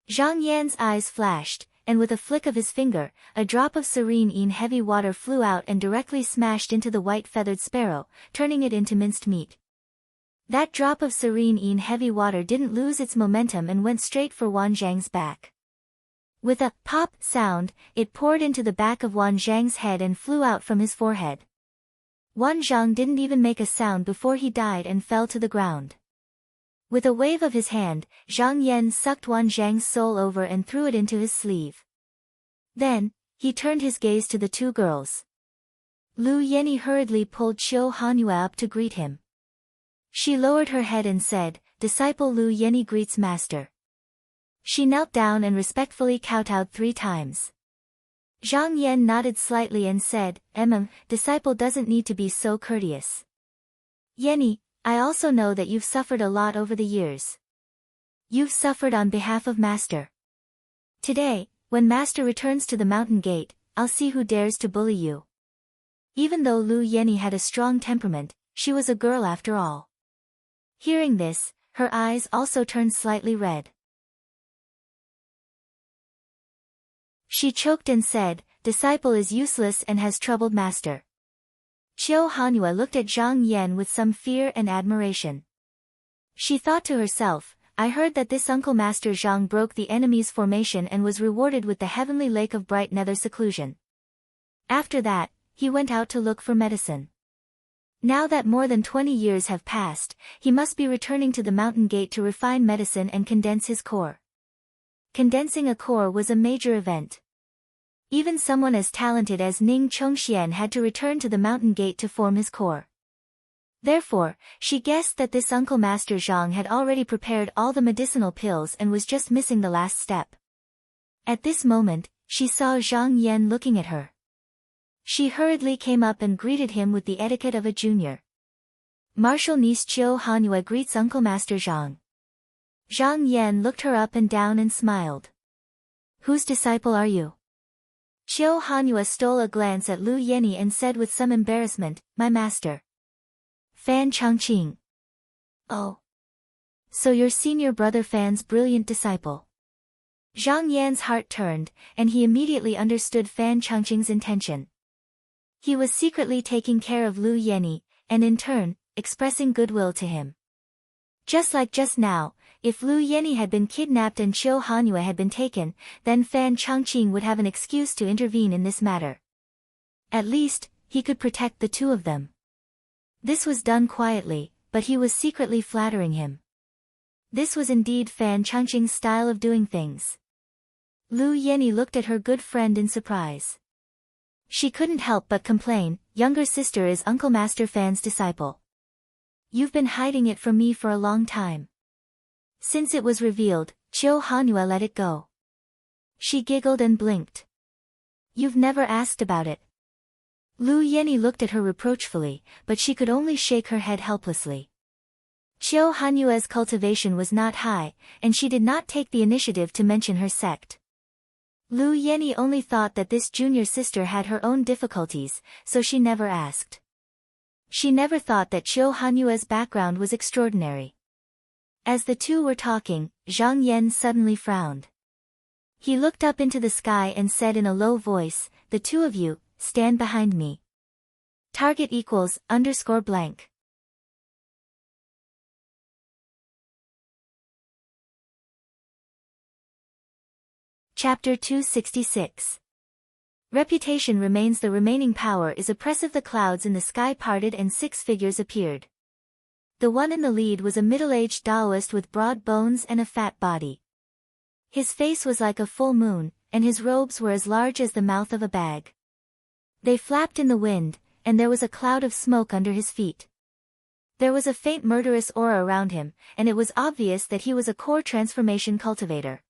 Zhang Yan's eyes flashed, and with a flick of his finger, a drop of serene heavy water flew out and directly smashed into the white-feathered sparrow, turning it into minced meat. That drop of serene heavy water didn't lose its momentum and went straight for Wan Zhang's back. With a pop sound, it poured into the back of Wan Zhang's head and flew out from his forehead. Wan Zhang didn't even make a sound before he died and fell to the ground. With a wave of his hand, Zhang Yan sucked Wan Zhang's soul over and threw it into his sleeve. Then, he turned his gaze to the two girls. Lu Yenny hurriedly pulled Qiu Hanyu up to greet him. She lowered her head and said, "Disciple Lu Yenny greets master." She knelt down and respectfully kowtowed 3 times. Zhang Yan nodded slightly and said, Disciple doesn't need to be so courteous. Yenny, I also know that you've suffered a lot over the years. You've suffered on behalf of Master. Today, when Master returns to the mountain gate, I'll see who dares to bully you." Even though Lu Yenny had a strong temperament, she was a girl after all. Hearing this, her eyes also turned slightly red. She choked and said, "Disciple is useless and has troubled Master." Qiu Hanyu looked at Zhang Yan with some fear and admiration. She thought to herself, "I heard that this Uncle Master Zhang broke the enemy's formation and was rewarded with the heavenly lake of bright nether seclusion. After that, he went out to look for medicine. Now that more than 20 years have passed, he must be returning to the mountain gate to refine medicine and condense his core." Condensing a core was a major event. Even someone as talented as Ning Chongxian had to return to the mountain gate to form his core. Therefore, she guessed that this Uncle Master Zhang had already prepared all the medicinal pills and was just missing the last step. At this moment, she saw Zhang Yan looking at her. She hurriedly came up and greeted him with the etiquette of a junior. "Martial niece Qiu Hanyu greets Uncle Master Zhang." Zhang Yan looked her up and down and smiled. "Whose disciple are you?" Qiu Hanyu stole a glance at Lu Yenny and said with some embarrassment, "My master. Fan Changqing. Oh. So you're senior brother Fan's brilliant disciple." Zhang Yan's heart turned, and he immediately understood Fan Changqing's intention. He was secretly taking care of Lu Yenny, and in turn, expressing goodwill to him. Just like just now, if Lu Yenny had been kidnapped and Qiu Hanyu had been taken, then Fan Changqing would have an excuse to intervene in this matter. At least, he could protect the two of them. This was done quietly, but he was secretly flattering him. This was indeed Fan Changqing's style of doing things. Lu Yenny looked at her good friend in surprise. She couldn't help but complain, "Younger sister is Uncle Master Fan's disciple. You've been hiding it from me for a long time." Since it was revealed, Qiu Hanyu let it go. She giggled and blinked. "You've never asked about it." Lu Yenny looked at her reproachfully, but she could only shake her head helplessly. Qiu Hanyu's cultivation was not high, and she did not take the initiative to mention her sect. Lu Yenny only thought that this junior sister had her own difficulties, so she never asked. She never thought that Qiu Hanyu's background was extraordinary. As the two were talking, Zhang Yan suddenly frowned. He looked up into the sky and said in a low voice, "The two of you, stand behind me. Target equals _blank. Chapter 266. Reputation remains the remaining power is oppressive. The clouds in the sky parted and 6 figures appeared. The one in the lead was a middle-aged Taoist with broad bones and a fat body. His face was like a full moon, and his robes were as large as the mouth of a bag. They flapped in the wind, and there was a cloud of smoke under his feet. There was a faint murderous aura around him, and it was obvious that he was a core transformation cultivator.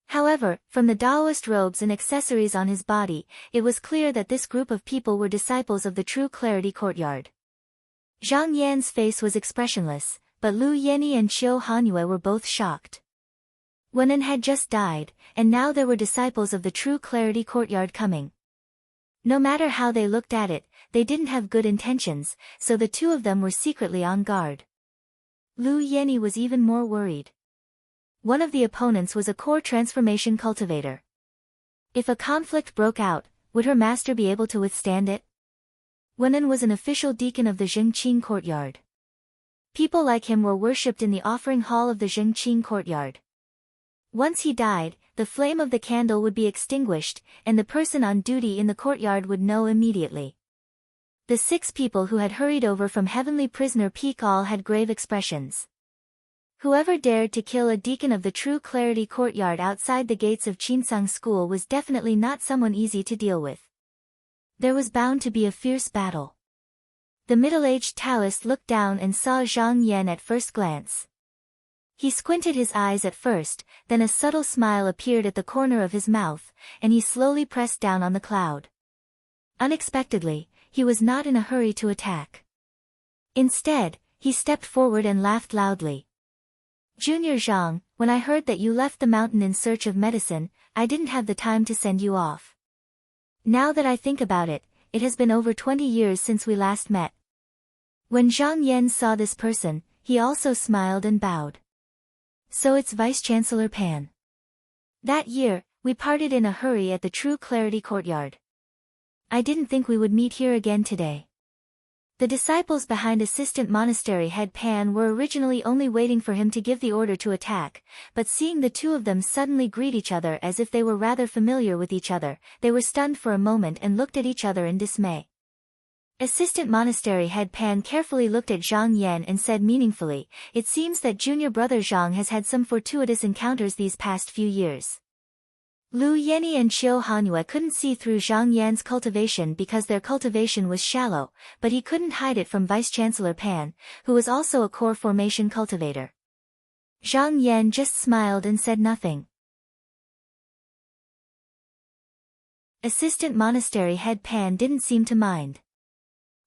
However, from the Taoist robes and accessories on his body, it was clear that this group of people were disciples of the True Clarity Courtyard. Zhang Yan's face was expressionless, but Lu Yenny and Qiu Hanyu were both shocked. Wenan had just died, and now there were disciples of the True Clarity Courtyard coming. No matter how they looked at it, they didn't have good intentions, so the two of them were secretly on guard. Lu Yenny was even more worried. One of the opponents was a core transformation cultivator. If a conflict broke out, would her master be able to withstand it? Wenan was an official deacon of the Zhengqing courtyard. People like him were worshipped in the offering hall of the Zhengqing courtyard. Once he died, the flame of the candle would be extinguished, and the person on duty in the courtyard would know immediately. The 6 people who had hurried over from Heavenly Prisoner Peak all had grave expressions. Whoever dared to kill a deacon of the True Clarity Courtyard outside the gates of Qinsang School was definitely not someone easy to deal with. There was bound to be a fierce battle. The middle-aged Taoist looked down and saw Zhang Yan at first glance. He squinted his eyes at first, then a subtle smile appeared at the corner of his mouth, and he slowly pressed down on the cloud. Unexpectedly, he was not in a hurry to attack. Instead, he stepped forward and laughed loudly. "Junior Zhang, when I heard that you left the mountain in search of medicine, I didn't have the time to send you off. Now that I think about it, it has been over 20 years since we last met." When Zhang Yan saw this person, he also smiled and bowed. "So it's Vice-Chancellor Pan. That year, we parted in a hurry at the True Clarity Courtyard. I didn't think we would meet here again today." The disciples behind Assistant Monastery Head Pan were originally only waiting for him to give the order to attack, but seeing the two of them suddenly greet each other as if they were rather familiar with each other, they were stunned for a moment and looked at each other in dismay. Assistant Monastery Head Pan carefully looked at Zhang Yan and said meaningfully, "It seems that junior brother Zhang has had some fortuitous encounters these past few years." Lu Yenny and Qiu Hanyu couldn't see through Zhang Yan's cultivation because their cultivation was shallow, but he couldn't hide it from Vice-Chancellor Pan, who was also a core formation cultivator. Zhang Yan just smiled and said nothing. Assistant Monastery Head Pan didn't seem to mind.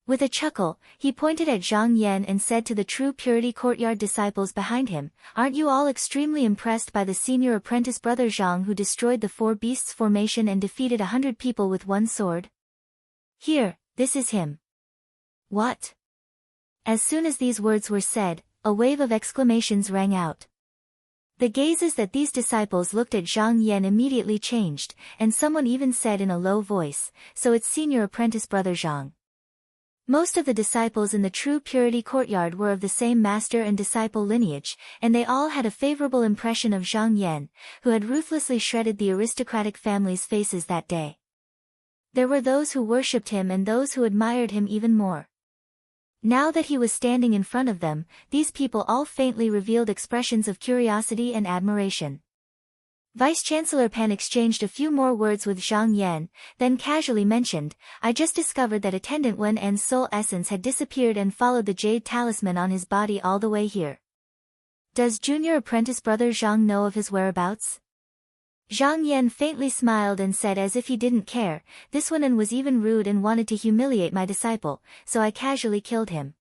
With a chuckle, he pointed at Zhang Yan and said to the True Purity Courtyard disciples behind him, "Aren't you all extremely impressed by the senior apprentice brother Zhang who destroyed the Four Beasts formation and defeated 100 people with one sword? Here, this is him." "What?" As soon as these words were said, a wave of exclamations rang out. The gazes that these disciples looked at Zhang Yan immediately changed, and someone even said in a low voice, "So it's senior apprentice brother Zhang." Most of the disciples in the True Purity Courtyard were of the same master and disciple lineage, and they all had a favorable impression of Zhang Yan, who had ruthlessly shredded the aristocratic family's faces that day. There were those who worshipped him and those who admired him even more. Now that he was standing in front of them, these people all faintly revealed expressions of curiosity and admiration. Vice-Chancellor Pan exchanged a few more words with Zhang Yan, then casually mentioned, "I just discovered that Attendant Wen En's soul essence had disappeared and followed the jade talisman on his body all the way here. Does junior apprentice brother Zhang know of his whereabouts?" Zhang Yan faintly smiled and said as if he didn't care, "This Wen En was even rude and wanted to humiliate my disciple, so I casually killed him."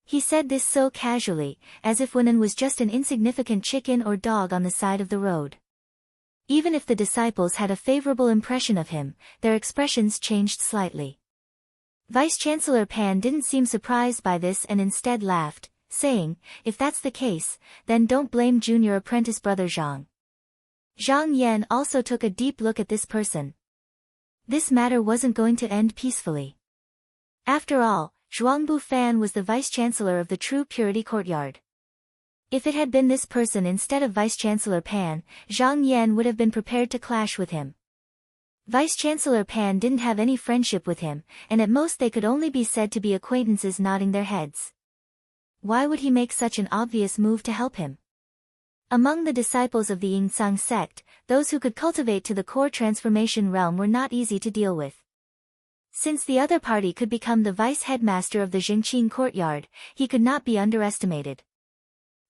He said this so casually, as if Wen En was just an insignificant chicken or dog on the side of the road. Even if the disciples had a favorable impression of him, their expressions changed slightly. Vice-Chancellor Pan didn't seem surprised by this and instead laughed, saying, "If that's the case, then don't blame junior apprentice brother Zhang." Zhang Yan also took a deep look at this person. This matter wasn't going to end peacefully. After all, Zhuangbu Fan was the Vice-Chancellor of the True Purity Courtyard. If it had been this person instead of Vice-Chancellor Pan, Zhang Yan would have been prepared to clash with him. Vice-Chancellor Pan didn't have any friendship with him, and at most they could only be said to be acquaintances nodding their heads. Why would he make such an obvious move to help him? Among the disciples of the Yingzang sect, those who could cultivate to the core transformation realm were not easy to deal with. Since the other party could become the vice-headmaster of the Jingqing courtyard, he could not be underestimated.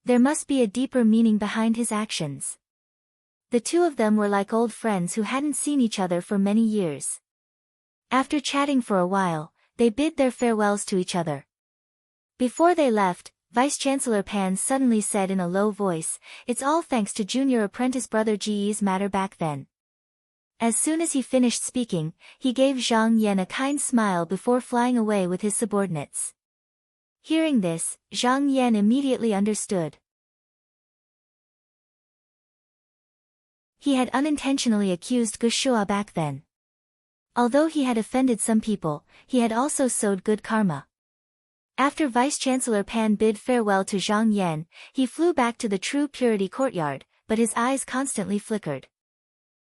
There must be a deeper meaning behind his actions. The two of them were like old friends who hadn't seen each other for many years. After chatting for a while, they bid their farewells to each other. Before they left, Vice-Chancellor Pan suddenly said in a low voice, "It's all thanks to junior apprentice brother Ji's matter back then." As soon as he finished speaking, he gave Zhang Yan a kind smile before flying away with his subordinates. Hearing this, Zhang Yan immediately understood. He had unintentionally accused Gushua back then. Although he had offended some people, he had also sowed good karma. After Vice-Chancellor Pan bid farewell to Zhang Yan, he flew back to the True Purity Courtyard, but his eyes constantly flickered.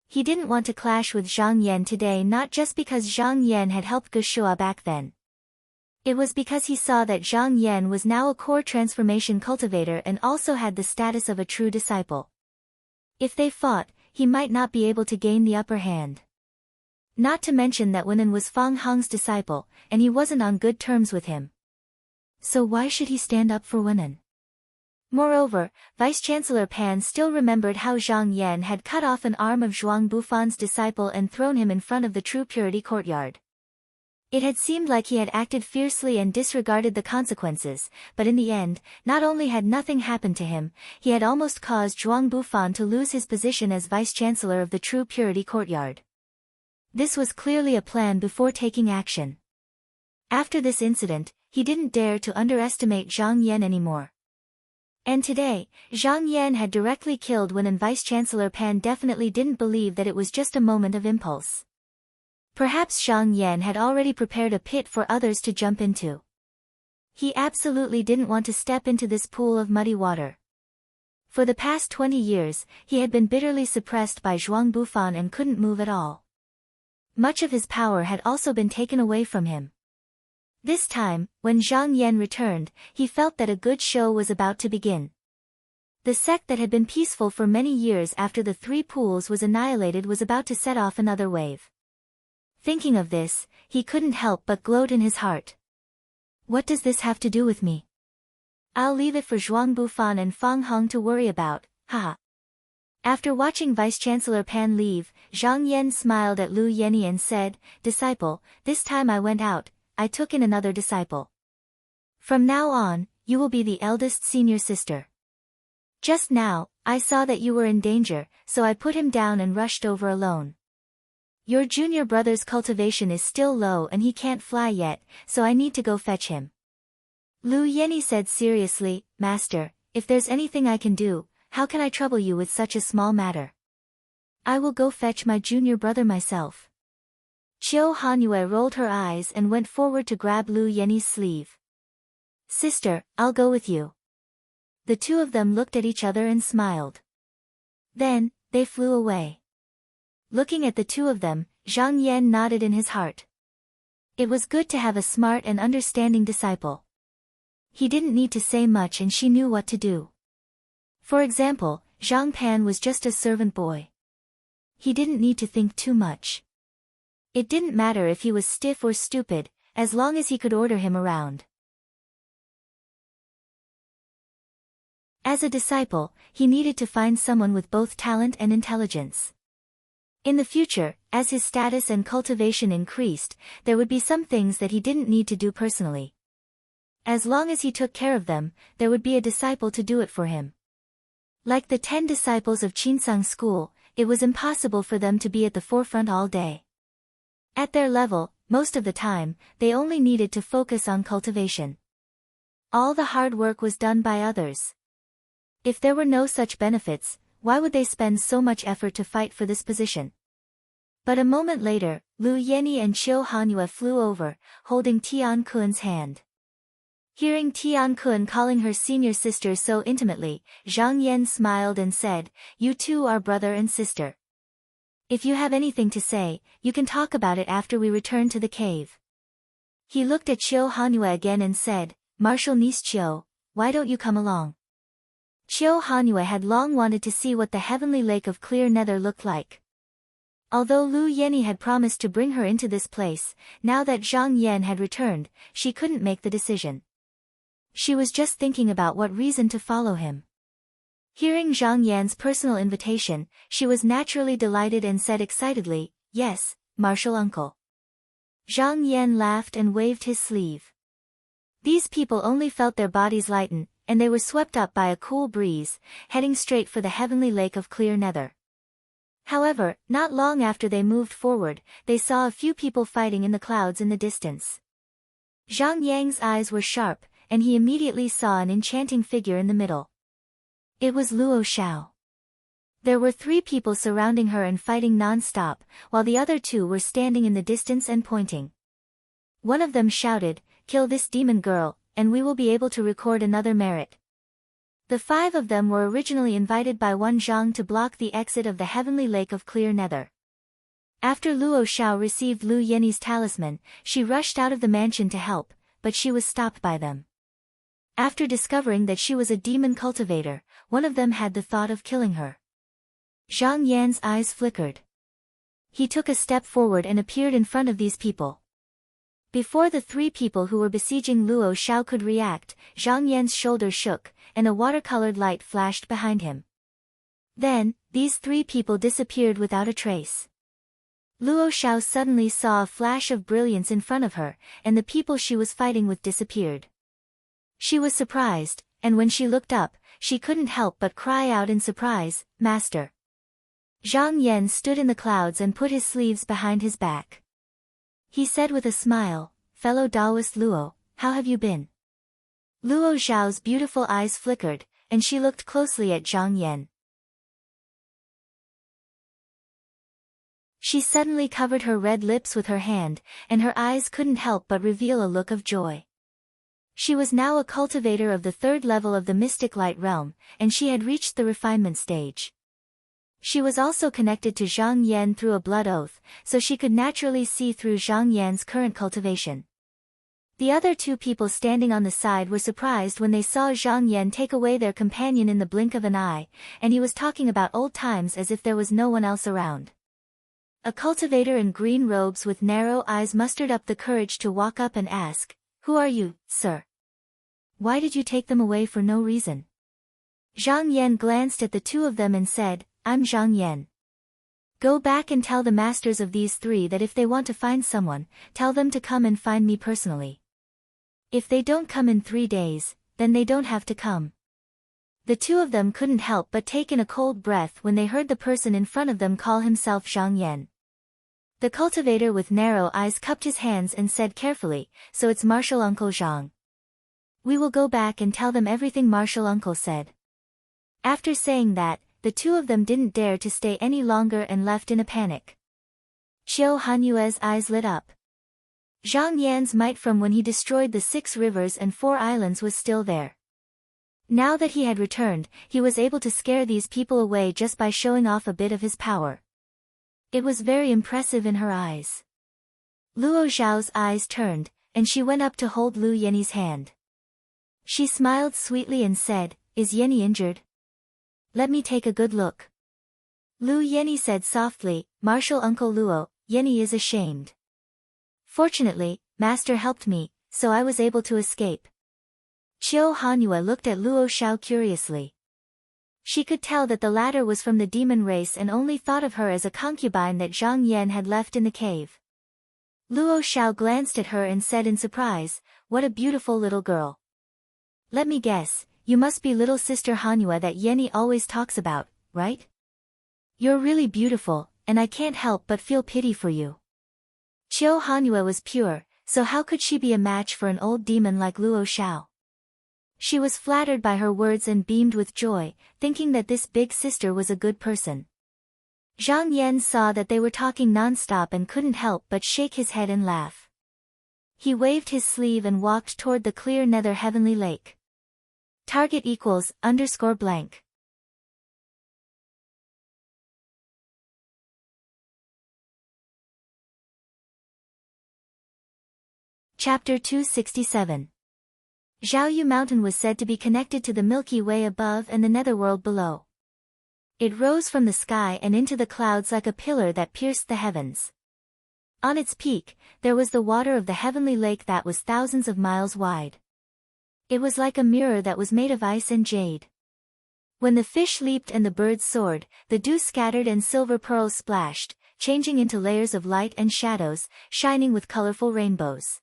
He didn't want to clash with Zhang Yan today, not just because Zhang Yan had helped Gushua back then. It was because he saw that Zhang Yan was now a core transformation cultivator and also had the status of a true disciple. If they fought, he might not be able to gain the upper hand. Not to mention that Wen En was Fang Hong's disciple, and he wasn't on good terms with him. So why should he stand up for Wen En? Moreover, Vice-Chancellor Pan still remembered how Zhang Yan had cut off an arm of Zhuang Bufan's disciple and thrown him in front of the True Purity Courtyard. It had seemed like he had acted fiercely and disregarded the consequences, but in the end, not only had nothing happened to him, he had almost caused Zhuang Bufan to lose his position as Vice-Chancellor of the True Purity Courtyard. This was clearly a plan before taking action. After this incident, he didn't dare to underestimate Zhang Yan anymore. And today, Zhang Yan had directly killed Wen, and Vice-Chancellor Pan definitely didn't believe that it was just a moment of impulse. Perhaps Zhang Yan had already prepared a pit for others to jump into. He absolutely didn't want to step into this pool of muddy water. For the past 20 years, he had been bitterly suppressed by Zhuang Bufan and couldn't move at all. Much of his power had also been taken away from him. This time, when Zhang Yan returned, he felt that a good show was about to begin. The sect that had been peaceful for many years after the three pools was annihilated was about to set off another wave. Thinking of this, he couldn't help but gloat in his heart. What does this have to do with me? I'll leave it for Zhuang Bufan and Fang Hong to worry about, haha. After watching Vice-Chancellor Pan leave, Zhang Yan smiled at Lu Yenny and said, "Disciple, this time I went out, I took in another disciple. From now on, you will be the eldest senior sister. Just now, I saw that you were in danger, so I put him down and rushed over alone. Your junior brother's cultivation is still low and he can't fly yet, so I need to go fetch him. Lu Yenny said seriously, Master, if there's anything I can do, how can I trouble you with such a small matter? I will go fetch my junior brother myself. Chiu Hanyue rolled her eyes and went forward to grab Lu Yenny's sleeve. Sister, I'll go with you. The two of them looked at each other and smiled. Then, they flew away. Looking at the two of them, Zhang Yan nodded in his heart. It was good to have a smart and understanding disciple. He didn't need to say much and she knew what to do. For example, Zhang Pan was just a servant boy. He didn't need to think too much. It didn't matter if he was stiff or stupid, as long as he could order him around. As a disciple, he needed to find someone with both talent and intelligence. In the future, as his status and cultivation increased, there would be some things that he didn't need to do personally. As long as he took care of them, there would be a disciple to do it for him. Like the 10 disciples of Qinsang School, it was impossible for them to be at the forefront all day. At their level, most of the time, they only needed to focus on cultivation. All the hard work was done by others. If there were no such benefits, why would they spend so much effort to fight for this position? But a moment later, Lu Yenny and Chiu Hanyue flew over, holding Tian Kun's hand. Hearing Tian Kun calling her senior sister so intimately, Zhang Yan smiled and said, You two are brother and sister. If you have anything to say, you can talk about it after we return to the cave. He looked at Chiu Hanyue again and said, Marshal niece Chiu, why don't you come along? Chiu Hanyue had long wanted to see what the heavenly lake of clear nether looked like. Although Lu Yenny had promised to bring her into this place, now that Zhang Yan had returned, she couldn't make the decision. She was just thinking about what reason to follow him. Hearing Zhang Yan's personal invitation, she was naturally delighted and said excitedly, Yes, Marshal Uncle. Zhang Yan laughed and waved his sleeve. These people only felt their bodies lighten, and they were swept up by a cool breeze, heading straight for the heavenly lake of clear nether. However, not long after they moved forward, they saw a few people fighting in the clouds in the distance. Zhang Yang's eyes were sharp, and he immediately saw an enchanting figure in the middle. It was Luo Xiao. There were 3 people surrounding her and fighting non-stop, while the other 2 were standing in the distance and pointing. One of them shouted, Kill this demon girl, and we will be able to record another merit. The 5 of them were originally invited by one Zhang to block the exit of the heavenly lake of clear nether. After Luo Xiao received Lu Yenny's talisman, she rushed out of the mansion to help, but she was stopped by them. After discovering that she was a demon cultivator, one of them had the thought of killing her. Zhang Yan's eyes flickered. He took a step forward and appeared in front of these people. Before the 3 people who were besieging Luo Xiao could react, Zhang Yan's shoulders shook, and a watercolored light flashed behind him. Then, these 3 people disappeared without a trace. Luo Xiao suddenly saw a flash of brilliance in front of her, and the people she was fighting with disappeared. She was surprised, and when she looked up, she couldn't help but cry out in surprise, Master. Zhang Yan stood in the clouds and put his sleeves behind his back. He said with a smile, Fellow Taoist Luo, how have you been? Luo Xiao's beautiful eyes flickered, and she looked closely at Zhang Yan. She suddenly covered her red lips with her hand, and her eyes couldn't help but reveal a look of joy. She was now a cultivator of the 3rd level of the mystic light realm, and she had reached the refinement stage. She was also connected to Zhang Yan through a blood oath, so she could naturally see through Zhang Yan's current cultivation. The other 2 people standing on the side were surprised when they saw Zhang Yan take away their companion in the blink of an eye, and he was talking about old times as if there was no one else around. A cultivator in green robes with narrow eyes mustered up the courage to walk up and ask, Who are you, sir? Why did you take them away for no reason? Zhang Yan glanced at the 2 of them and said, I'm Zhang Yan. Go back and tell the masters of these three that if they want to find someone, tell them to come and find me personally. If they don't come in 3 days, then they don't have to come. The two of them couldn't help but take in a cold breath when they heard the person in front of them call himself Zhang Yan. The cultivator with narrow eyes cupped his hands and said carefully, "So it's Martial Uncle Zhang. We will go back and tell them everything Martial Uncle said." After saying that, the two of them didn't dare to stay any longer and left in a panic. Qiu Hanyue's eyes lit up. Zhang Yan's might from when he destroyed the 6 rivers and 4 islands was still there. Now that he had returned, he was able to scare these people away just by showing off a bit of his power. It was very impressive in her eyes. Luo Zhao's eyes turned, and she went up to hold Lu Yenny's hand. She smiled sweetly and said, "Is Yenny injured? Let me take a good look." Lu Yenny said softly, "Martial Uncle Luo, Yenny is ashamed. Fortunately, Master helped me, so I was able to escape." Qiu Hanyue looked at Luo Xiao curiously. She could tell that the latter was from the demon race and only thought of her as a concubine that Zhang Yan had left in the cave. Luo Xiao glanced at her and said in surprise, "What a beautiful little girl. Let me guess, you must be little sister Hanyue that Yenny always talks about, right? You're really beautiful, and I can't help but feel pity for you." Qiu Hanyue was pure, so how could she be a match for an old demon like Luo Xiao? She was flattered by her words and beamed with joy, thinking that this big sister was a good person. Zhang Yan saw that they were talking non-stop and couldn't help but shake his head and laugh. He waved his sleeve and walked toward the clear nether heavenly lake. Target =_blank. Chapter 267. Zhaoyu Mountain was said to be connected to the Milky Way above and the netherworld below. It rose from the sky and into the clouds like a pillar that pierced the heavens. On its peak, there was the water of the heavenly lake that was thousands of miles wide. It was like a mirror that was made of ice and jade. When the fish leaped and the birds soared, the dew scattered and silver pearls splashed, changing into layers of light and shadows, shining with colorful rainbows.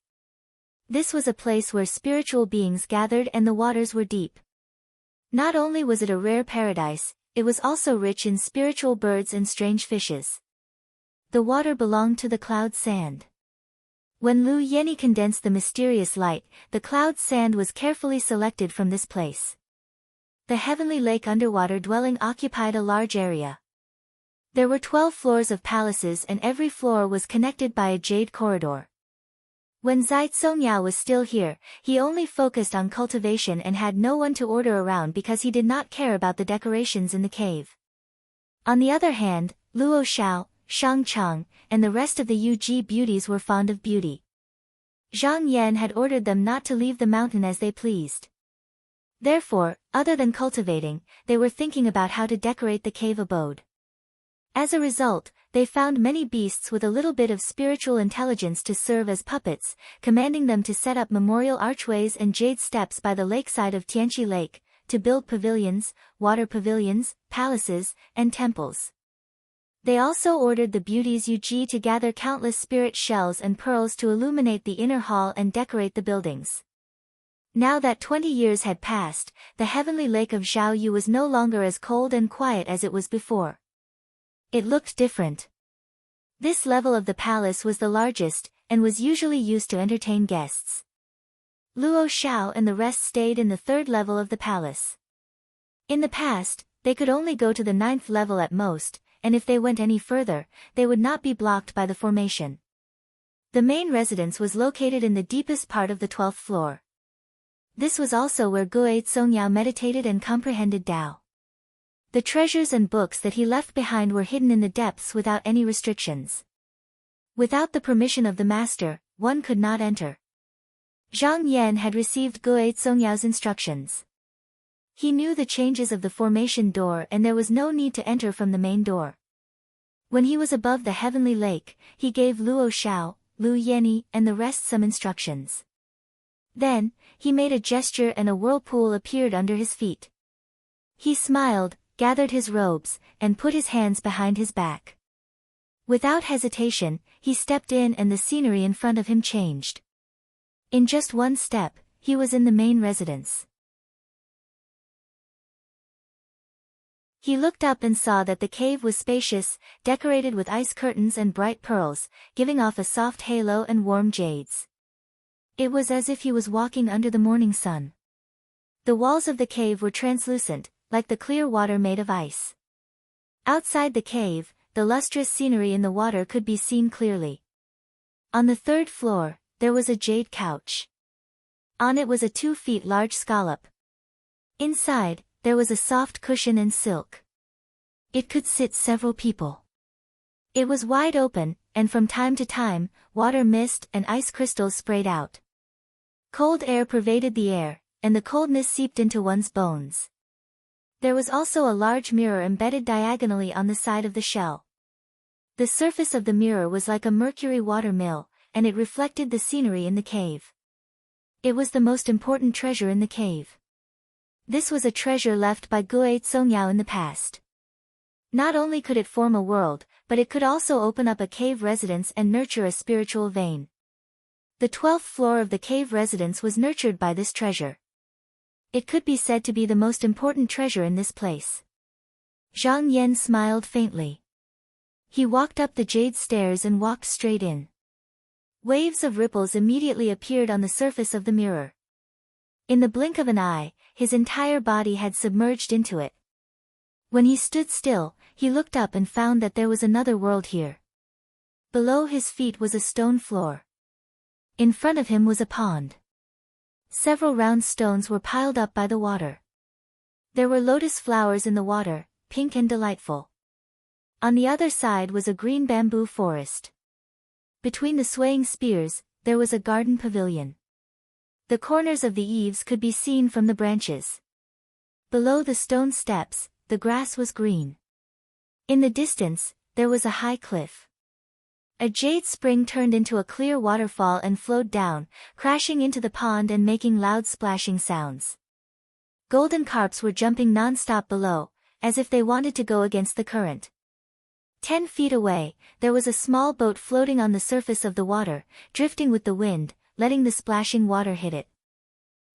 This was a place where spiritual beings gathered and the waters were deep. Not only was it a rare paradise, it was also rich in spiritual birds and strange fishes. The water belonged to the cloud sand. When Lu Yenny condensed the mysterious light, the cloud sand was carefully selected from this place. The heavenly lake underwater dwelling occupied a large area. There were 12 floors of palaces and every floor was connected by a jade corridor. When Zai Songyao was still here, he only focused on cultivation and had no one to order around because he did not care about the decorations in the cave. On the other hand, Luo Xiao, Shang Cheng, and the rest of the Yuji beauties were fond of beauty. Zhang Yan had ordered them not to leave the mountain as they pleased. Therefore, other than cultivating, they were thinking about how to decorate the cave abode. As a result, they found many beasts with a little bit of spiritual intelligence to serve as puppets, commanding them to set up memorial archways and jade steps by the lakeside of Tianqi Lake, to build pavilions, water pavilions, palaces, and temples. They also ordered the beauties Yuji to gather countless spirit shells and pearls to illuminate the inner hall and decorate the buildings. Now that 20 years had passed, the heavenly lake of Zhaoyu was no longer as cold and quiet as it was before. It looked different. This level of the palace was the largest, and was usually used to entertain guests. Luo Xiao and the rest stayed in the 3rd level of the palace. In the past, they could only go to the 9th level at most, and if they went any further, they would not be blocked by the formation. The main residence was located in the deepest part of the 12th floor. This was also where Guo Zongyao meditated and comprehended Tao. The treasures and books that he left behind were hidden in the depths without any restrictions. Without the permission of the master, one could not enter. Zhang Yan had received Guo Zongyao instructions. He knew the changes of the formation door and there was no need to enter from the main door. When he was above the heavenly lake, he gave Luo Xiao, Lu Yenny, and the rest some instructions. Then, he made a gesture and a whirlpool appeared under his feet. He smiled, gathered his robes, and put his hands behind his back. Without hesitation, he stepped in and the scenery in front of him changed. In just one step, he was in the main residence. He looked up and saw that the cave was spacious, decorated with ice curtains and bright pearls, giving off a soft halo and warm jades. It was as if he was walking under the morning sun. The walls of the cave were translucent, like the clear water made of ice. Outside the cave, the lustrous scenery in the water could be seen clearly. On the third floor, there was a jade couch. On it was a 2 feet large scallop. Inside, there was a soft cushion and silk. It could sit several people. It was wide open, and from time to time, water mist and ice crystals sprayed out. Cold air pervaded the air, and the coldness seeped into one's bones. There was also a large mirror embedded diagonally on the side of the shell. The surface of the mirror was like a mercury water mill, and it reflected the scenery in the cave. It was the most important treasure in the cave. This was a treasure left by Guo Zongyao in the past. Not only could it form a world, but it could also open up a cave residence and nurture a spiritual vein. The 12th floor of the cave residence was nurtured by this treasure. It could be said to be the most important treasure in this place. Zhang Yan smiled faintly. He walked up the jade stairs and walked straight in. Waves of ripples immediately appeared on the surface of the mirror. In the blink of an eye, his entire body had submerged into it. When he stood still, he looked up and found that there was another world here. Below his feet was a stone floor. In front of him was a pond. Several round stones were piled up by the water. There were lotus flowers in the water, pink and delightful. On the other side was a green bamboo forest. Between the swaying spears, there was a garden pavilion. The corners of the eaves could be seen from the branches. Below the stone steps, the grass was green. In the distance, there was a high cliff. A jade spring turned into a clear waterfall and flowed down, crashing into the pond and making loud splashing sounds. Golden carps were jumping non-stop below, as if they wanted to go against the current. 10 feet away, there was a small boat floating on the surface of the water, drifting with the wind, letting the splashing water hit it.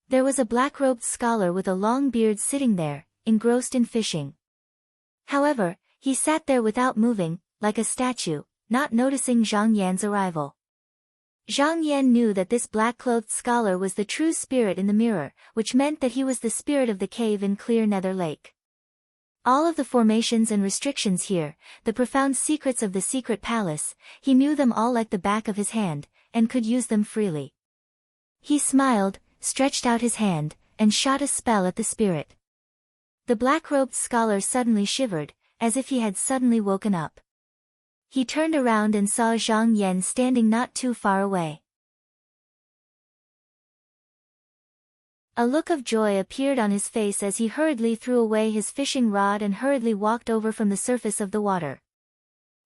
There was a black-robed scholar with a long beard sitting there, engrossed in fishing. However, he sat there without moving, like a statue, not noticing Zhang Yan's arrival. Zhang Yan knew that this black-clothed scholar was the true spirit in the mirror, which meant that he was the spirit of the cave in Clear Nether Lake. All of the formations and restrictions here, the profound secrets of the secret palace, he knew them all like the back of his hand, and could use them freely. He smiled, stretched out his hand, and shot a spell at the spirit. The black-robed scholar suddenly shivered, as if he had suddenly woken up. He turned around and saw Zhang Yan standing not too far away. A look of joy appeared on his face as he hurriedly threw away his fishing rod and hurriedly walked over from the surface of the water.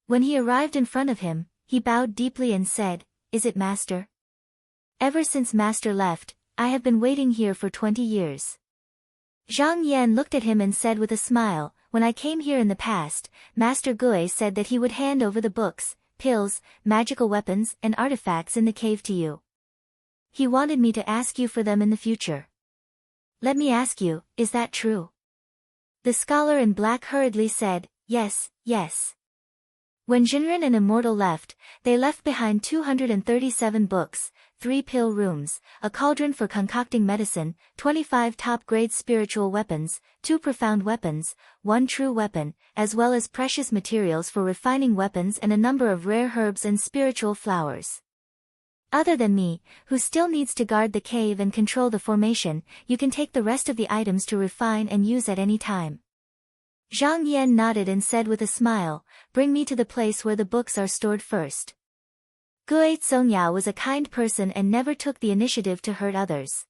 When he arrived in front of him, he bowed deeply and said, "Is it Master?" "Ever since Master left, I have been waiting here for 20 years. Zhang Yan looked at him and said with a smile, "When I came here in the past, Master Guo said that he would hand over the books, pills, magical weapons and artifacts in the cave to you. He wanted me to ask you for them in the future. Let me ask you, is that true?" The scholar in black hurriedly said, "Yes, yes." When Jinren and Immortal left, they left behind 237 books, 3 pill rooms, a cauldron for concocting medicine, 25 top-grade spiritual weapons, 2 profound weapons, 1 true weapon, as well as precious materials for refining weapons and a number of rare herbs and spiritual flowers. Other than me, who still needs to guard the cave and control the formation, you can take the rest of the items to refine and use at any time. Zhang Yan nodded and said with a smile, "Bring me to the place where the books are stored first." Guo Zongyao was a kind person and never took the initiative to hurt others.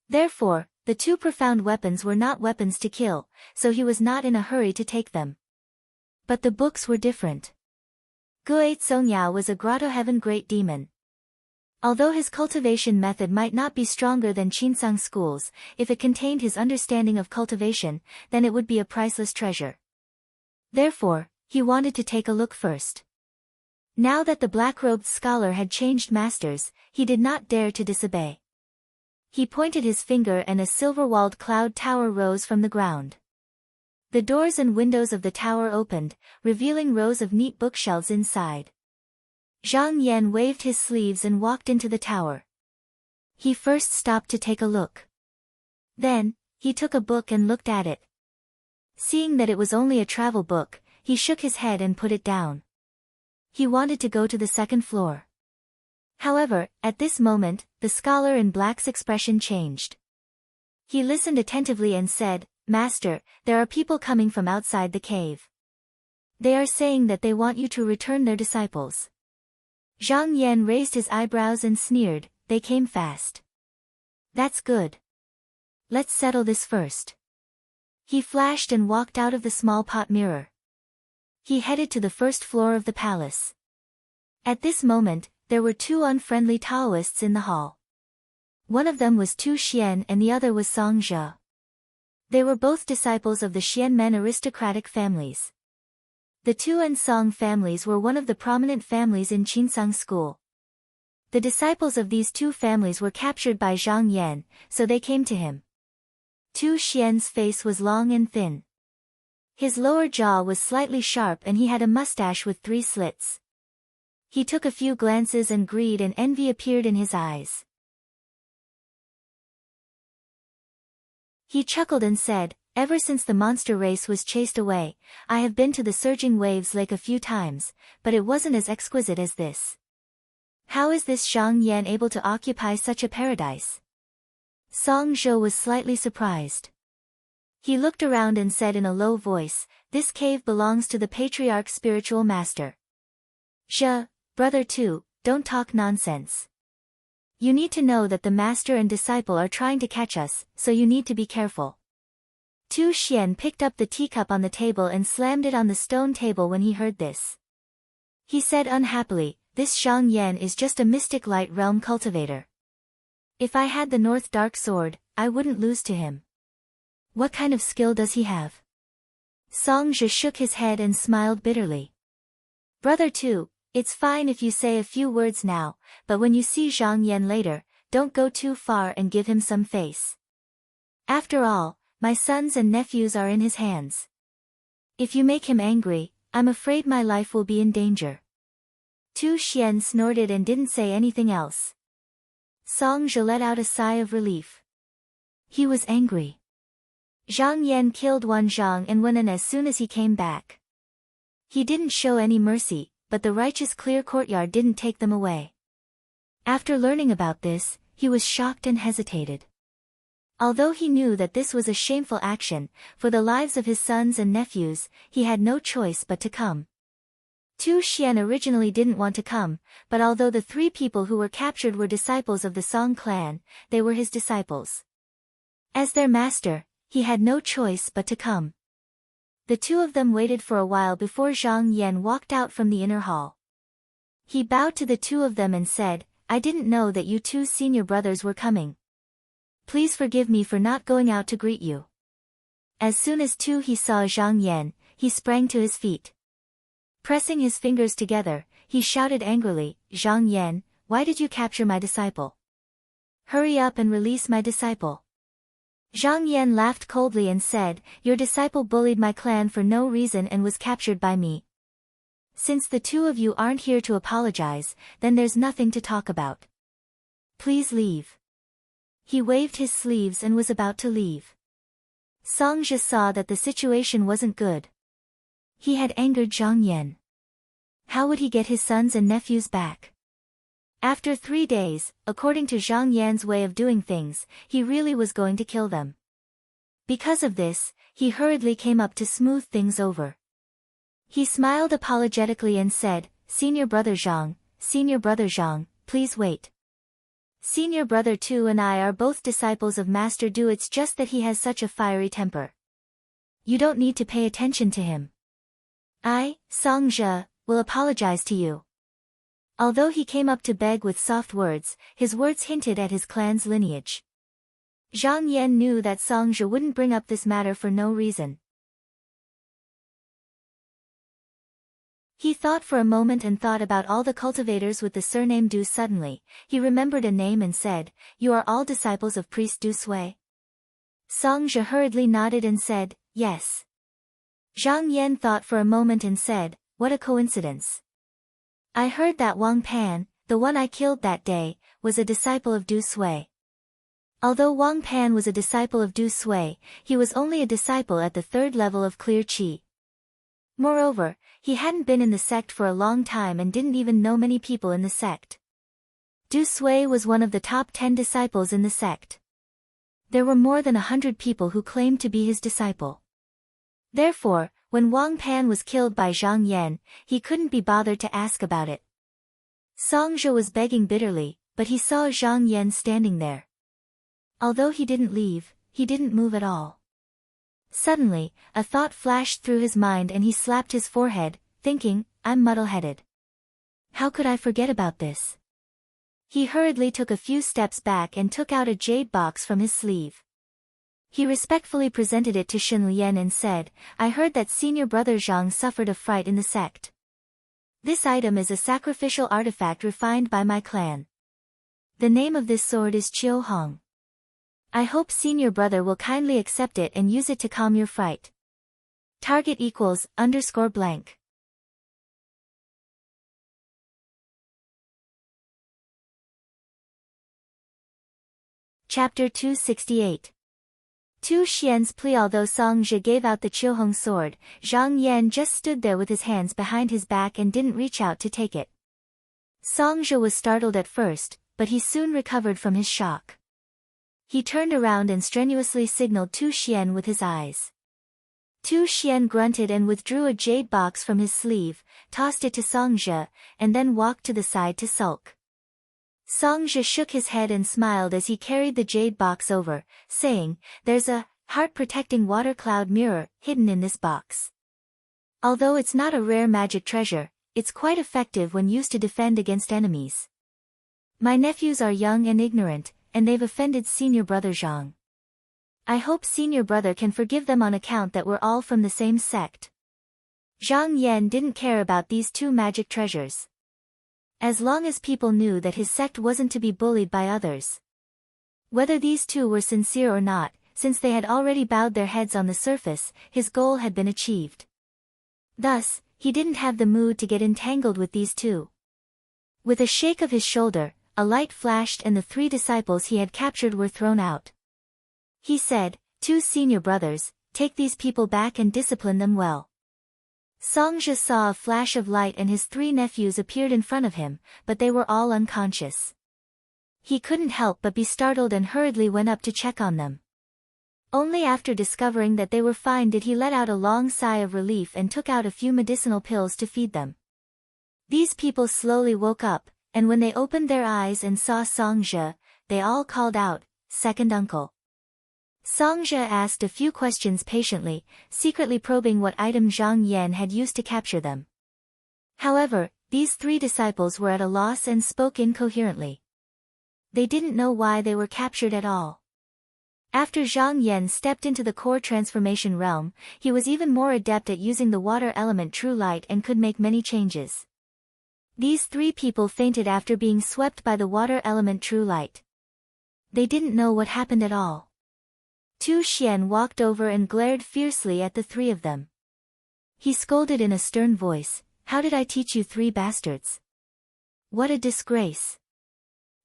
Therefore, the 2 profound weapons were not weapons to kill, so he was not in a hurry to take them. But the books were different. Guo Zongyao was a grotto heaven great demon. Although his cultivation method might not be stronger than Qinsang schools, if it contained his understanding of cultivation, then it would be a priceless treasure. Therefore, he wanted to take a look first. Now that the black-robed scholar had changed masters, he did not dare to disobey. He pointed his finger and a silver-walled cloud tower rose from the ground. The doors and windows of the tower opened, revealing rows of neat bookshelves inside. Zhang Yan waved his sleeves and walked into the tower. He first stopped to take a look. Then, he took a book and looked at it. Seeing that it was only a travel book, he shook his head and put it down. He wanted to go to the second floor. However, at this moment, the scholar in black's expression changed. He listened attentively and said, "Master, there are people coming from outside the cave. They are saying that they want you to return their disciples." Zhang Yan raised his eyebrows and sneered, "They came fast. That's good. Let's settle this first." He flashed and walked out of the small pot mirror. He headed to the first floor of the palace. At this moment, there were two unfriendly Taoists in the hall. One of them was Tu Xian and the other was Song Zhe. They were both disciples of the Xianmen aristocratic families. The Tu and Song families were one of the prominent families in Qinsang school. The disciples of these two families were captured by Zhang Yan, so they came to him. Tu Xian's face was long and thin. His lower jaw was slightly sharp and he had a mustache with 3 slits. He took a few glances and greed and envy appeared in his eyes. He chuckled and said, "Ever since the monster race was chased away, I have been to the surging waves lake a few times, but it wasn't as exquisite as this. How is this Zhang Yan able to occupy such a paradise?" Song Zhe was slightly surprised. He looked around and said in a low voice, "This cave belongs to the patriarch's spiritual master. Zhe, brother Tu, don't talk nonsense. You need to know that the master and disciple are trying to catch us, so you need to be careful." Tu Xian picked up the teacup on the table and slammed it on the stone table when he heard this. He said unhappily, "This Zhang Yan is just a mystic light realm cultivator. If I had the North Dark Sword, I wouldn't lose to him. What kind of skill does he have?" Song Zhe shook his head and smiled bitterly. "Brother Tu, it's fine if you say a few words now, but when you see Zhang Yan later, don't go too far and give him some face. After all, my sons and nephews are in his hands. If you make him angry, I'm afraid my life will be in danger." Tu Xian snorted and didn't say anything else. Song Zhe let out a sigh of relief. He was angry. Zhang Yan killed Wan Zhang and Wen An as soon as he came back. He didn't show any mercy, but the righteous clear courtyard didn't take them away. After learning about this, he was shocked and hesitated. Although he knew that this was a shameful action, for the lives of his sons and nephews, he had no choice but to come. Tu Xian originally didn't want to come, but although the 3 people who were captured were disciples of the Song clan, they were his disciples. As their master, he had no choice but to come. The 2 of them waited for a while before Zhang Yan walked out from the inner hall. He bowed to the 2 of them and said, "I didn't know that you 2 senior brothers were coming. Please forgive me for not going out to greet you." As soon as he saw Zhang Yan, he sprang to his feet. Pressing his fingers together, he shouted angrily, "Zhang Yan, why did you capture my disciple? Hurry up and release my disciple." Zhang Yan laughed coldly and said, "Your disciple bullied my clan for no reason and was captured by me. Since the 2 of you aren't here to apologize, then there's nothing to talk about. Please leave." He waved his sleeves and was about to leave. Song Zhe saw that the situation wasn't good. He had angered Zhang Yan. How would he get his sons and nephews back? After 3 days, according to Zhang Yan's way of doing things, he really was going to kill them. Because of this, he hurriedly came up to smooth things over. He smiled apologetically and said, Senior Brother Zhang, please wait. Senior Brother Tu and I are both disciples of Master Du. It's just that he has such a fiery temper. You don't need to pay attention to him. I, Song Zhe, will apologize to you." Although he came up to beg with soft words, his words hinted at his clan's lineage. Zhang Yan knew that Song Zhe wouldn't bring up this matter for no reason. He thought for a moment and thought about all the cultivators with the surname Du. Suddenly, he remembered a name and said, "You are all disciples of priest Du Sui?" Song Zhe hurriedly nodded and said, "Yes." Zhang Yan thought for a moment and said, "What a coincidence. I heard that Wang Pan, the one I killed that day, was a disciple of Du Sui." Although Wang Pan was a disciple of Du Sui, he was only a disciple at the third level of clear qi. Moreover, he hadn't been in the sect for a long time and didn't even know many people in the sect. Du Sui was one of the top 10 disciples in the sect. There were more than 100 people who claimed to be his disciple. Therefore, when Wang Pan was killed by Zhang Yan, he couldn't be bothered to ask about it. Song Zhe was begging bitterly, but he saw Zhang Yan standing there. Although he didn't leave, he didn't move at all. Suddenly, a thought flashed through his mind and he slapped his forehead, thinking, "I'm muddle-headed. How could I forget about this?" He hurriedly took a few steps back and took out a jade box from his sleeve. He respectfully presented it to Shen Lian and said, "I heard that senior brother Zhang suffered a fright in the sect. This item is a sacrificial artifact refined by my clan. The name of this sword is Qiu Hong. I hope senior brother will kindly accept it and use it to calm your fright. Target equals _blank. Chapter 268. Tu Xian's plea. Although Song Zhe gave out the Qiuhong sword, Zhang Yan just stood there with his hands behind his back and didn't reach out to take it. Song Zhe was startled at first, but he soon recovered from his shock. He turned around and strenuously signaled Tu Xian with his eyes. Tu Xian grunted and withdrew a jade box from his sleeve, tossed it to Song Zhe, and then walked to the side to sulk. Song Zhe shook his head and smiled as he carried the jade box over, saying, "There's a heart-protecting water cloud mirror hidden in this box. Although it's not a rare magic treasure, it's quite effective when used to defend against enemies. My nephews are young and ignorant, and they've offended senior brother Zhang. I hope senior brother can forgive them on account that we're all from the same sect." Zhang Yan didn't care about these two magic treasures. As long as people knew that his sect wasn't to be bullied by others. Whether these two were sincere or not, since they had already bowed their heads on the surface, his goal had been achieved. Thus, he didn't have the mood to get entangled with these two. With a shake of his shoulder, a light flashed and the 3 disciples he had captured were thrown out. He said, "Two senior brothers, take these people back and discipline them well." Song Zhe saw a flash of light and his 3 nephews appeared in front of him, but they were all unconscious. He couldn't help but be startled and hurriedly went up to check on them. Only after discovering that they were fine did he let out a long sigh of relief and took out a few medicinal pills to feed them. These people slowly woke up, and when they opened their eyes and saw Song Zhe, they all called out, "Second uncle." Song Zhe asked a few questions patiently, secretly probing what item Zhang Yan had used to capture them. However, these 3 disciples were at a loss and spoke incoherently. They didn't know why they were captured at all. After Zhang Yan stepped into the core transformation realm, he was even more adept at using the water element True Light and could make many changes. These 3 people fainted after being swept by the water element True Light. They didn't know what happened at all. Tu Xian walked over and glared fiercely at the 3 of them. He scolded in a stern voice, "How did I teach you 3 bastards? What a disgrace."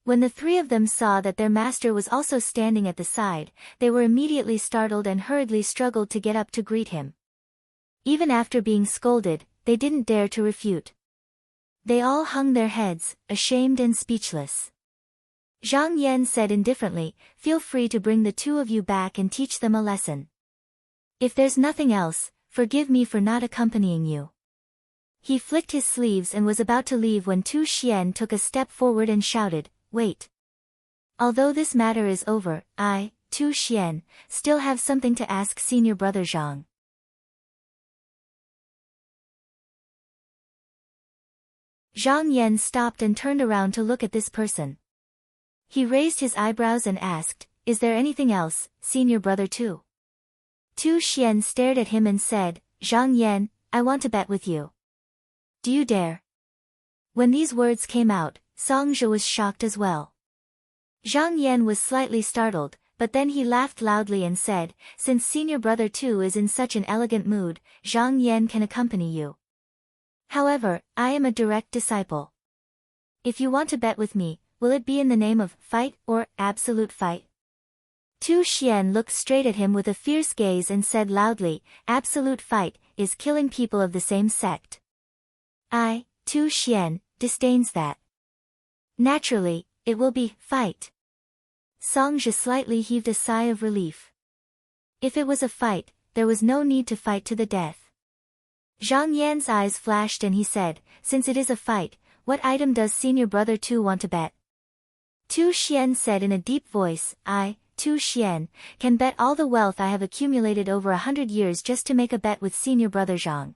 When the 3 of them saw that their master was also standing at the side, they were immediately startled and hurriedly struggled to get up to greet him. Even after being scolded, they didn't dare to refute. They all hung their heads, ashamed and speechless. Zhang Yan said indifferently, "Feel free to bring the 2 of you back and teach them a lesson. If there's nothing else, forgive me for not accompanying you." He flicked his sleeves and was about to leave when Tu Xian took a step forward and shouted, "Wait. Although this matter is over, I, Tu Xian, still have something to ask senior brother Zhang." Zhang Yan stopped and turned around to look at this person. He raised his eyebrows and asked, "Is there anything else, senior brother too?" Tu Xian stared at him and said, "Zhang Yan, I want to bet with you." Do you dare? When these words came out, Songzhe was shocked as well. Zhang Yan was slightly startled, but then he laughed loudly and said, since senior brother Tu is in such an elegant mood, Zhang Yan can accompany you. However, I am a direct disciple. If you want to bet with me, will it be in the name of fight or absolute fight? Tu Xian looked straight at him with a fierce gaze and said loudly, absolute fight is killing people of the same sect. Tu Xian, disdains that. Naturally, it will be fight. Songzhe slightly heaved a sigh of relief. If it was a fight, there was no need to fight to the death. Zhang Yan's eyes flashed and he said, since it is a fight, what item does senior brother Tu want to bet? Tu Xian said in a deep voice, Tu Xian, can bet all the wealth I have accumulated over 100 years just to make a bet with senior brother Zhang.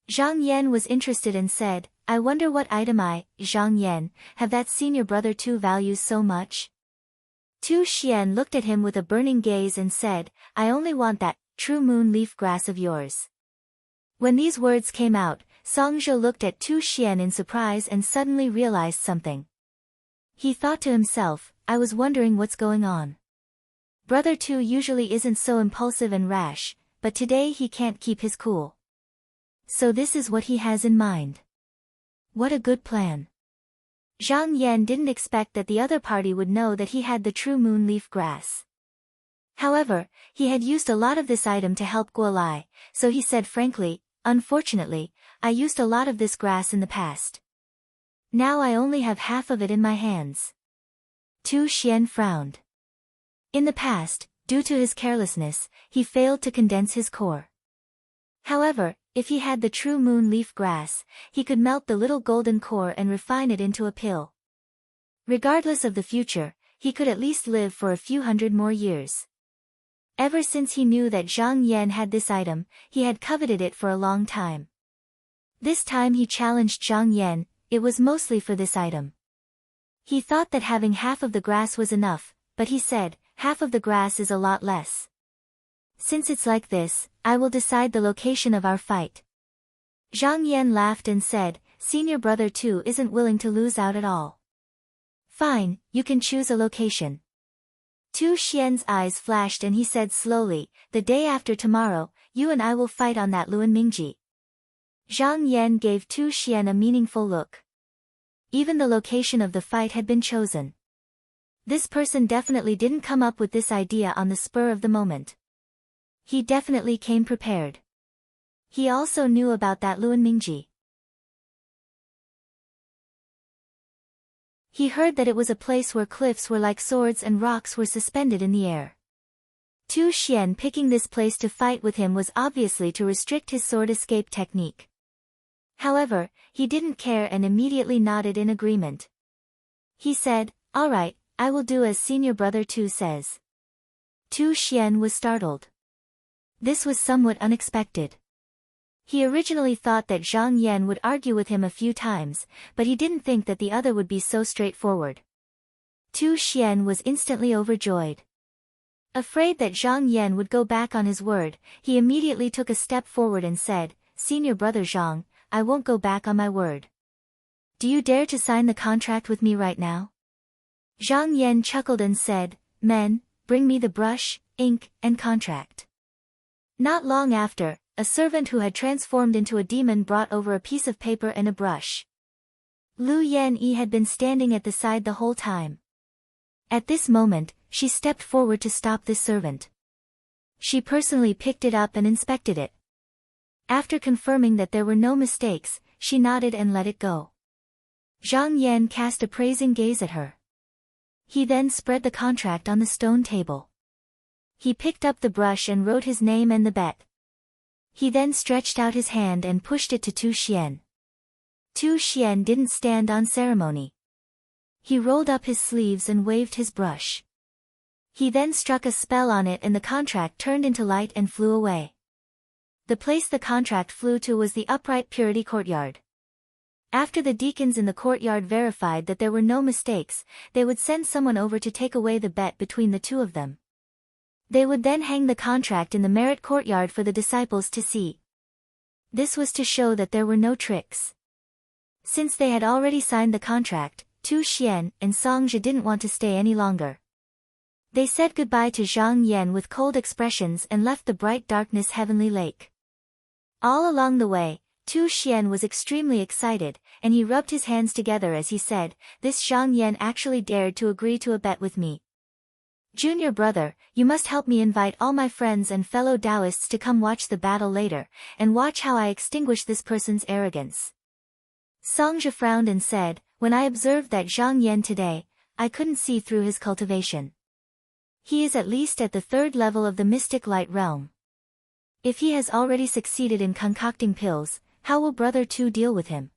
Zhang Yan was interested and said, I wonder what item Zhang Yan, have that senior brother Tu values so much? Tu Xian looked at him with a burning gaze and said, I only want that true moon leaf grass of yours. When these words came out, Songzhe looked at Tu Xian in surprise and suddenly realized something. He thought to himself, I was wondering what's going on. Brother Tu usually isn't so impulsive and rash, but today he can't keep his cool. So this is what he has in mind. What a good plan. Zhang Yan didn't expect that the other party would know that he had the true moon leaf grass. However, he had used a lot of this item to help Guolai, so he said frankly, unfortunately, I used a lot of this grass in the past. Now I only have half of it in my hands. Tu Xian frowned. In the past, due to his carelessness, he failed to condense his core. However, if he had the true moon leaf grass, he could melt the little golden core and refine it into a pill. Regardless of the future, he could at least live for a few hundred more years. Ever since he knew that Zhang Yan had this item, he had coveted it for a long time. This time he challenged Zhang Yan, it was mostly for this item. He thought that having half of the grass was enough, but he said, half of the grass is a lot less. Since it's like this, I will decide the location of our fight. Zhang Yan laughed and said, senior brother Tu isn't willing to lose out at all. Fine, you can choose a location. Tu Xian's eyes flashed and he said slowly, the day after tomorrow, you and I will fight on that Luanmingji. Zhang Yan gave Tu Xian a meaningful look. Even the location of the fight had been chosen. This person definitely didn't come up with this idea on the spur of the moment. He definitely came prepared. He also knew about that Luanmingji. He heard that it was a place where cliffs were like swords and rocks were suspended in the air. Tu Xian picking this place to fight with him was obviously to restrict his sword escape technique. However, he didn't care and immediately nodded in agreement. He said, all right, I will do as senior brother Tu says. Tu Xian was startled. This was somewhat unexpected. He originally thought that Zhang Yan would argue with him a few times, but he didn't think that the other would be so straightforward. Tu Xian was instantly overjoyed. Afraid that Zhang Yan would go back on his word, he immediately took a step forward and said, senior brother Zhang, I won't go back on my word. Do you dare to sign the contract with me right now? Zhang Yan chuckled and said, men, bring me the brush, ink, and contract. Not long after, a servant who had transformed into a demon brought over a piece of paper and a brush. Lu Yanyi had been standing at the side the whole time. At this moment, she stepped forward to stop this servant. She personally picked it up and inspected it. After confirming that there were no mistakes, she nodded and let it go. Zhang Yan cast a praising gaze at her. He then spread the contract on the stone table. He picked up the brush and wrote his name and the bet. He then stretched out his hand and pushed it to Tu Xian. Tu Xian didn't stand on ceremony. He rolled up his sleeves and waved his brush. He then struck a spell on it and the contract turned into light and flew away. The place the contract flew to was the upright purity courtyard. After the deacons in the courtyard verified that there were no mistakes, they would send someone over to take away the bet between the two of them. They would then hang the contract in the merit courtyard for the disciples to see. This was to show that there were no tricks. Since they had already signed the contract, Tu Xian and Song Zhe didn't want to stay any longer. They said goodbye to Zhang Yan with cold expressions and left the bright darkness heavenly lake. All along the way, Tu Xian was extremely excited, and he rubbed his hands together as he said, "This Zhang Yan actually dared to agree to a bet with me. Junior brother, you must help me invite all my friends and fellow Taoists to come watch the battle later, and watch how I extinguish this person's arrogance." Song Zhe frowned and said, "When I observed that Zhang Yan today, I couldn't see through his cultivation. He is at least at the 3rd level of the mystic light realm. If he has already succeeded in concocting pills, how will brother Tu deal with him?"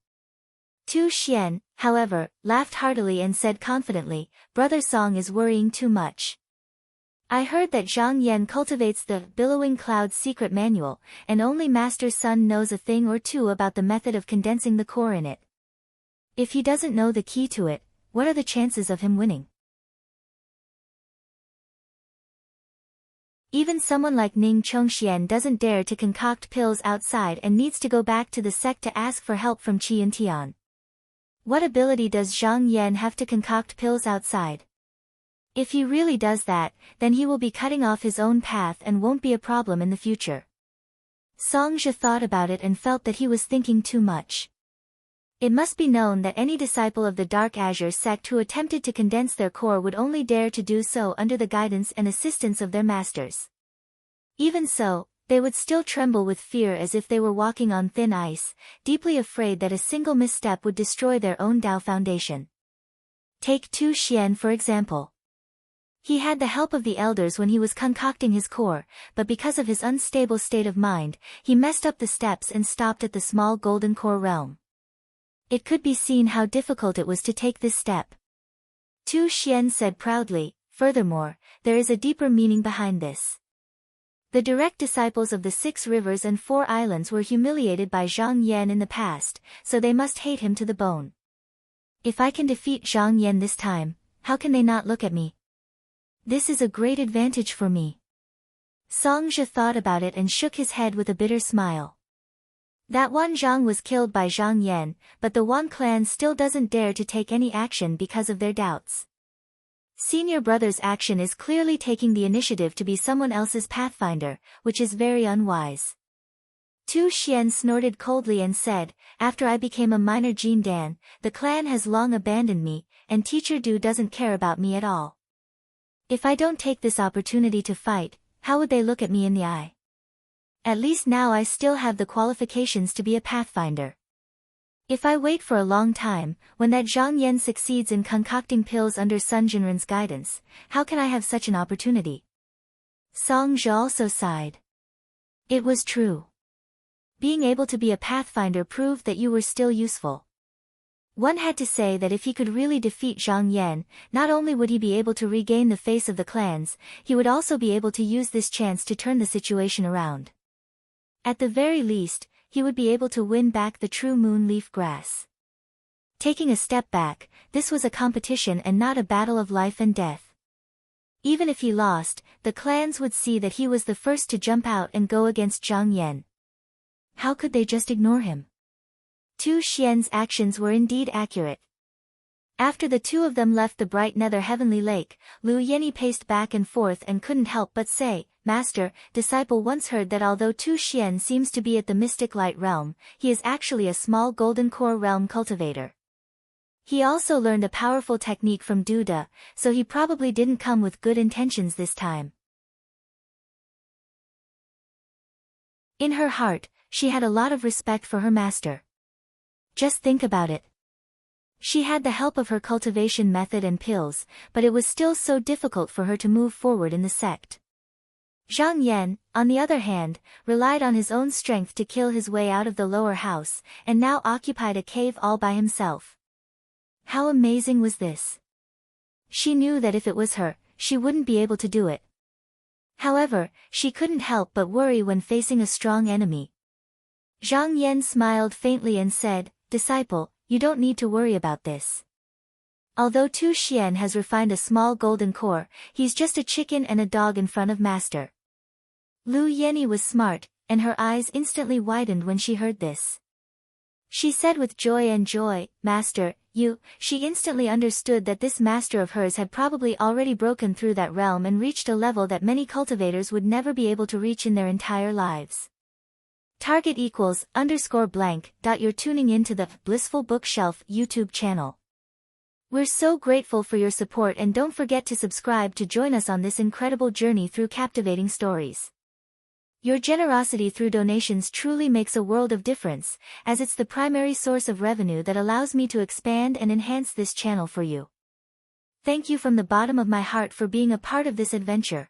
Tu Xian, however, laughed heartily and said confidently, "Brother Song is worrying too much. I heard that Zhang Yan cultivates the Billowing Cloud's secret manual, and only Master Sun knows a thing or two about the method of condensing the core in it. If he doesn't know the key to it, what are the chances of him winning? Even someone like Ning Chongxian doesn't dare to concoct pills outside and needs to go back to the sect to ask for help from Qi and Tian. What ability does Zhang Yan have to concoct pills outside? If he really does that, then he will be cutting off his own path and won't be a problem in the future." Song Zhe thought about it and felt that he was thinking too much. It must be known that any disciple of the Dark Azure sect who attempted to condense their core would only dare to do so under the guidance and assistance of their masters. Even so, they would still tremble with fear as if they were walking on thin ice, deeply afraid that a single misstep would destroy their own Tao foundation. Take Tu Xian for example. He had the help of the elders when he was concocting his core, but because of his unstable state of mind, he messed up the steps and stopped at the small golden core realm. It could be seen how difficult it was to take this step. Tu Xian said proudly, "Furthermore, there is a deeper meaning behind this. The direct disciples of the 6 rivers and 4 islands were humiliated by Zhang Yan in the past, so they must hate him to the bone. If I can defeat Zhang Yan this time, how can they not look at me? This is a great advantage for me." Song Zhe thought about it and shook his head with a bitter smile. That Wan Zhang was killed by Zhang Yan, but the Wan clan still doesn't dare to take any action because of their doubts. Senior brother's action is clearly taking the initiative to be someone else's pathfinder, which is very unwise. Tu Xian snorted coldly and said, "After I became a minor Jin Dan, the clan has long abandoned me, and Teacher Du doesn't care about me at all. If I don't take this opportunity to fight, how would they look at me in the eye? At least now I still have the qualifications to be a pathfinder. If I wait for a long time, when that Zhang Yan succeeds in concocting pills under Sun Jinren's guidance, how can I have such an opportunity?" Song Zhe also sighed. It was true. Being able to be a pathfinder proved that you were still useful. One had to say that if he could really defeat Zhang Yan, not only would he be able to regain the face of the clans, he would also be able to use this chance to turn the situation around. At the very least, he would be able to win back the true moon leaf grass. Taking a step back, this was a competition and not a battle of life and death. Even if he lost, the clans would see that he was the first to jump out and go against Zhang Yan. How could they just ignore him? Tu Xian's actions were indeed accurate. After the two of them left the bright nether heavenly lake, Lu Yenny paced back and forth and couldn't help but say, "Master, disciple once heard that although Tu Xian seems to be at the mystic light realm, he is actually a small golden core realm cultivator. He also learned a powerful technique from Duda, so he probably didn't come with good intentions this time." In her heart, she had a lot of respect for her master. Just think about it. She had the help of her cultivation method and pills, but it was still so difficult for her to move forward in the sect. Zhang Yan, on the other hand, relied on his own strength to kill his way out of the lower house, and now occupied a cave all by himself. How amazing was this? She knew that if it was her, she wouldn't be able to do it. However, she couldn't help but worry when facing a strong enemy. Zhang Yan smiled faintly and said, "Disciple, you don't need to worry about this. Although Tu Xian has refined a small golden core, he's just a chicken and a dog in front of master." Lu Yenny was smart, and her eyes instantly widened when she heard this. She said with joy, "Master, you." She instantly understood that this master of hers had probably already broken through that realm and reached a level that many cultivators would never be able to reach in their entire lives. Target equals _blank. You're tuning into the Blissful Bookshelf YouTube channel. We're so grateful for your support, and don't forget to subscribe to join us on this incredible journey through captivating stories. Your generosity through donations truly makes a world of difference, as it's the primary source of revenue that allows me to expand and enhance this channel for you. Thank you from the bottom of my heart for being a part of this adventure.